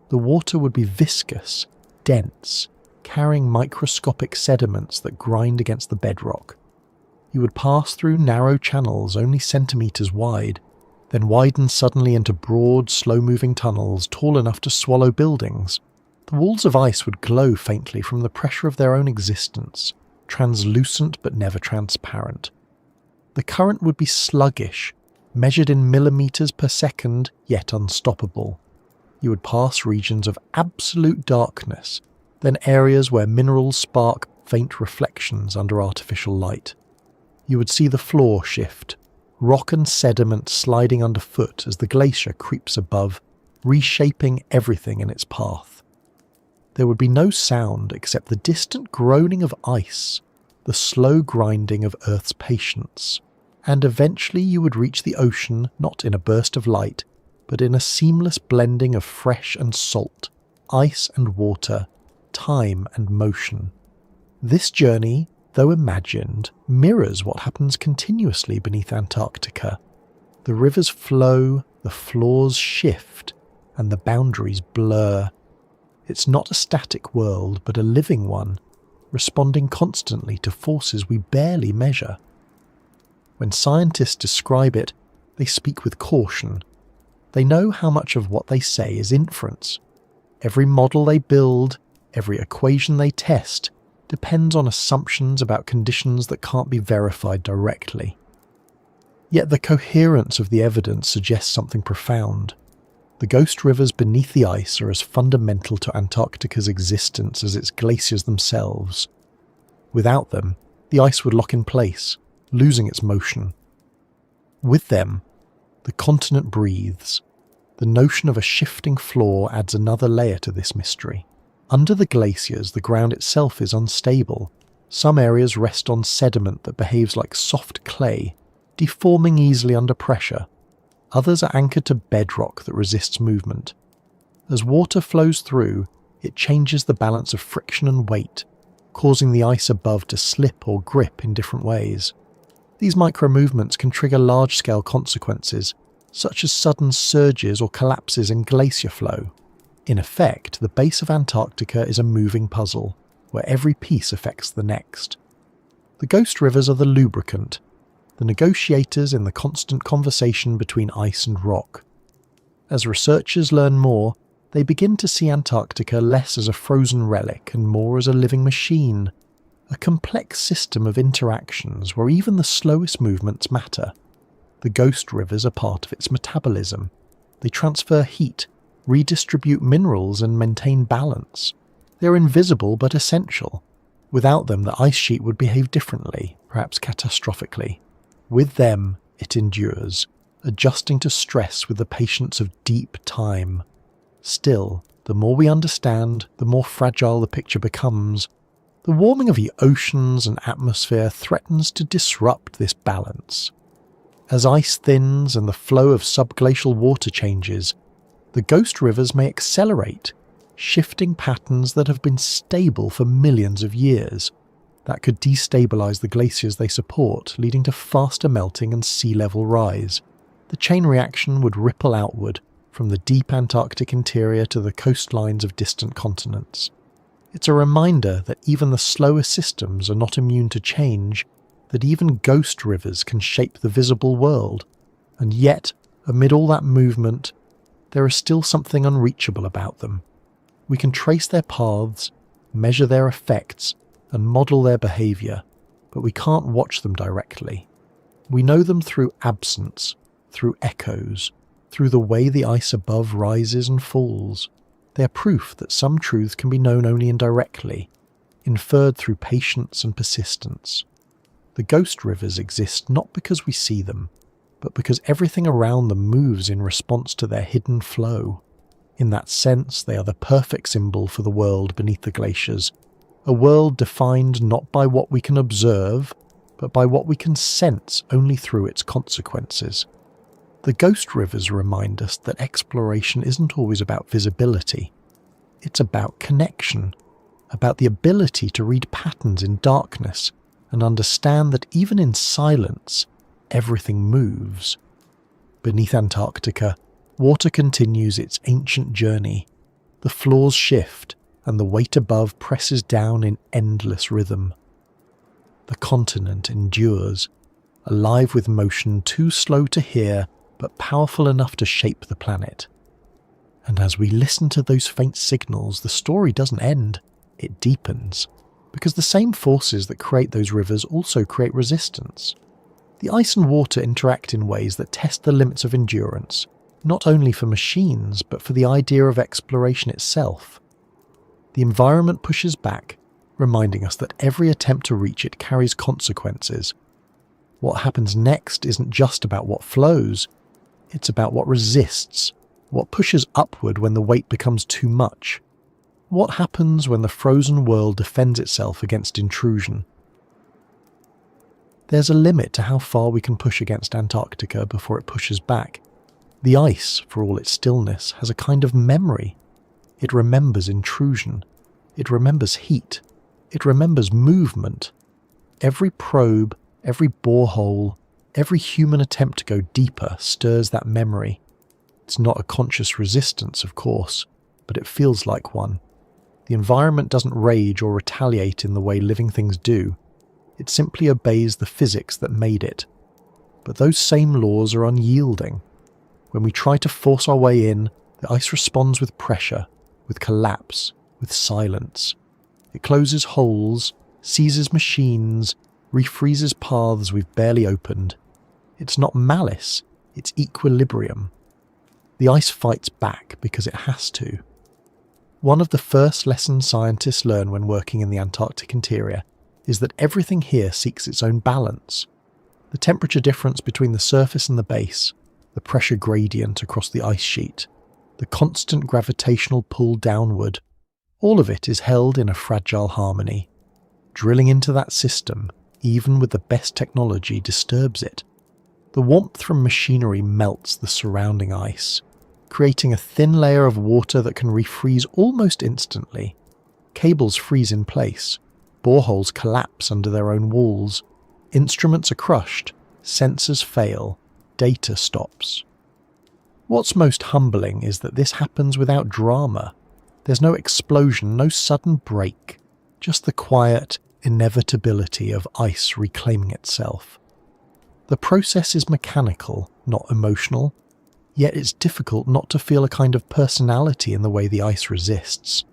The water would be viscous, dense, carrying microscopic sediments that grind against the bedrock. You would pass through narrow channels only centimeters wide, then widen suddenly into broad, slow-moving tunnels tall enough to swallow buildings. The walls of ice would glow faintly from the pressure of their own existence, translucent but never transparent. The current would be sluggish, measured in millimeters per second, yet unstoppable. You would pass regions of absolute darkness, then areas where minerals spark faint reflections under artificial light. You would see the floor shift, rock and sediment sliding underfoot as the glacier creeps above, reshaping everything in its path. There would be no sound except the distant groaning of ice, the slow grinding of Earth's patience, and eventually you would reach the ocean not in a burst of light, but in a seamless blending of fresh and salt, ice and water, time and motion. This journey, though imagined, mirrors what happens continuously beneath Antarctica. The rivers flow, the floors shift, and the boundaries blur. It's not a static world, but a living one, responding constantly to forces we barely measure. When scientists describe it, they speak with caution. They know how much of what they say is inference. Every model they build, every equation they test, depends on assumptions about conditions that can't be verified directly. Yet the coherence of the evidence suggests something profound. The ghost rivers beneath the ice are as fundamental to Antarctica's existence as its glaciers themselves. Without them, the ice would lock in place, losing its motion. With them, the continent breathes. The notion of a shifting floor adds another layer to this mystery. Under the glaciers, the ground itself is unstable. Some areas rest on sediment that behaves like soft clay, deforming easily under pressure. Others are anchored to bedrock that resists movement. As water flows through, it changes the balance of friction and weight, causing the ice above to slip or grip in different ways. These micro-movements can trigger large-scale consequences, such as sudden surges or collapses in glacier flow. In effect, the base of Antarctica is a moving puzzle, where every piece affects the next. The ghost rivers are the lubricant, the negotiators in the constant conversation between ice and rock. As researchers learn more, they begin to see Antarctica less as a frozen relic and more as a living machine, a complex system of interactions where even the slowest movements matter. The ghost rivers are part of its metabolism. They transfer heat, redistribute minerals and maintain balance. They're invisible but essential. Without them, the ice sheet would behave differently, perhaps catastrophically. With them, it endures, adjusting to stress with the patience of deep time. Still, the more we understand, the more fragile the picture becomes. The warming of the oceans and atmosphere threatens to disrupt this balance. As ice thins and the flow of subglacial water changes, the ghost rivers may accelerate, shifting patterns that have been stable for millions of years. That could destabilize the glaciers they support, leading to faster melting and sea level rise. The chain reaction would ripple outward, from the deep Antarctic interior to the coastlines of distant continents. It's a reminder that even the slowest systems are not immune to change, that even ghost rivers can shape the visible world. And yet, amid all that movement, there is still something unreachable about them. We can trace their paths, measure their effects, and model their behavior, but we can't watch them directly. We know them through absence, through echoes, through the way the ice above rises and falls. They are proof that some truths can be known only indirectly, inferred through patience and persistence. The ghost rivers exist not because we see them, but because everything around them moves in response to their hidden flow. In that sense, they are the perfect symbol for the world beneath the glaciers, a world defined not by what we can observe, but by what we can sense only through its consequences. The ghost rivers remind us that exploration isn't always about visibility. It's about connection, about the ability to read patterns in darkness and understand that even in silence, everything moves. Beneath Antarctica, water continues its ancient journey. The floors shift, and the weight above presses down in endless rhythm. The continent endures, alive with motion too slow to hear, but powerful enough to shape the planet. And as we listen to those faint signals, the story doesn't end, it deepens. Because the same forces that create those rivers also create resistance. The ice and water interact in ways that test the limits of endurance, not only for machines, but for the idea of exploration itself. The environment pushes back, reminding us that every attempt to reach it carries consequences. What happens next isn't just about what flows, it's about what resists, what pushes upward when the weight becomes too much. What happens when the frozen world defends itself against intrusion? There's a limit to how far we can push against Antarctica before it pushes back. The ice, for all its stillness, has a kind of memory. It remembers intrusion. It remembers heat. It remembers movement. Every probe, every borehole, every human attempt to go deeper stirs that memory. It's not a conscious resistance, of course, but it feels like one. The environment doesn't rage or retaliate in the way living things do. It simply obeys the physics that made it. But those same laws are unyielding. When we try to force our way in, the ice responds with pressure, with collapse, with silence. It closes holes, seizes machines, refreezes paths we've barely opened. It's not malice, it's equilibrium. The ice fights back because it has to. One of the first lessons scientists learn when working in the Antarctic interior is that everything here seeks its own balance. The temperature difference between the surface and the base, the pressure gradient across the ice sheet, the constant gravitational pull downward, all of it is held in a fragile harmony. Drilling into that system, even with the best technology, disturbs it. The warmth from machinery melts the surrounding ice, creating a thin layer of water that can refreeze almost instantly. Cables freeze in place, boreholes collapse under their own walls, instruments are crushed, sensors fail, data stops. What's most humbling is that this happens without drama. There's no explosion, no sudden break, just the quiet inevitability of ice reclaiming itself. The process is mechanical, not emotional, yet it's difficult not to feel a kind of personality in the way the ice resists.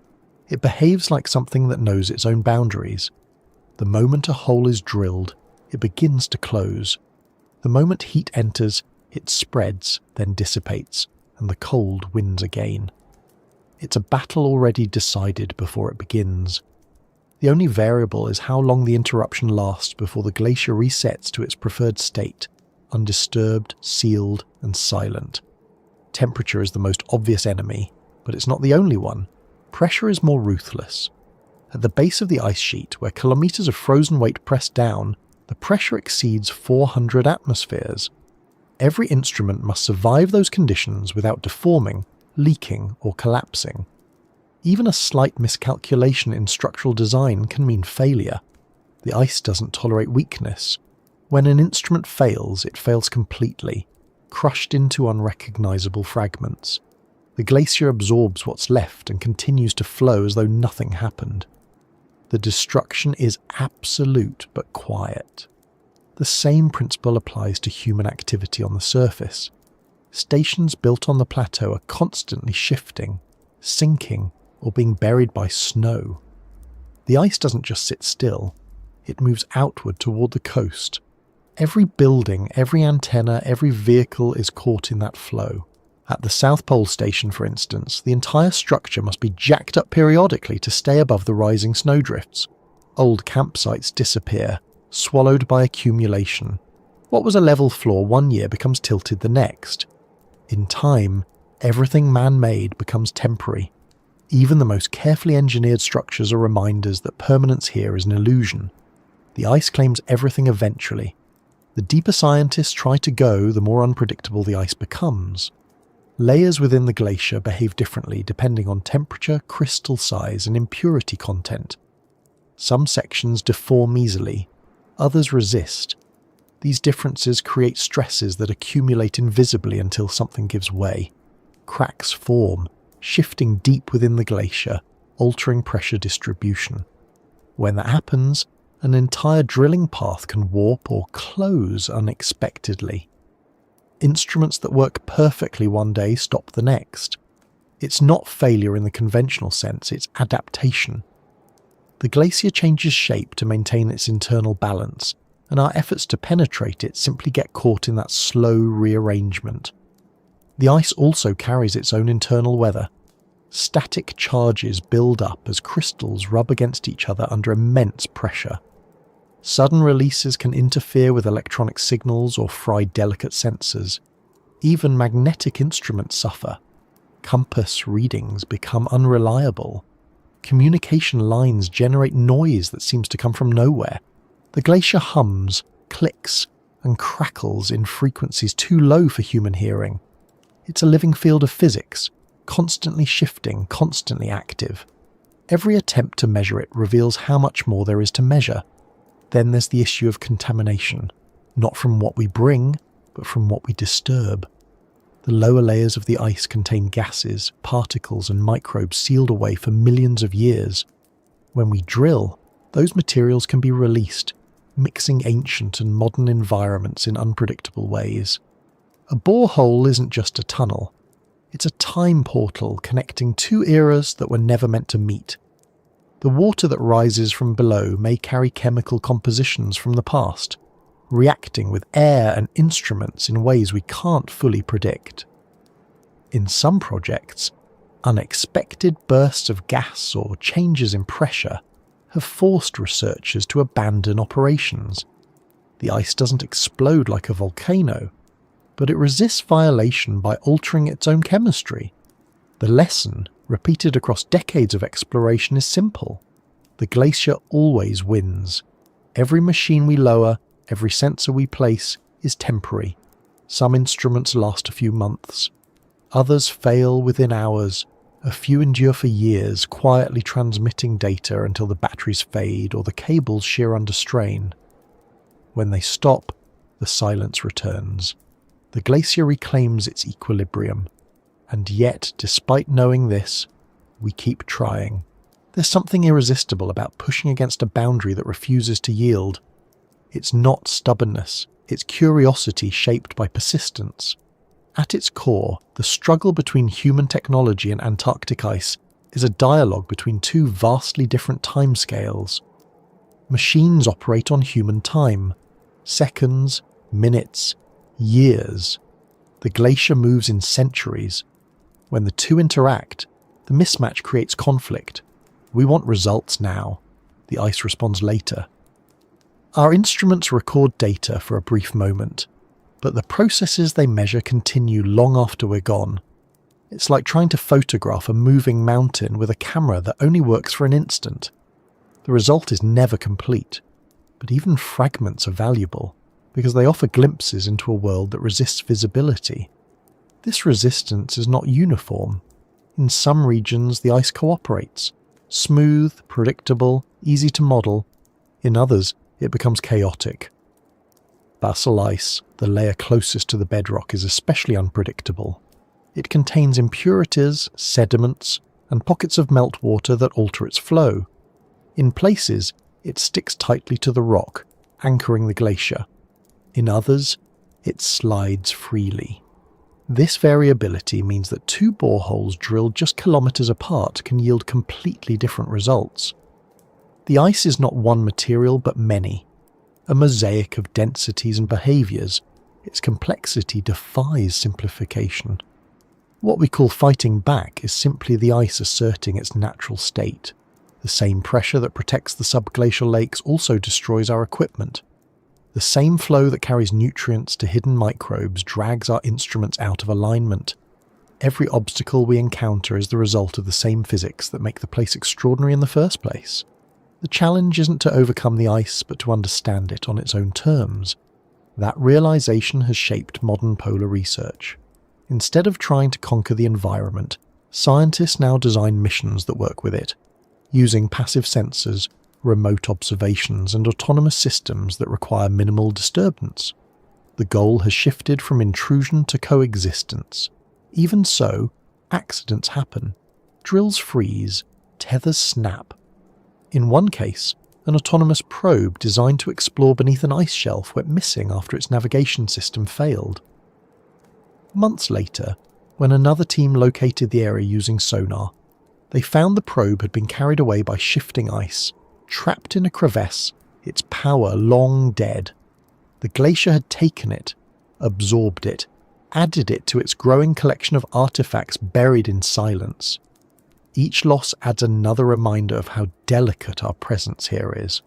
It behaves like something that knows its own boundaries. The moment a hole is drilled, it begins to close. The moment heat enters, it spreads, then dissipates, and the cold wins again. It's a battle already decided before it begins. The only variable is how long the interruption lasts before the glacier resets to its preferred state, undisturbed, sealed, and silent. Temperature is the most obvious enemy, but it's not the only one. Pressure is more ruthless. At the base of the ice sheet, where kilometers of frozen weight press down, the pressure exceeds 400 atmospheres. Every instrument must survive those conditions without deforming, leaking, or collapsing. Even a slight miscalculation in structural design can mean failure. The ice doesn't tolerate weakness. When an instrument fails, it fails completely, crushed into unrecognizable fragments. The glacier absorbs what's left and continues to flow as though nothing happened. The destruction is absolute but quiet. The same principle applies to human activity on the surface. Stations built on the plateau are constantly shifting, sinking, or being buried by snow. The ice doesn't just sit still, it moves outward toward the coast. Every building, every antenna, every vehicle is caught in that flow. At the South Pole Station, for instance, the entire structure must be jacked up periodically to stay above the rising snowdrifts. Old campsites disappear, swallowed by accumulation. What was a level floor one year becomes tilted the next. In time, everything man-made becomes temporary. Even the most carefully engineered structures are reminders that permanence here is an illusion. The ice claims everything eventually. The deeper scientists try to go, the more unpredictable the ice becomes. Layers within the glacier behave differently depending on temperature, crystal size, and impurity content. Some sections deform easily, others resist. These differences create stresses that accumulate invisibly until something gives way. Cracks form, shifting deep within the glacier, altering pressure distribution. When that happens, an entire drilling path can warp or close unexpectedly. Instruments that work perfectly one day stop the next. It's not failure in the conventional sense, it's adaptation. The glacier changes shape to maintain its internal balance, and our efforts to penetrate it simply get caught in that slow rearrangement. The ice also carries its own internal weather. Static charges build up as crystals rub against each other under immense pressure. Sudden releases can interfere with electronic signals or fry delicate sensors. Even magnetic instruments suffer. Compass readings become unreliable. Communication lines generate noise that seems to come from nowhere. The glacier hums, clicks, and crackles in frequencies too low for human hearing. It's a living field of physics, constantly shifting, constantly active. Every attempt to measure it reveals how much more there is to measure. Then there's the issue of contamination, not from what we bring, but from what we disturb. The lower layers of the ice contain gases, particles, and microbes sealed away for millions of years. When we drill, those materials can be released, mixing ancient and modern environments in unpredictable ways. A borehole isn't just a tunnel. It's a time portal connecting two eras that were never meant to meet. The water that rises from below may carry chemical compositions from the past, reacting with air and instruments in ways we can't fully predict. In some projects, unexpected bursts of gas or changes in pressure have forced researchers to abandon operations. The ice doesn't explode like a volcano, but it resists violation by altering its own chemistry. The lesson, repeated across decades of exploration, is simple. The glacier always wins. Every machine we lower, every sensor we place, is temporary. Some instruments last a few months. Others fail within hours. A few endure for years, quietly transmitting data until the batteries fade or the cables shear under strain. When they stop, the silence returns. The glacier reclaims its equilibrium. And yet, despite knowing this, we keep trying. There's something irresistible about pushing against a boundary that refuses to yield. It's not stubbornness, it's curiosity shaped by persistence. At its core, the struggle between human technology and Antarctic ice is a dialogue between two vastly different timescales. Machines operate on human time. Seconds, minutes, years. The glacier moves in centuries. When the two interact, the mismatch creates conflict. We want results now. The ice responds later. Our instruments record data for a brief moment, but the processes they measure continue long after we're gone. It's like trying to photograph a moving mountain with a camera that only works for an instant. The result is never complete, but even fragments are valuable because they offer glimpses into a world that resists visibility. This resistance is not uniform. In some regions, the ice cooperates. Smooth, predictable, easy to model. In others, it becomes chaotic. Basal ice, the layer closest to the bedrock, is especially unpredictable. It contains impurities, sediments, and pockets of meltwater that alter its flow. In places, it sticks tightly to the rock, anchoring the glacier. In others, it slides freely. This variability means that two boreholes drilled just kilometers apart can yield completely different results. The ice is not one material but many, a mosaic of densities and behaviors. Its complexity defies simplification. What we call fighting back is simply the ice asserting its natural state. The same pressure that protects the subglacial lakes also destroys our equipment. The same flow that carries nutrients to hidden microbes drags our instruments out of alignment. Every obstacle we encounter is the result of the same physics that make the place extraordinary in the first place. The challenge isn't to overcome the ice, but to understand it on its own terms. That realization has shaped modern polar research. Instead of trying to conquer the environment, scientists now design missions that work with it, using passive sensors, remote observations, and autonomous systems that require minimal disturbance. The goal has shifted from intrusion to coexistence. Even so, accidents happen. Drills freeze, tethers snap. In one case, an autonomous probe designed to explore beneath an ice shelf went missing after its navigation system failed. Months later, When another team located the area using sonar, they found the probe had been carried away by shifting ice, trapped in a crevasse, its power long dead. The glacier had taken it, absorbed it, added it to its growing collection of artifacts buried in silence. Each loss adds another reminder of how delicate our presence here is.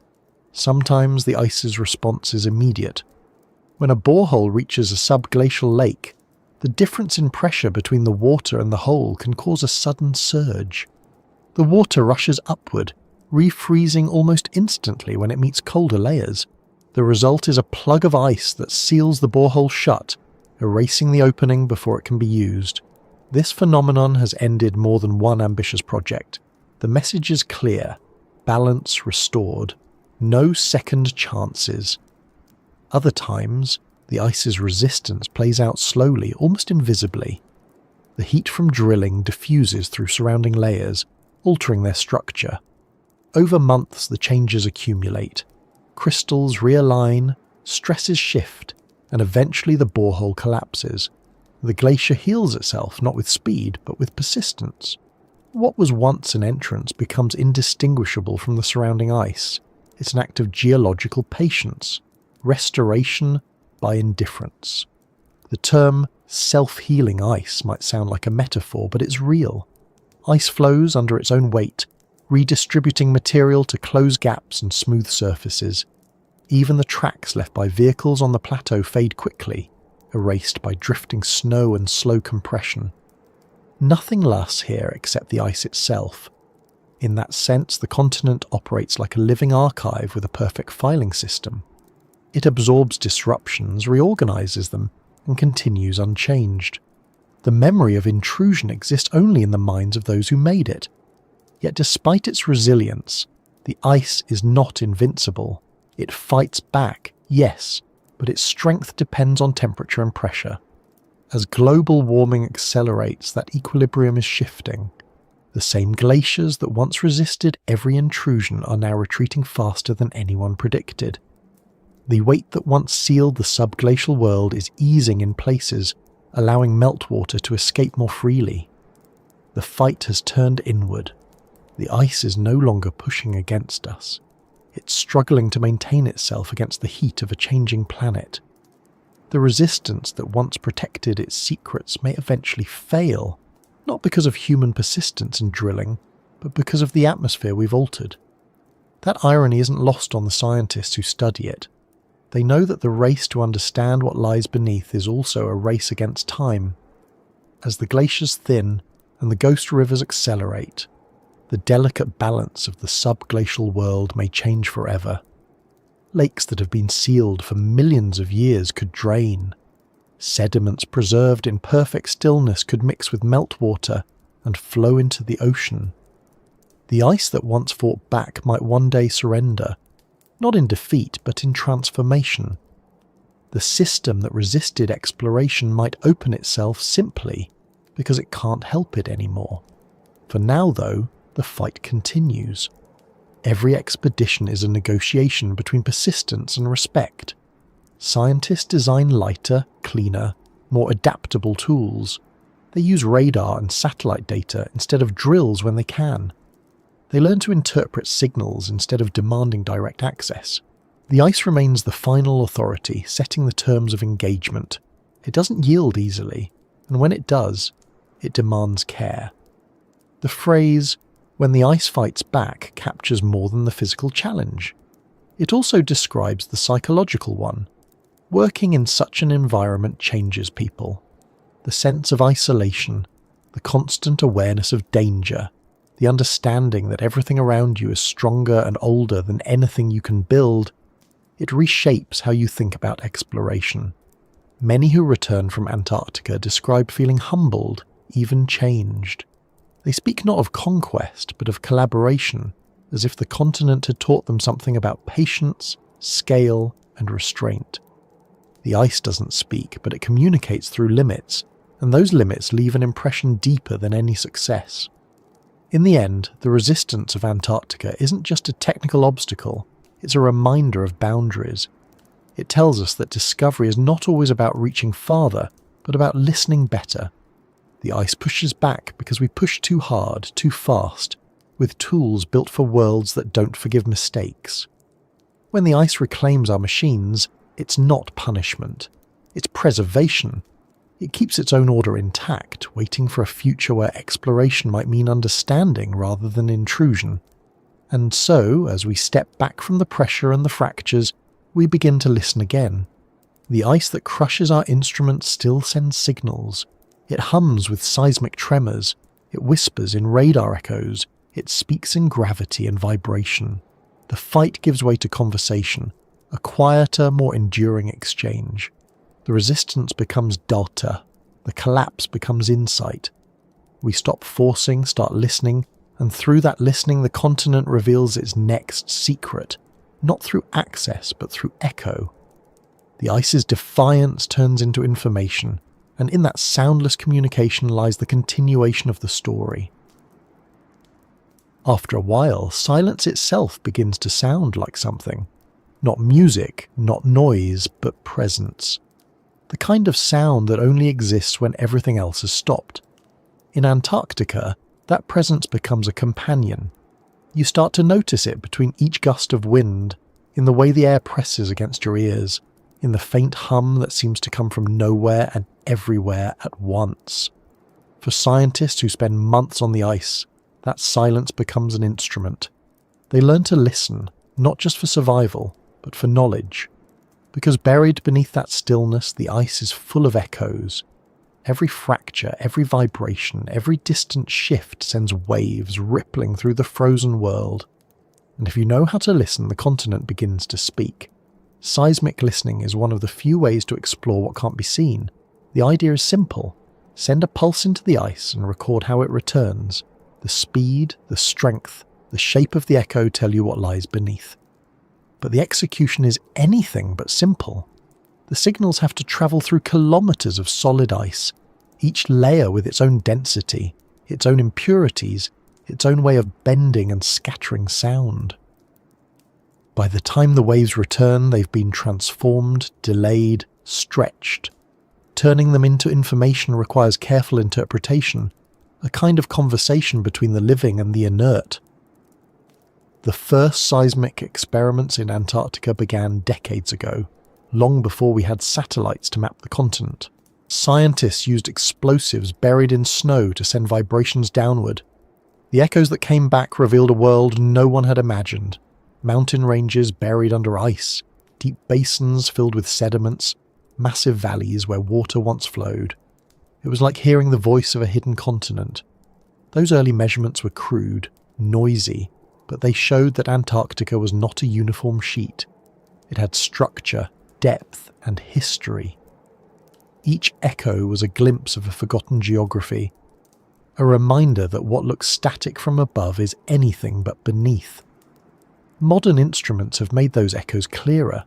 Sometimes the ice's response is immediate. When a borehole reaches a subglacial lake, the difference in pressure between the water and the hole can cause a sudden surge. The water rushes upward, refreezing almost instantly when it meets colder layers. The result is a plug of ice that seals the borehole shut, erasing the opening before it can be used. This phenomenon has ended more than one ambitious project. The message is clear: balance restored. No second chances. Other times, the ice's resistance plays out slowly, almost invisibly. The heat from drilling diffuses through surrounding layers, altering their structure. Over months, the changes accumulate. Crystals realign, stresses shift, and eventually the borehole collapses. The glacier heals itself not with speed, but with persistence. What was once an entrance becomes indistinguishable from the surrounding ice. It's an act of geological patience, restoration by indifference. The term self-healing ice might sound like a metaphor, but it's real. Ice flows under its own weight, redistributing material to close gaps and smooth surfaces. Even the tracks left by vehicles on the plateau fade quickly, erased by drifting snow and slow compression. Nothing lasts here except the ice itself. In that sense, the continent operates like a living archive with a perfect filing system. It absorbs disruptions, reorganizes them, and continues unchanged. The memory of intrusion exists only in the minds of those who made it. Yet despite its resilience, the ice is not invincible. It fights back, yes, but its strength depends on temperature and pressure. As global warming accelerates, that equilibrium is shifting. The same glaciers that once resisted every intrusion are now retreating faster than anyone predicted. The weight that once sealed the subglacial world is easing in places, allowing meltwater to escape more freely. The fight has turned inward. The ice is no longer pushing against us. It's struggling to maintain itself against the heat of a changing planet. The resistance that once protected its secrets may eventually fail, not because of human persistence in drilling, but because of the atmosphere we've altered. That irony isn't lost on the scientists who study it. They know that the race to understand what lies beneath is also a race against time. As the glaciers thin and the ghost rivers accelerate, the delicate balance of the subglacial world may change forever. Lakes that have been sealed for millions of years could drain. Sediments preserved in perfect stillness could mix with meltwater and flow into the ocean. The ice that once fought back might one day surrender, not in defeat but in transformation. The system that resisted exploration might open itself simply because it can't help it anymore. For now, though, the fight continues. Every expedition is a negotiation between persistence and respect. Scientists design lighter, cleaner, more adaptable tools. They use radar and satellite data instead of drills when they can. They learn to interpret signals instead of demanding direct access. The ice remains the final authority, setting the terms of engagement. It doesn't yield easily, and when it does, it demands care. The phrase, "when the ice fights back," captures more than the physical challenge. It also describes the psychological one. Working in such an environment changes people. The sense of isolation, the constant awareness of danger, the understanding that everything around you is stronger and older than anything you can build, it reshapes how you think about exploration. Many who return from Antarctica describe feeling humbled, even changed. They speak not of conquest, but of collaboration, as if the continent had taught them something about patience, scale, and restraint. The ice doesn't speak, but it communicates through limits, and those limits leave an impression deeper than any success. In the end, the resistance of Antarctica isn't just a technical obstacle, it's a reminder of boundaries. It tells us that discovery is not always about reaching farther, but about listening better. The ice pushes back because we push too hard, too fast, with tools built for worlds that don't forgive mistakes. When the ice reclaims our machines, it's not punishment. It's preservation. It keeps its own order intact, waiting for a future where exploration might mean understanding rather than intrusion. And so, as we step back from the pressure and the fractures, we begin to listen again. The ice that crushes our instruments still sends signals. It hums with seismic tremors. It whispers in radar echoes. It speaks in gravity and vibration. The fight gives way to conversation, a quieter, more enduring exchange. The resistance becomes delta. The collapse becomes insight. We stop forcing, start listening, and through that listening the continent reveals its next secret, not through access but through echo. The ice's defiance turns into information, and in that soundless communication lies the continuation of the story. After a while, silence itself begins to sound like something. Not music, not noise, but presence. The kind of sound that only exists when everything else has stopped. In Antarctica, that presence becomes a companion. You start to notice it between each gust of wind, in the way the air presses against your ears, in the faint hum that seems to come from nowhere and everywhere at once. For scientists who spend months on the ice, that silence becomes an instrument. They learn to listen, not just for survival, but for knowledge. Because buried beneath that stillness, the ice is full of echoes. Every fracture, every vibration, every distant shift sends waves rippling through the frozen world. And if you know how to listen, the continent begins to speak. Seismic listening is one of the few ways to explore what can't be seen. The idea is simple. Send a pulse into the ice and record how it returns. The speed, the strength, the shape of the echo tell you what lies beneath. But the execution is anything but simple. The signals have to travel through kilometers of solid ice, each layer with its own density, its own impurities, its own way of bending and scattering sound. By the time the waves return, they've been transformed, delayed, stretched. Turning them into information requires careful interpretation, a kind of conversation between the living and the inert. The first seismic experiments in Antarctica began decades ago, long before we had satellites to map the continent. Scientists used explosives buried in snow to send vibrations downward. The echoes that came back revealed a world no one had imagined. Mountain ranges buried under ice, deep basins filled with sediments, massive valleys where water once flowed. It was like hearing the voice of a hidden continent. Those early measurements were crude, noisy, but they showed that Antarctica was not a uniform sheet. It had structure, depth, and history. Each echo was a glimpse of a forgotten geography, a reminder that what looks static from above is anything but beneath. Modern instruments have made those echoes clearer.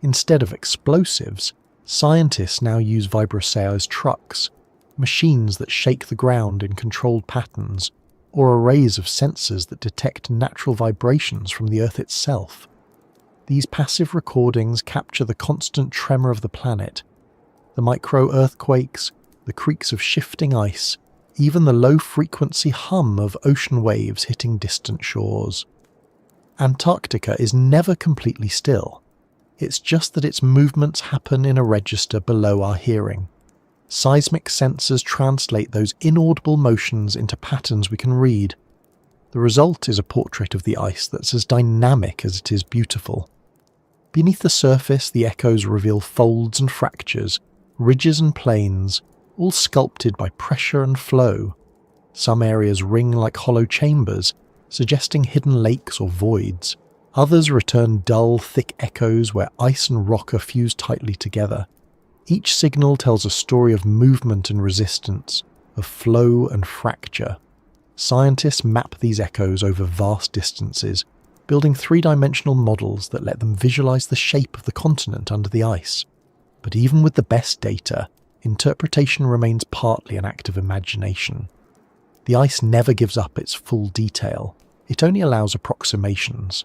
Instead of explosives, scientists now use vibroseis trucks, machines that shake the ground in controlled patterns, or arrays of sensors that detect natural vibrations from the Earth itself. These passive recordings capture the constant tremor of the planet, the micro-earthquakes, the creaks of shifting ice, even the low-frequency hum of ocean waves hitting distant shores. Antarctica is never completely still. It's just that its movements happen in a register below our hearing. Seismic sensors translate those inaudible motions into patterns we can read. The result is a portrait of the ice that's as dynamic as it is beautiful. Beneath the surface, the echoes reveal folds and fractures, ridges and plains, all sculpted by pressure and flow. Some areas ring like hollow chambers, suggesting hidden lakes or voids. Others return dull, thick echoes where ice and rock are fused tightly together. Each signal tells a story of movement and resistance, of flow and fracture. Scientists map these echoes over vast distances, building three-dimensional models that let them visualize the shape of the continent under the ice. But even with the best data, interpretation remains partly an act of imagination. The ice never gives up its full detail. It only allows approximations.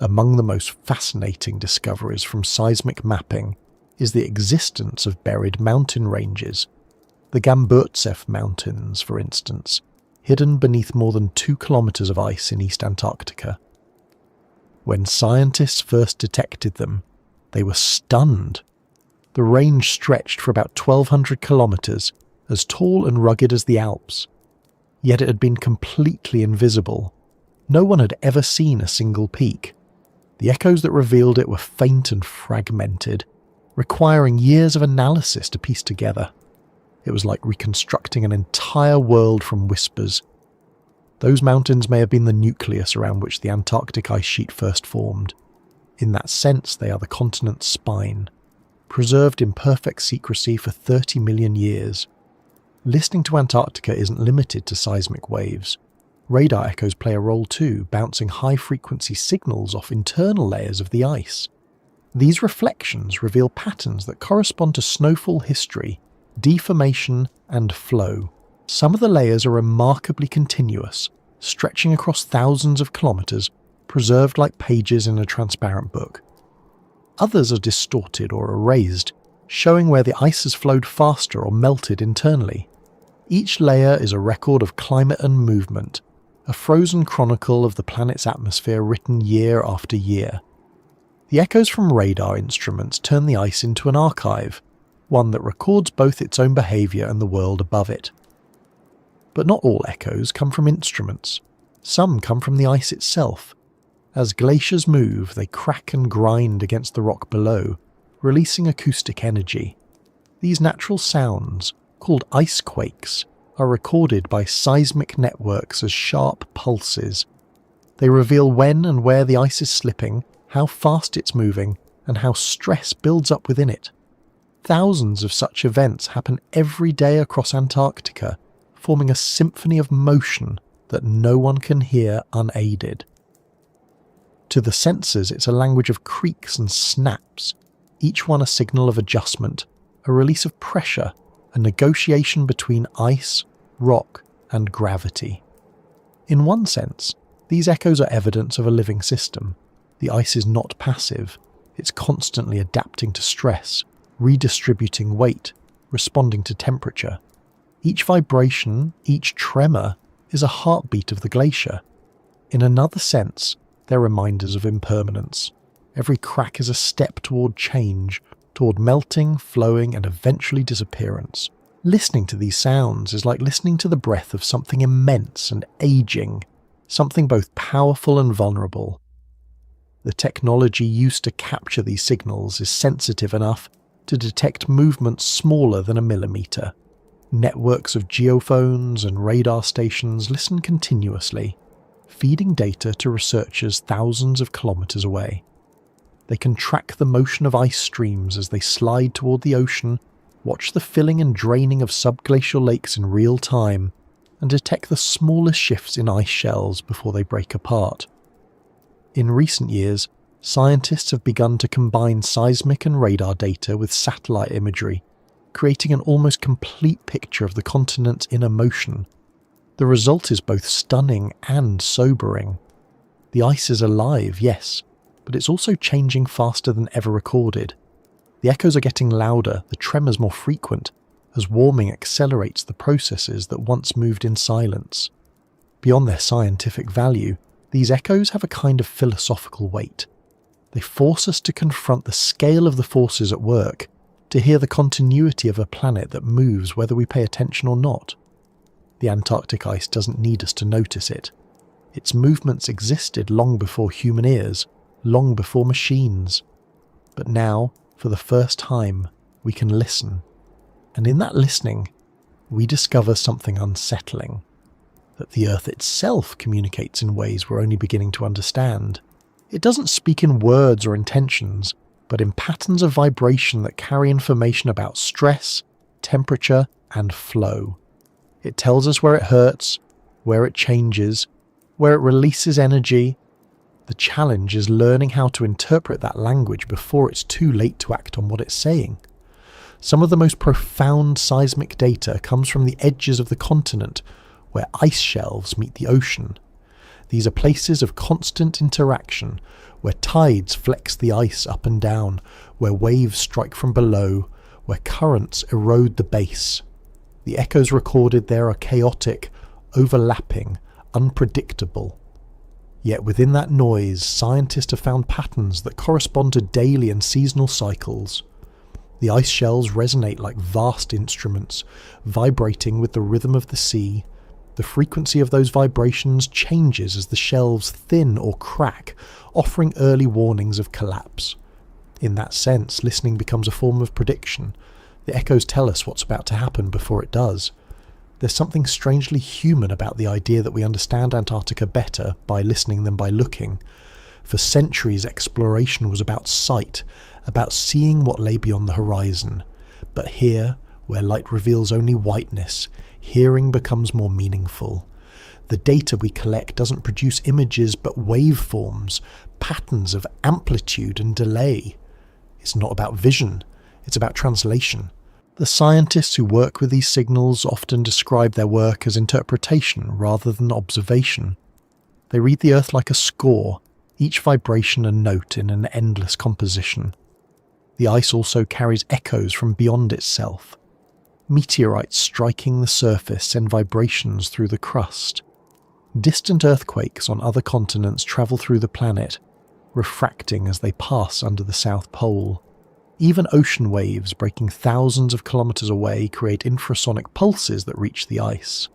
Among the most fascinating discoveries from seismic mapping is the existence of buried mountain ranges. The Gamburtsev Mountains, for instance, hidden beneath more than 2 kilometers of ice in East Antarctica. When scientists first detected them, they were stunned. The range stretched for about 1,200 kilometers, as tall and rugged as the Alps. Yet it had been completely invisible. No one had ever seen a single peak. The echoes that revealed it were faint and fragmented, requiring years of analysis to piece together. It was like reconstructing an entire world from whispers. Those mountains may have been the nucleus around which the Antarctic ice sheet first formed. In that sense, they are the continent's spine, preserved in perfect secrecy for 30 million years. Listening to Antarctica isn't limited to seismic waves. Radar echoes play a role too, bouncing high-frequency signals off internal layers of the ice. These reflections reveal patterns that correspond to snowfall history, deformation, and flow. Some of the layers are remarkably continuous, stretching across thousands of kilometers, preserved like pages in a transparent book. Others are distorted or erased, showing where the ice has flowed faster or melted internally. Each layer is a record of climate and movement, a frozen chronicle of the planet's atmosphere written year after year. The echoes from radar instruments turn the ice into an archive, one that records both its own behaviour and the world above it. But not all echoes come from instruments. Some come from the ice itself. As glaciers move, they crack and grind against the rock below, releasing acoustic energy. These natural sounds, called ice quakes, are recorded by seismic networks as sharp pulses. They reveal when and where the ice is slipping, how fast it's moving, and how stress builds up within it. Thousands of such events happen every day across Antarctica, forming a symphony of motion that no one can hear unaided. To the senses, it's a language of creaks and snaps, each one a signal of adjustment, a release of pressure, a negotiation between ice, rock, and gravity. In one sense, these echoes are evidence of a living system. The ice is not passive. It's constantly adapting to stress, redistributing weight, responding to temperature. Each vibration, each tremor, is a heartbeat of the glacier. In another sense, they're reminders of impermanence. Every crack is a step toward change, toward melting, flowing, and eventually disappearance. Listening to these sounds is like listening to the breath of something immense and aging, something both powerful and vulnerable. The technology used to capture these signals is sensitive enough to detect movements smaller than a millimeter. Networks of geophones and radar stations listen continuously, feeding data to researchers thousands of kilometers away. They can track the motion of ice streams as they slide toward the ocean, watch the filling and draining of subglacial lakes in real time, and detect the smallest shifts in ice shells before they break apart. In recent years, scientists have begun to combine seismic and radar data with satellite imagery, creating an almost complete picture of the continent's inner motion. The result is both stunning and sobering. The ice is alive, yes, but it's also changing faster than ever recorded. The echoes are getting louder, the tremors more frequent, as warming accelerates the processes that once moved in silence. Beyond their scientific value, these echoes have a kind of philosophical weight. They force us to confront the scale of the forces at work, to hear the continuity of a planet that moves whether we pay attention or not. The Antarctic ice doesn't need us to notice it. Its movements existed long before human ears, long before machines. But now, for the first time, we can listen. And in that listening, we discover something unsettling. That the Earth itself communicates in ways we're only beginning to understand. It doesn't speak in words or intentions, but in patterns of vibration that carry information about stress, temperature, and flow. It tells us where it hurts, where it changes, where it releases energy. The challenge is learning how to interpret that language before it's too late to act on what it's saying. Some of the most profound seismic data comes from the edges of the continent, where ice shelves meet the ocean. These are places of constant interaction, where tides flex the ice up and down, where waves strike from below, where currents erode the base. The echoes recorded there are chaotic, overlapping, unpredictable. Yet within that noise, scientists have found patterns that correspond to daily and seasonal cycles. The ice shelves resonate like vast instruments, vibrating with the rhythm of the sea. The frequency of those vibrations changes as the shelves thin or crack, offering early warnings of collapse. In that sense, listening becomes a form of prediction. The echoes tell us what's about to happen before it does. There's something strangely human about the idea that we understand Antarctica better by listening than by looking. For centuries, exploration was about sight, about seeing what lay beyond the horizon. But here, where light reveals only whiteness, hearing becomes more meaningful. The data we collect doesn't produce images but waveforms, patterns of amplitude and delay. It's not about vision, it's about translation. The scientists who work with these signals often describe their work as interpretation rather than observation. They read the Earth like a score, each vibration a note in an endless composition. The ice also carries echoes from beyond itself. Meteorites striking the surface send vibrations through the crust. Distant earthquakes on other continents travel through the planet, refracting as they pass under the South Pole. Even ocean waves breaking thousands of kilometers away create infrasonic pulses that reach the ice.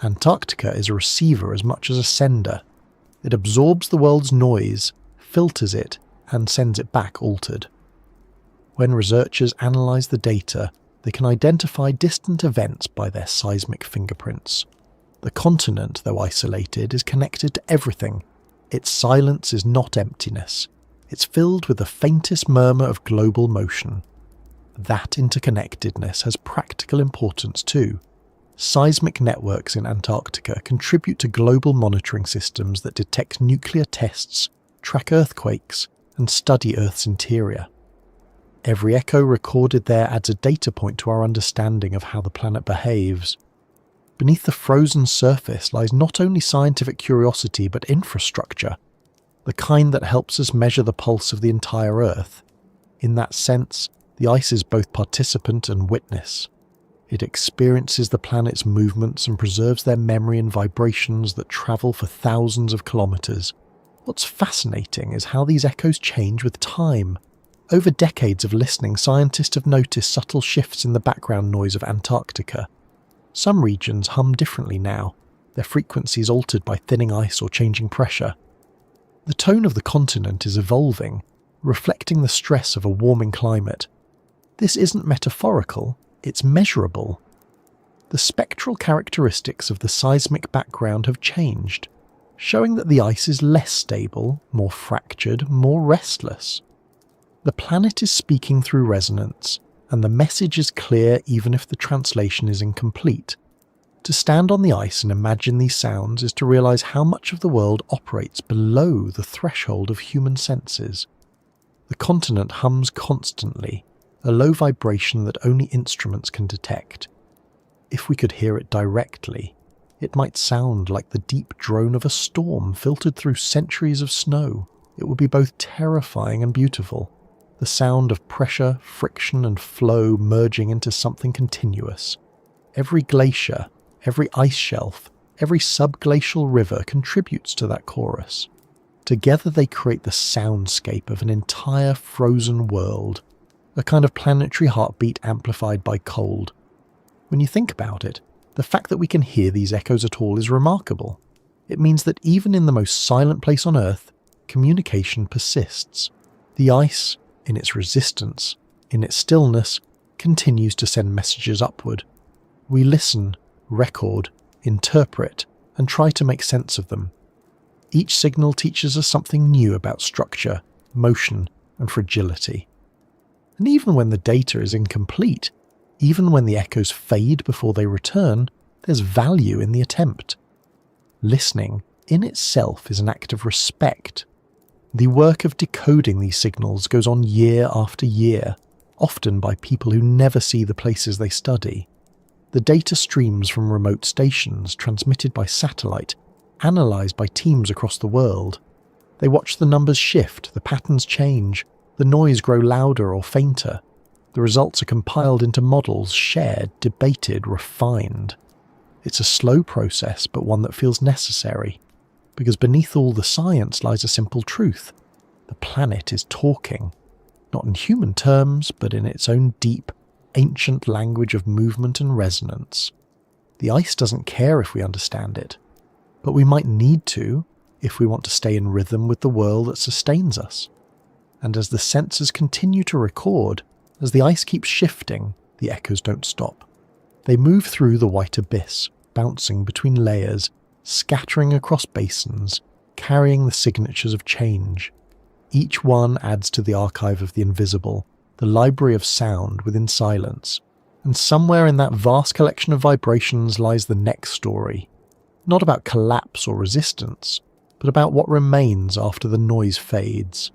Antarctica is a receiver as much as a sender. It absorbs the world's noise, filters it, and sends it back altered. When researchers analyze the data, they can identify distant events by their seismic fingerprints. The continent, though isolated, is connected to everything. Its silence is not emptiness. It's filled with the faintest murmur of global motion. That interconnectedness has practical importance too. Seismic networks in Antarctica contribute to global monitoring systems that detect nuclear tests, track earthquakes, and study Earth's interior. Every echo recorded there adds a data point to our understanding of how the planet behaves. Beneath the frozen surface lies not only scientific curiosity but infrastructure, the kind that helps us measure the pulse of the entire Earth. In that sense, the ice is both participant and witness. It experiences the planet's movements and preserves their memory in vibrations that travel for thousands of kilometers. What's fascinating is how these echoes change with time. Over decades of listening, scientists have noticed subtle shifts in the background noise of Antarctica. Some regions hum differently now, their frequencies altered by thinning ice or changing pressure. The tone of the continent is evolving, reflecting the stress of a warming climate. This isn't metaphorical, it's measurable. The spectral characteristics of the seismic background have changed, showing that the ice is less stable, more fractured, more restless. The planet is speaking through resonance, and the message is clear even if the translation is incomplete. To stand on the ice and imagine these sounds is to realize how much of the world operates below the threshold of human senses. The continent hums constantly, a low vibration that only instruments can detect. If we could hear it directly, it might sound like the deep drone of a storm filtered through centuries of snow. It would be both terrifying and beautiful. The sound of pressure, friction, and flow merging into something continuous. Every glacier, every ice shelf, every subglacial river contributes to that chorus. Together they create the soundscape of an entire frozen world, a kind of planetary heartbeat amplified by cold. When you think about it, the fact that we can hear these echoes at all is remarkable. It means that even in the most silent place on Earth, communication persists. The ice, in its resistance, in its stillness, continues to send messages upward. We listen, record, interpret, and try to make sense of them. Each signal teaches us something new about structure, motion, and fragility. And even when the data is incomplete, even when the echoes fade before they return, there's value in the attempt. Listening, in itself, is an act of respect. The work of decoding these signals goes on year after year, often by people who never see the places they study. The data streams from remote stations, transmitted by satellite, analysed by teams across the world. They watch the numbers shift, the patterns change, the noise grow louder or fainter. The results are compiled into models, shared, debated, refined. It's a slow process, but one that feels necessary, because beneath all the science lies a simple truth. The planet is talking, not in human terms, but in its own deep, ancient language of movement and resonance. The ice doesn't care if we understand it, but we might need to if we want to stay in rhythm with the world that sustains us. And as the sensors continue to record, as the ice keeps shifting, the echoes don't stop. They move through the white abyss, bouncing between layers, scattering across basins, carrying the signatures of change. Each one adds to the archive of the invisible, the library of sound within silence. And somewhere in that vast collection of vibrations lies the next story. Not about collapse or resistance, but about what remains after the noise fades.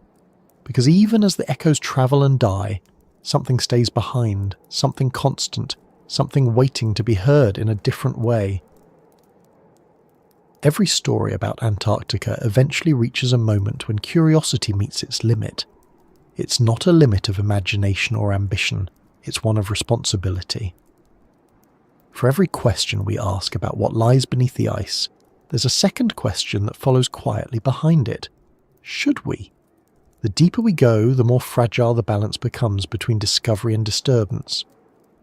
Because even as the echoes travel and die, something stays behind, something constant, something waiting to be heard in a different way. Every story about Antarctica eventually reaches a moment when curiosity meets its limit. It's not a limit of imagination or ambition, it's one of responsibility. For every question we ask about what lies beneath the ice, there's a second question that follows quietly behind it. Should we? The deeper we go, the more fragile the balance becomes between discovery and disturbance.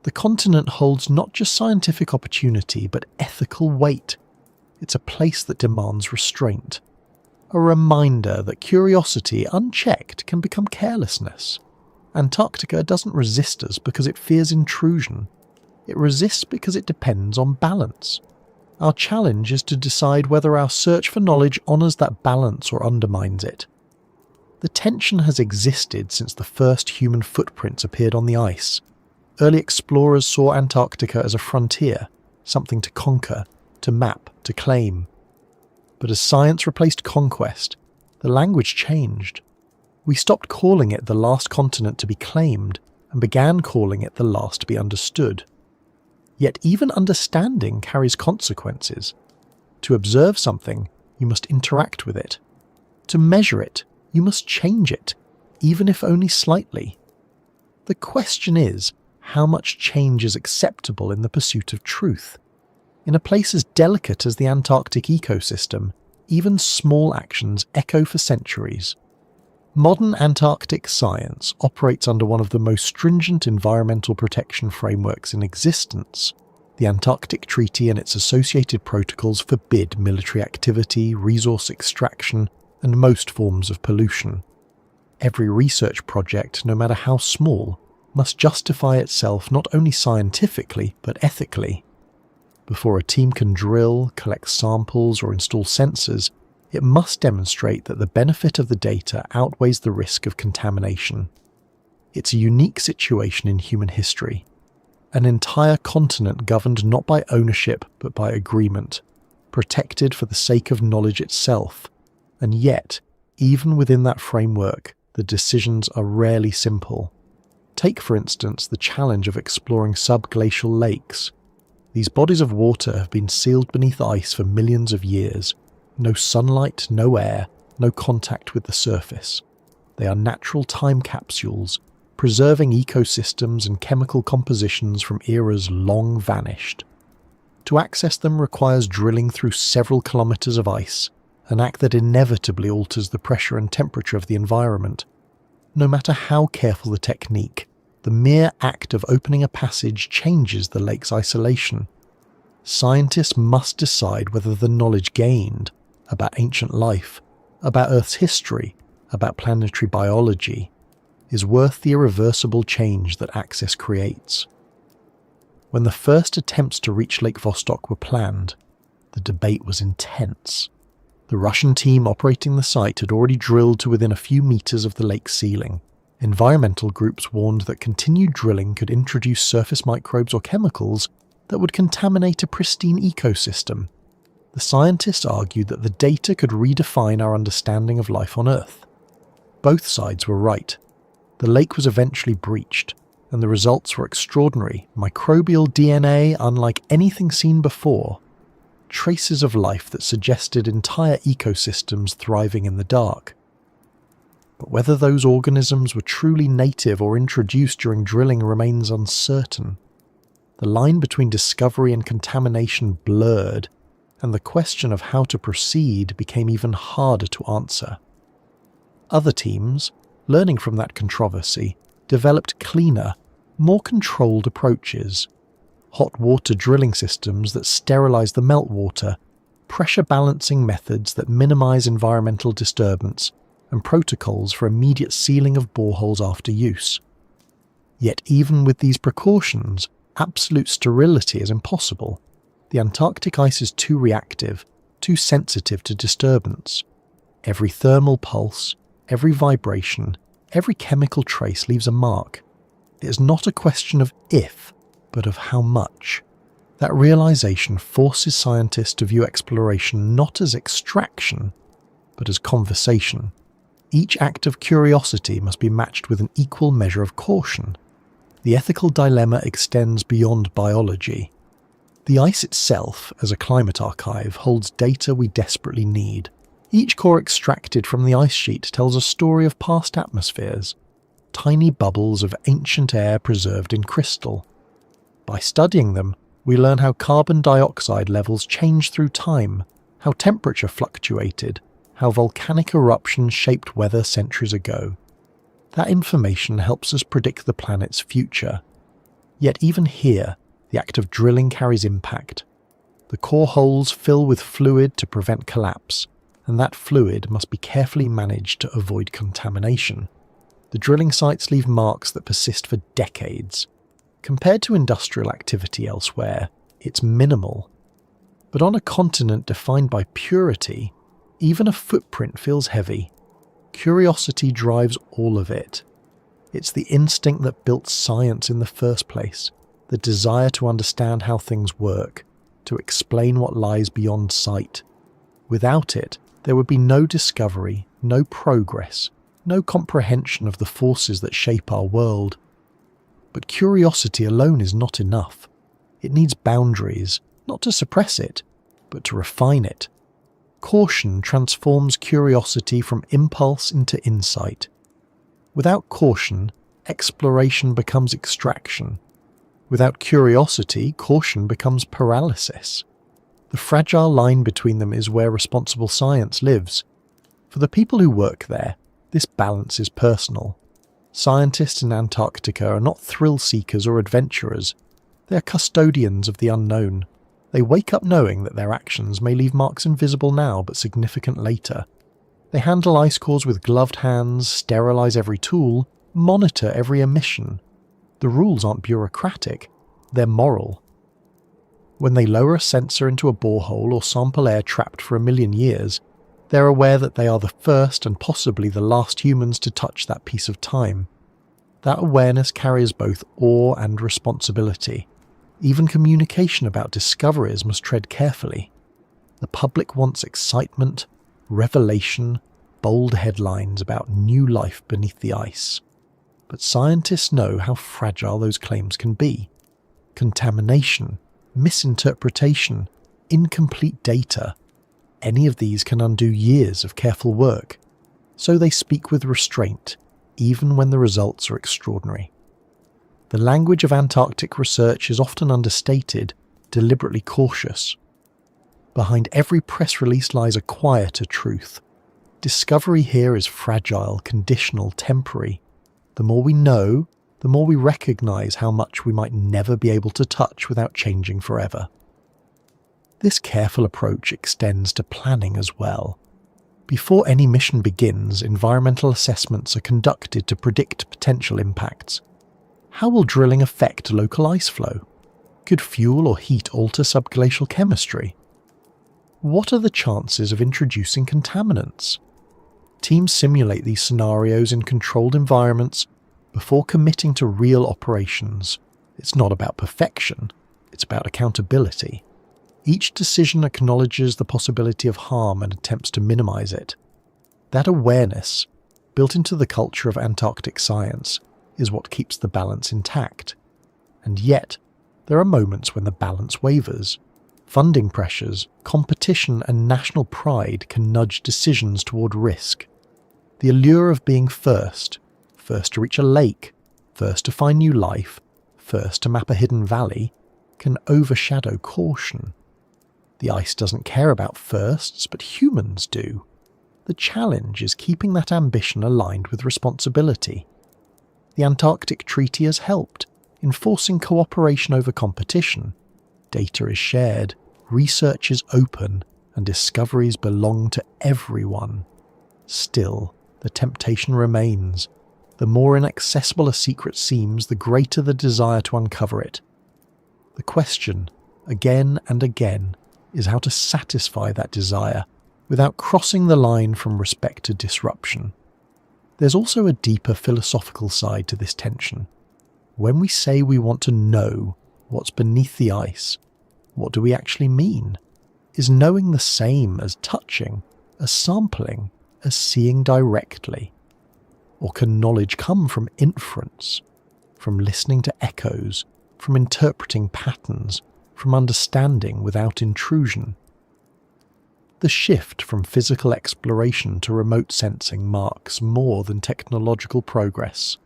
The continent holds not just scientific opportunity, but ethical weight. It's a place that demands restraint. A reminder that curiosity, unchecked, can become carelessness. Antarctica doesn't resist us because it fears intrusion. It resists because it depends on balance. Our challenge is to decide whether our search for knowledge honours that balance or undermines it. The tension has existed since the first human footprints appeared on the ice. Early explorers saw Antarctica as a frontier, something to conquer, to map, to claim. But as science replaced conquest, the language changed. We stopped calling it the last continent to be claimed and began calling it the last to be understood. Yet even understanding carries consequences. To observe something, you must interact with it. To measure it, you must change it, even if only slightly. The question is, how much change is acceptable in the pursuit of truth? In a place as delicate as the Antarctic ecosystem, even small actions echo for centuries. Modern Antarctic science operates under one of the most stringent environmental protection frameworks in existence. The Antarctic Treaty and its associated protocols forbid military activity, resource extraction, and most forms of pollution. Every research project, no matter how small, must justify itself not only scientifically but ethically. Before a team can drill, collect samples, or install sensors, it must demonstrate that the benefit of the data outweighs the risk of contamination. It's a unique situation in human history. An entire continent governed not by ownership but by agreement, protected for the sake of knowledge itself. And yet, even within that framework, the decisions are rarely simple. Take, for instance, the challenge of exploring subglacial lakes. These bodies of water have been sealed beneath ice for millions of years. No sunlight, no air, no contact with the surface. They are natural time capsules, preserving ecosystems and chemical compositions from eras long vanished. To access them requires drilling through several kilometers of ice, an act that inevitably alters the pressure and temperature of the environment. No matter how careful the technique, the mere act of opening a passage changes the lake's isolation. Scientists must decide whether the knowledge gained about ancient life, about Earth's history, about planetary biology, is worth the irreversible change that access creates. When the first attempts to reach Lake Vostok were planned, the debate was intense. The Russian team operating the site had already drilled to within a few meters of the lake's ceiling. Environmental groups warned that continued drilling could introduce surface microbes or chemicals that would contaminate a pristine ecosystem. The scientists argued that the data could redefine our understanding of life on Earth. Both sides were right. The lake was eventually breached, and the results were extraordinary. Microbial DNA unlike anything seen before. Traces of life that suggested entire ecosystems thriving in the dark. But whether those organisms were truly native or introduced during drilling remains uncertain. The line between discovery and contamination blurred, and the question of how to proceed became even harder to answer. Other teams, learning from that controversy, developed cleaner, more controlled approaches. Hot water drilling systems that sterilize the meltwater, pressure balancing methods that minimize environmental disturbance, and protocols for immediate sealing of boreholes after use. Yet even with these precautions, absolute sterility is impossible. The Antarctic ice is too reactive, too sensitive to disturbance. Every thermal pulse, every vibration, every chemical trace leaves a mark. It is not a question of if, but of how much. That realization forces scientists to view exploration not as extraction, but as conversation. Each act of curiosity must be matched with an equal measure of caution. The ethical dilemma extends beyond biology. The ice itself, as a climate archive, holds data we desperately need. Each core extracted from the ice sheet tells a story of past atmospheres, tiny bubbles of ancient air preserved in crystal. By studying them, we learn how carbon dioxide levels changed through time, how temperature fluctuated, how volcanic eruptions shaped weather centuries ago. That information helps us predict the planet's future. Yet even here, the act of drilling carries impact. The core holes fill with fluid to prevent collapse, and that fluid must be carefully managed to avoid contamination. The drilling sites leave marks that persist for decades. Compared to industrial activity elsewhere, it's minimal. But on a continent defined by purity, even a footprint feels heavy. Curiosity drives all of it. It's the instinct that built science in the first place, the desire to understand how things work, to explain what lies beyond sight. Without it, there would be no discovery, no progress, no comprehension of the forces that shape our world. But curiosity alone is not enough. It needs boundaries, not to suppress it, but to refine it. Caution transforms curiosity from impulse into insight. Without caution, exploration becomes extraction. Without curiosity, caution becomes paralysis. The fragile line between them is where responsible science lives. For the people who work there, this balance is personal. Scientists in Antarctica are not thrill seekers or adventurers. They are custodians of the unknown. They wake up knowing that their actions may leave marks invisible now but significant later. They handle ice cores with gloved hands, sterilize every tool, monitor every emission. The rules aren't bureaucratic, they're moral. When they lower a sensor into a borehole or sample air trapped for 1 million years, they're aware that they are the first and possibly the last humans to touch that piece of time. That awareness carries both awe and responsibility. Even communication about discoveries must tread carefully. The public wants excitement, revelation, bold headlines about new life beneath the ice. But scientists know how fragile those claims can be. Contamination, misinterpretation, incomplete data. Any of these can undo years of careful work. So they speak with restraint, even when the results are extraordinary. The language of Antarctic research is often understated, deliberately cautious. Behind every press release lies a quieter truth. Discovery here is fragile, conditional, temporary. The more we know, the more we recognize how much we might never be able to touch without changing forever. This careful approach extends to planning as well. Before any mission begins, environmental assessments are conducted to predict potential impacts. How will drilling affect local ice flow? Could fuel or heat alter subglacial chemistry? What are the chances of introducing contaminants? Teams simulate these scenarios in controlled environments before committing to real operations. It's not about perfection, it's about accountability. Each decision acknowledges the possibility of harm and attempts to minimize it. That awareness, built into the culture of Antarctic science, is what keeps the balance intact. And yet, there are moments when the balance wavers. Funding pressures, competition, and national pride can nudge decisions toward risk. The allure of being first to reach a lake, first to find new life, first to map a hidden valley, can overshadow caution. The ice doesn't care about firsts, but humans do. The challenge is keeping that ambition aligned with responsibility. The Antarctic Treaty has helped, enforcing cooperation over competition. Data is shared, research is open, and discoveries belong to everyone. Still, the temptation remains. The more inaccessible a secret seems, the greater the desire to uncover it. The question, again and again, is how to satisfy that desire without crossing the line from respect to disruption. There's also a deeper philosophical side to this tension. When we say we want to know what's beneath the ice, what do we actually mean? Is knowing the same as touching, as sampling, as seeing directly? Or can knowledge come from inference, from listening to echoes, from interpreting patterns, from understanding without intrusion? The shift from physical exploration to remote sensing marks more than technological progress.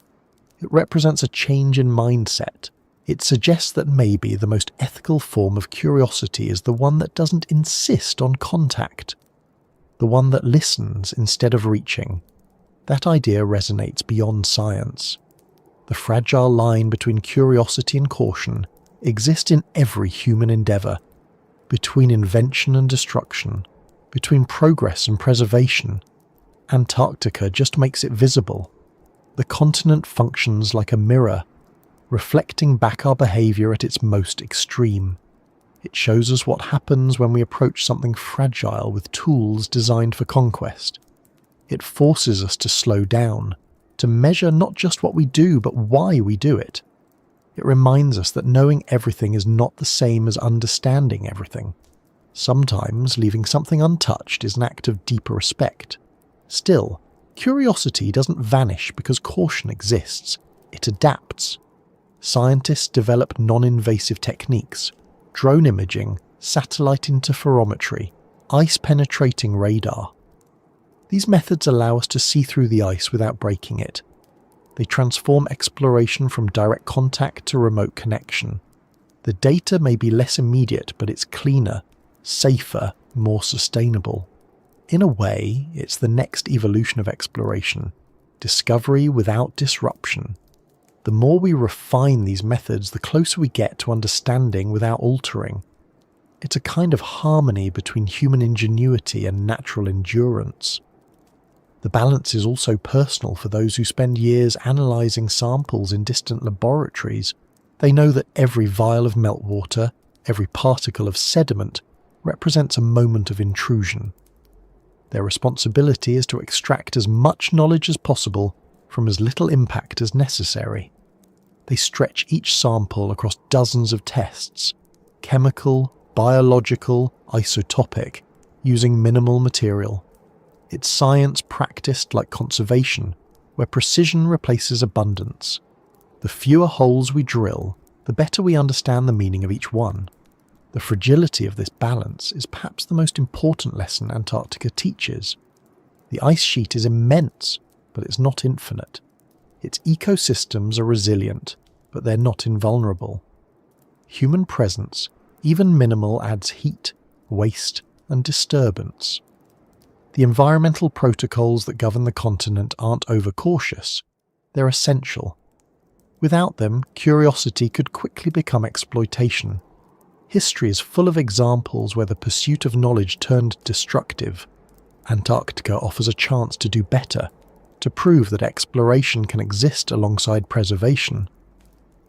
It represents a change in mindset. It suggests that maybe the most ethical form of curiosity is the one that doesn't insist on contact, the one that listens instead of reaching. That idea resonates beyond science. The fragile line between curiosity and caution exists in every human endeavour, between invention and destruction, between progress and preservation. Antarctica just makes it visible. The continent functions like a mirror, reflecting back our behaviour at its most extreme. It shows us what happens when we approach something fragile with tools designed for conquest. It forces us to slow down, to measure not just what we do, but why we do it. It reminds us that knowing everything is not the same as understanding everything. Sometimes leaving something untouched is an act of deeper respect. Still, curiosity doesn't vanish because caution exists. It adapts. Scientists develop non-invasive techniques, drone imaging, satellite interferometry, ice-penetrating radar. These methods allow us to see through the ice without breaking it. They transform exploration from direct contact to remote connection. The data may be less immediate, but it's cleaner, safer, more sustainable. In a way, it's the next evolution of exploration, discovery without disruption. The more we refine these methods, the closer we get to understanding without altering. It's a kind of harmony between human ingenuity and natural endurance. The balance is also personal for those who spend years analysing samples in distant laboratories. They know that every vial of meltwater, every particle of sediment, represents a moment of intrusion. Their responsibility is to extract as much knowledge as possible from as little impact as necessary. They stretch each sample across dozens of tests, chemical, biological, isotopic, using minimal material. It's science practiced like conservation, where precision replaces abundance. The fewer holes we drill, the better we understand the meaning of each one. The fragility of this balance is perhaps the most important lesson Antarctica teaches. The ice sheet is immense, but it's not infinite. Its ecosystems are resilient, but they're not invulnerable. Human presence, even minimal, adds heat, waste, and disturbance. The environmental protocols that govern the continent aren't overcautious. They're essential. Without them, curiosity could quickly become exploitation. History is full of examples where the pursuit of knowledge turned destructive. Antarctica offers a chance to do better, to prove that exploration can exist alongside preservation.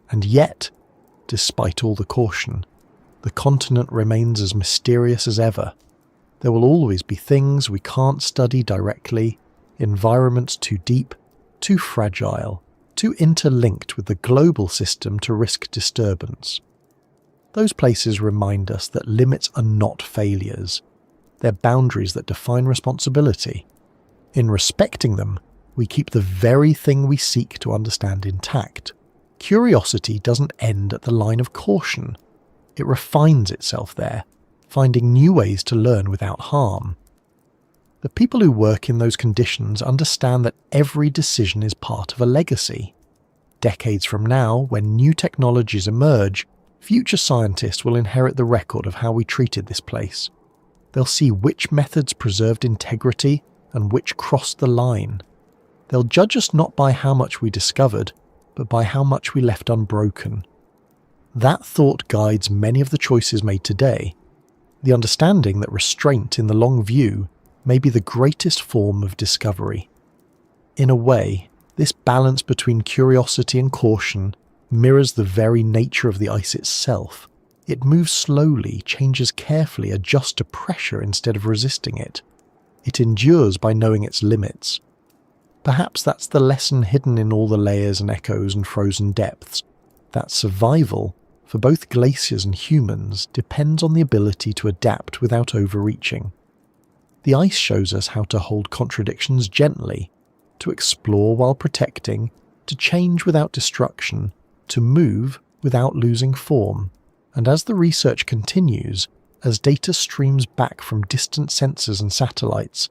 And yet, despite all the caution, the continent remains as mysterious as ever. There will always be things we can't study directly, environments too deep, too fragile, too interlinked with the global system to risk disturbance. Those places remind us that limits are not failures. They're boundaries that define responsibility. In respecting them, we keep the very thing we seek to understand intact. Curiosity doesn't end at the line of caution. It refines itself there, finding new ways to learn without harm. The people who work in those conditions understand that every decision is part of a legacy. Decades from now, when new technologies emerge, future scientists will inherit the record of how we treated this place. They'll see which methods preserved integrity and which crossed the line. They'll judge us not by how much we discovered, but by how much we left unbroken. That thought guides many of the choices made today. The understanding that restraint in the long view may be the greatest form of discovery. In a way, this balance between curiosity and caution mirrors the very nature of the ice itself. It moves slowly, changes carefully, adjusts to pressure instead of resisting it. It endures by knowing its limits. Perhaps that's the lesson hidden in all the layers and echoes and frozen depths, that survival, for both glaciers and humans, depends on the ability to adapt without overreaching. The ice shows us how to hold contradictions gently, to explore while protecting, to change without destruction, to move without losing form. And as the research continues, as data streams back from distant sensors and satellites,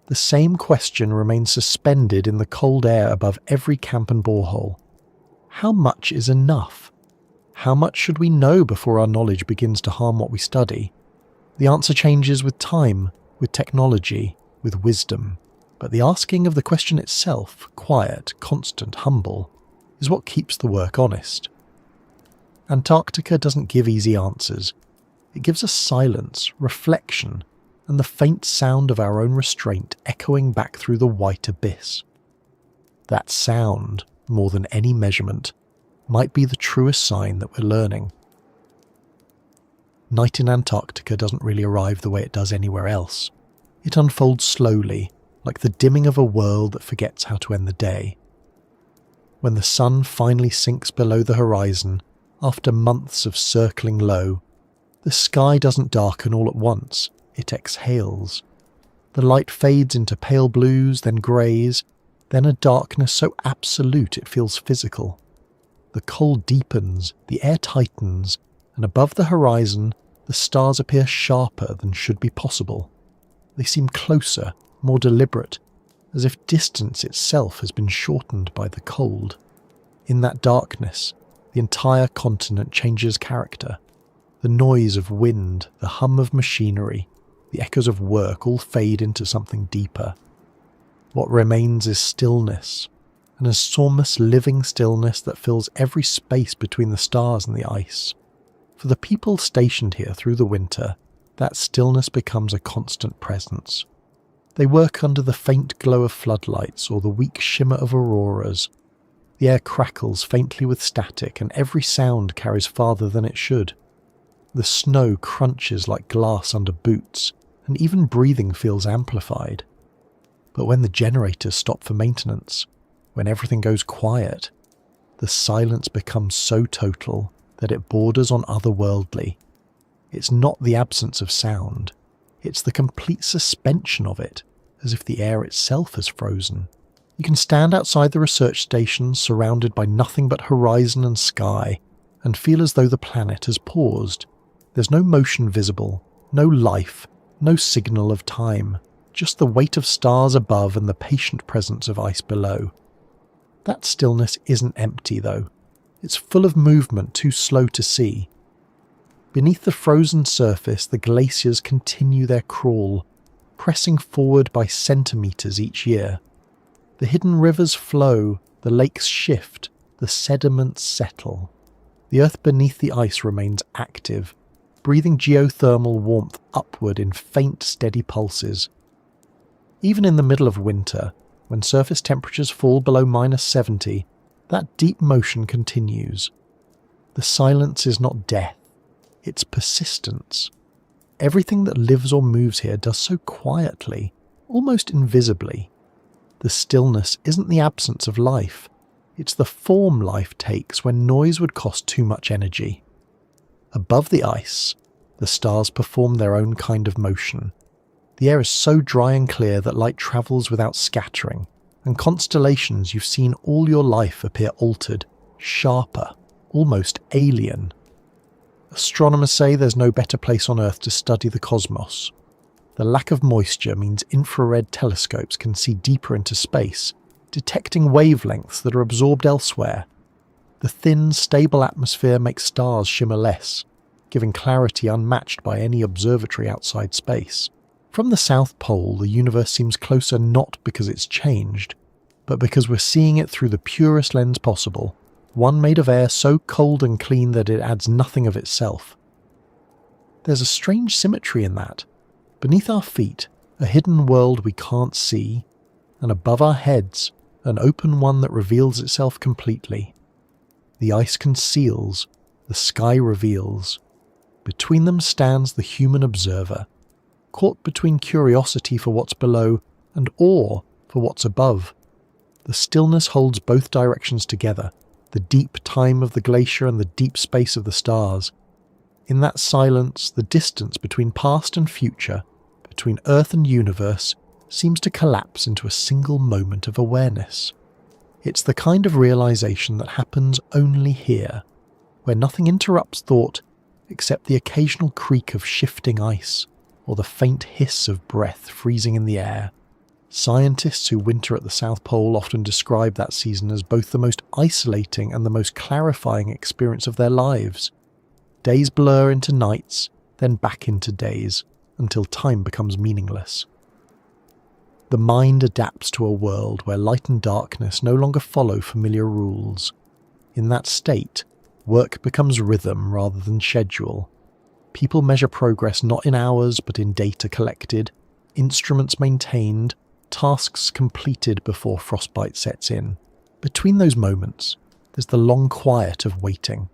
the same question remains suspended in the cold air above every camp and borehole. How much is enough? How much should we know before our knowledge begins to harm what we study? The answer changes with time, with technology, with wisdom. But the asking of the question itself, quiet, constant, humble, is what keeps the work honest. Antarctica doesn't give easy answers. It gives us silence, reflection, and the faint sound of our own restraint echoing back through the white abyss. That sound, more than any measurement, might be the truest sign that we're learning. Night in Antarctica doesn't really arrive the way it does anywhere else. It unfolds slowly, like the dimming of a world that forgets how to end the day. When the sun finally sinks below the horizon, after months of circling low, the sky doesn't darken all at once, it exhales. The light fades into pale blues, then greys, then a darkness so absolute it feels physical. The cold deepens, the air tightens, and above the horizon, the stars appear sharper than should be possible. They seem closer, more deliberate, as if distance itself has been shortened by the cold. In that darkness, the entire continent changes character. The noise of wind, the hum of machinery, the echoes of work all fade into something deeper. What remains is stillness, an enormous living stillness that fills every space between the stars and the ice. For the people stationed here through the winter, that stillness becomes a constant presence. They work under the faint glow of floodlights or the weak shimmer of auroras. The air crackles faintly with static, and every sound carries farther than it should. The snow crunches like glass under boots, and even breathing feels amplified. But when the generators stop for maintenance, when everything goes quiet, the silence becomes so total that it borders on otherworldly. It's not the absence of sound, it's the complete suspension of it, as if the air itself has frozen. You can stand outside the research station surrounded by nothing but horizon and sky, and feel as though the planet has paused. There's no motion visible, no life, no signal of time, just the weight of stars above and the patient presence of ice below. That stillness isn't empty, though. It's full of movement too slow to see. Beneath the frozen surface, the glaciers continue their crawl, pressing forward by centimetres each year. The hidden rivers flow, the lakes shift, the sediments settle. The earth beneath the ice remains active, breathing geothermal warmth upward in faint, steady pulses. Even in the middle of winter, when surface temperatures fall below -70, that deep motion continues. The silence is not death, it's persistence. Everything that lives or moves here does so quietly, almost invisibly. The stillness isn't the absence of life, it's the form life takes when noise would cost too much energy. Above the ice, the stars perform their own kind of motion. The air is so dry and clear that light travels without scattering, and constellations you've seen all your life appear altered, sharper, almost alien. Astronomers say there's no better place on Earth to study the cosmos. The lack of moisture means infrared telescopes can see deeper into space, detecting wavelengths that are absorbed elsewhere. The thin, stable atmosphere makes stars shimmer less, giving clarity unmatched by any observatory outside space. From the South Pole, the universe seems closer not because it's changed, but because we're seeing it through the purest lens possible, one made of air so cold and clean that it adds nothing of itself. There's a strange symmetry in that. Beneath our feet, a hidden world we can't see, and above our heads, an open one that reveals itself completely. The ice conceals, the sky reveals. Between them stands the human observer, caught between curiosity for what's below and awe for what's above. The stillness holds both directions together, the deep time of the glacier and the deep space of the stars. In that silence, the distance between past and future, between Earth and universe, seems to collapse into a single moment of awareness. It's the kind of realization that happens only here, where nothing interrupts thought except the occasional creak of shifting ice or the faint hiss of breath freezing in the air. Scientists who winter at the South Pole often describe that season as both the most isolating and the most clarifying experience of their lives. Days blur into nights, then back into days, until time becomes meaningless. The mind adapts to a world where light and darkness no longer follow familiar rules. In that state, work becomes rhythm rather than schedule. People measure progress not in hours but in data collected, instruments maintained, tasks completed before frostbite sets in. Between those moments, there's the long quiet of waiting.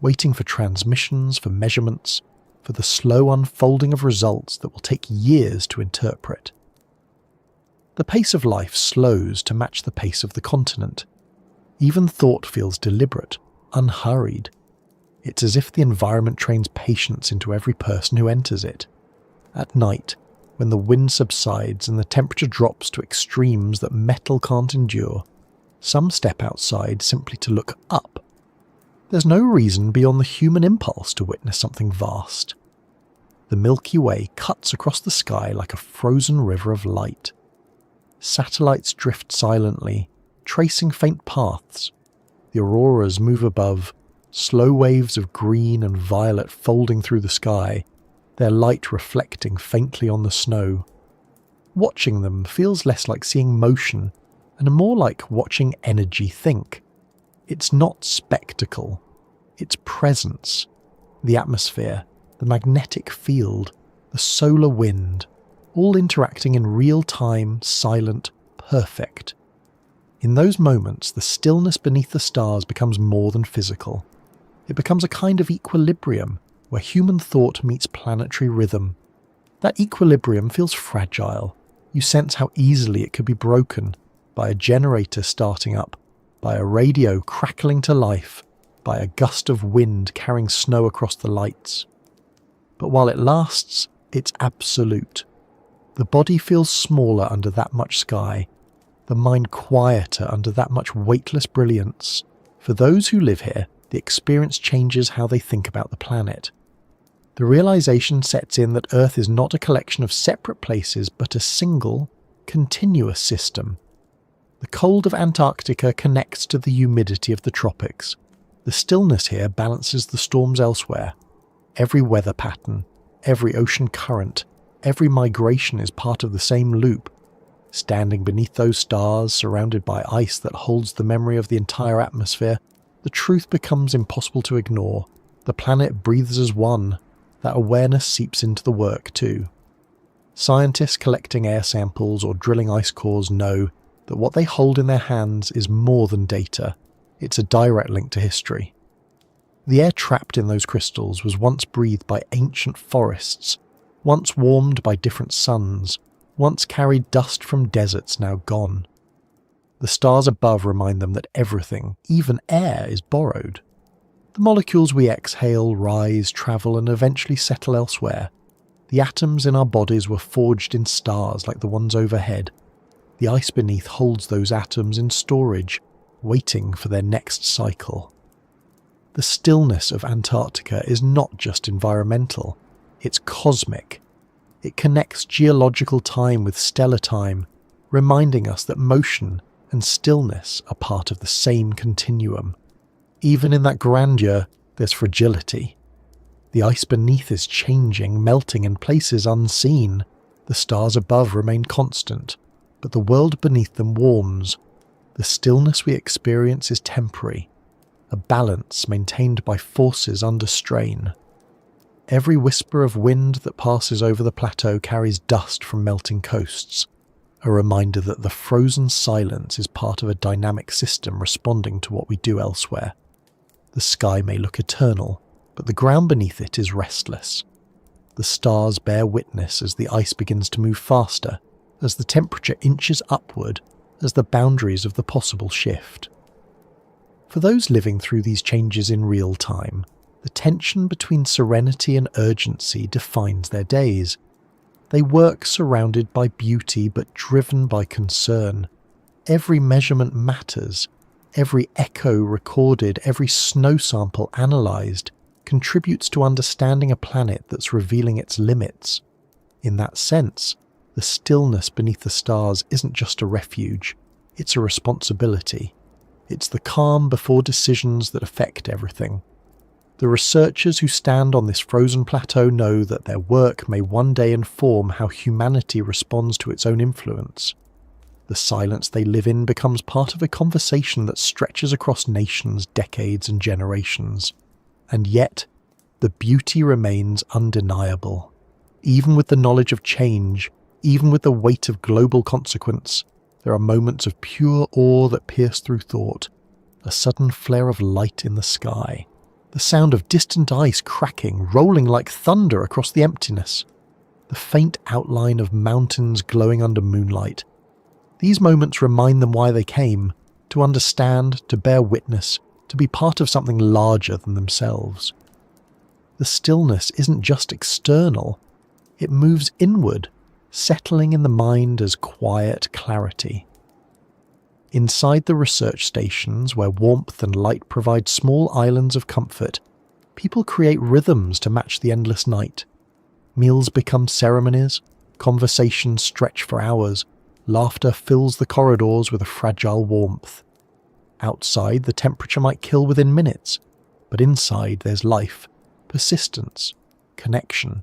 Waiting for transmissions, for measurements, for the slow unfolding of results that will take years to interpret. The pace of life slows to match the pace of the continent. Even thought feels deliberate, unhurried. It's as if the environment trains patience into every person who enters it. At night, when the wind subsides and the temperature drops to extremes that metal can't endure, some step outside simply to look up. There's no reason beyond the human impulse to witness something vast. The Milky Way cuts across the sky like a frozen river of light. Satellites drift silently, tracing faint paths. The auroras move above, slow waves of green and violet folding through the sky, their light reflecting faintly on the snow. Watching them feels less like seeing motion and more like watching energy think. It's not spectacle, it's presence. The atmosphere, the magnetic field, the solar wind, all interacting in real time, silent, perfect. In those moments, the stillness beneath the stars becomes more than physical. It becomes a kind of equilibrium where human thought meets planetary rhythm. That equilibrium feels fragile. You sense how easily it could be broken by a generator starting up, by a radio crackling to life, by a gust of wind carrying snow across the lights. But while it lasts, it's absolute. The body feels smaller under that much sky, the mind quieter under that much weightless brilliance. For those who live here, the experience changes how they think about the planet. The realization sets in that Earth is not a collection of separate places, but a single, continuous system. The cold of Antarctica connects to the humidity of the tropics. The stillness here balances the storms elsewhere. Every weather pattern, every ocean current, every migration is part of the same loop. Standing beneath those stars, surrounded by ice that holds the memory of the entire atmosphere, the truth becomes impossible to ignore. The planet breathes as one. That awareness seeps into the work too. Scientists collecting air samples or drilling ice cores know that what they hold in their hands is more than data. It's a direct link to history. The air trapped in those crystals was once breathed by ancient forests, once warmed by different suns, once carried dust from deserts now gone. The stars above remind them that everything, even air, is borrowed. The molecules we exhale rise, travel, and eventually settle elsewhere. The atoms in our bodies were forged in stars like the ones overhead. The ice beneath holds those atoms in storage, waiting for their next cycle. The stillness of Antarctica is not just environmental, it's cosmic. It connects geological time with stellar time, reminding us that motion and stillness are part of the same continuum. Even in that grandeur, there's fragility. The ice beneath is changing, melting in places unseen. The stars above remain constant, but the world beneath them warms. The stillness we experience is temporary, a balance maintained by forces under strain. Every whisper of wind that passes over the plateau carries dust from melting coasts, a reminder that the frozen silence is part of a dynamic system responding to what we do elsewhere. The sky may look eternal, but the ground beneath it is restless. The stars bear witness as the ice begins to move faster, as the temperature inches upward, as the boundaries of the possible shift. For those living through these changes in real time, the tension between serenity and urgency defines their days. They work surrounded by beauty but driven by concern. Every measurement matters. Every echo recorded, every snow sample analysed, contributes to understanding a planet that's revealing its limits. In that sense, the stillness beneath the stars isn't just a refuge, it's a responsibility. It's the calm before decisions that affect everything. The researchers who stand on this frozen plateau know that their work may one day inform how humanity responds to its own influence. The silence they live in becomes part of a conversation that stretches across nations, decades, and generations. And yet, the beauty remains undeniable. Even with the knowledge of change, even with the weight of global consequence, there are moments of pure awe that pierce through thought, a sudden flare of light in the sky, the sound of distant ice cracking, rolling like thunder across the emptiness, the faint outline of mountains glowing under moonlight. These moments remind them why they came, to understand, to bear witness, to be part of something larger than themselves. The stillness isn't just external, it moves inward, settling in the mind as quiet clarity. Inside the research stations, where warmth and light provide small islands of comfort, people create rhythms to match the endless night. Meals become ceremonies, conversations stretch for hours, laughter fills the corridors with a fragile warmth. Outside, the temperature might kill within minutes, but inside there's life, persistence, connection.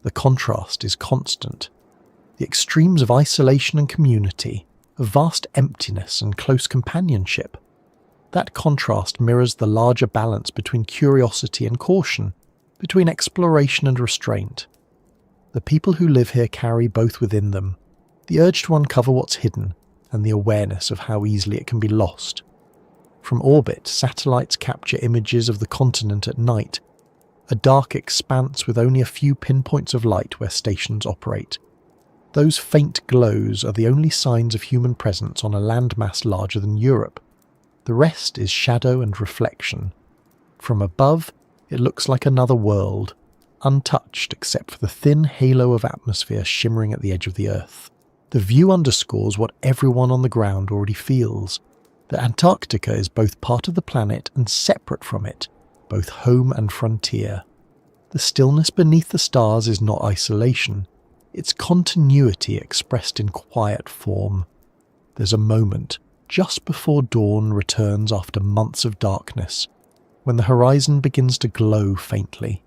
The contrast is constant. The extremes of isolation and community, of vast emptiness and close companionship. That contrast mirrors the larger balance between curiosity and caution, between exploration and restraint. The people who live here carry both within them, the urge to uncover what's hidden and the awareness of how easily it can be lost. From orbit, satellites capture images of the continent at night, a dark expanse with only a few pinpoints of light where stations operate. Those faint glows are the only signs of human presence on a landmass larger than Europe. The rest is shadow and reflection. From above, it looks like another world, untouched except for the thin halo of atmosphere shimmering at the edge of the Earth. The view underscores what everyone on the ground already feels, that Antarctica is both part of the planet and separate from it, both home and frontier. The stillness beneath the stars is not isolation. It's continuity expressed in quiet form. There's a moment, just before dawn returns after months of darkness, when the horizon begins to glow faintly.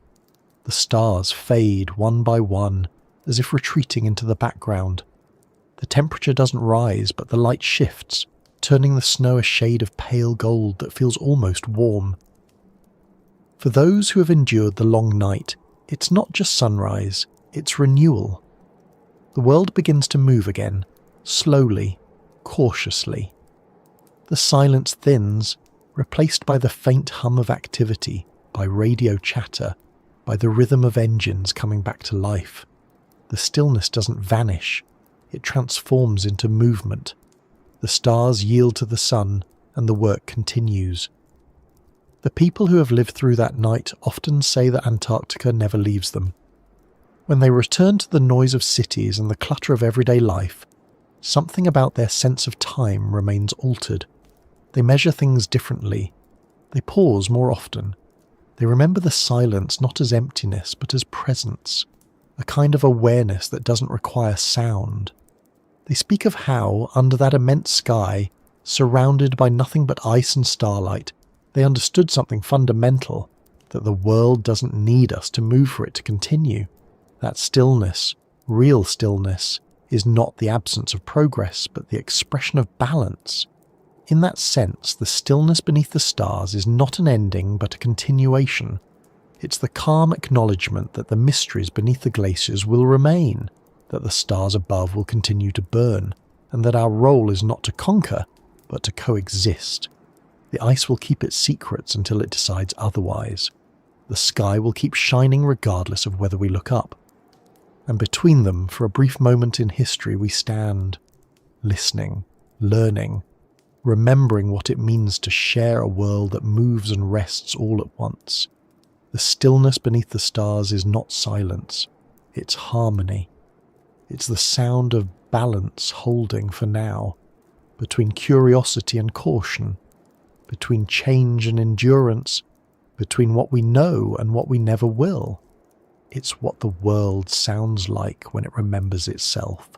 The stars fade one by one, as if retreating into the background. The temperature doesn't rise, but the light shifts, turning the snow a shade of pale gold that feels almost warm. For those who have endured the long night, it's not just sunrise, it's renewal. The world begins to move again, slowly, cautiously. The silence thins, replaced by the faint hum of activity, by radio chatter, by the rhythm of engines coming back to life. The stillness doesn't vanish, it transforms into movement. The stars yield to the sun, and the work continues. The people who have lived through that night often say that Antarctica never leaves them. When they return to the noise of cities and the clutter of everyday life, something about their sense of time remains altered. They measure things differently. They pause more often. They remember the silence not as emptiness but as presence. a kind of awareness that doesn't require sound. They speak of how, under that immense sky, surrounded by nothing but ice and starlight, they understood something fundamental, that the world doesn't need us to move for it to continue. That stillness, real stillness, is not the absence of progress, but the expression of balance. In that sense, the stillness beneath the stars is not an ending, but a continuation. It's the calm acknowledgement that the mysteries beneath the glaciers will remain, that the stars above will continue to burn, and that our role is not to conquer, but to coexist. The ice will keep its secrets until it decides otherwise. The sky will keep shining regardless of whether we look up. And between them, for a brief moment in history, we stand, listening, learning, remembering what it means to share a world that moves and rests all at once. The stillness beneath the stars is not silence, it's harmony. It's the sound of balance holding for now, between curiosity and caution, between change and endurance, between what we know and what we never will. It's what the world sounds like when it remembers itself.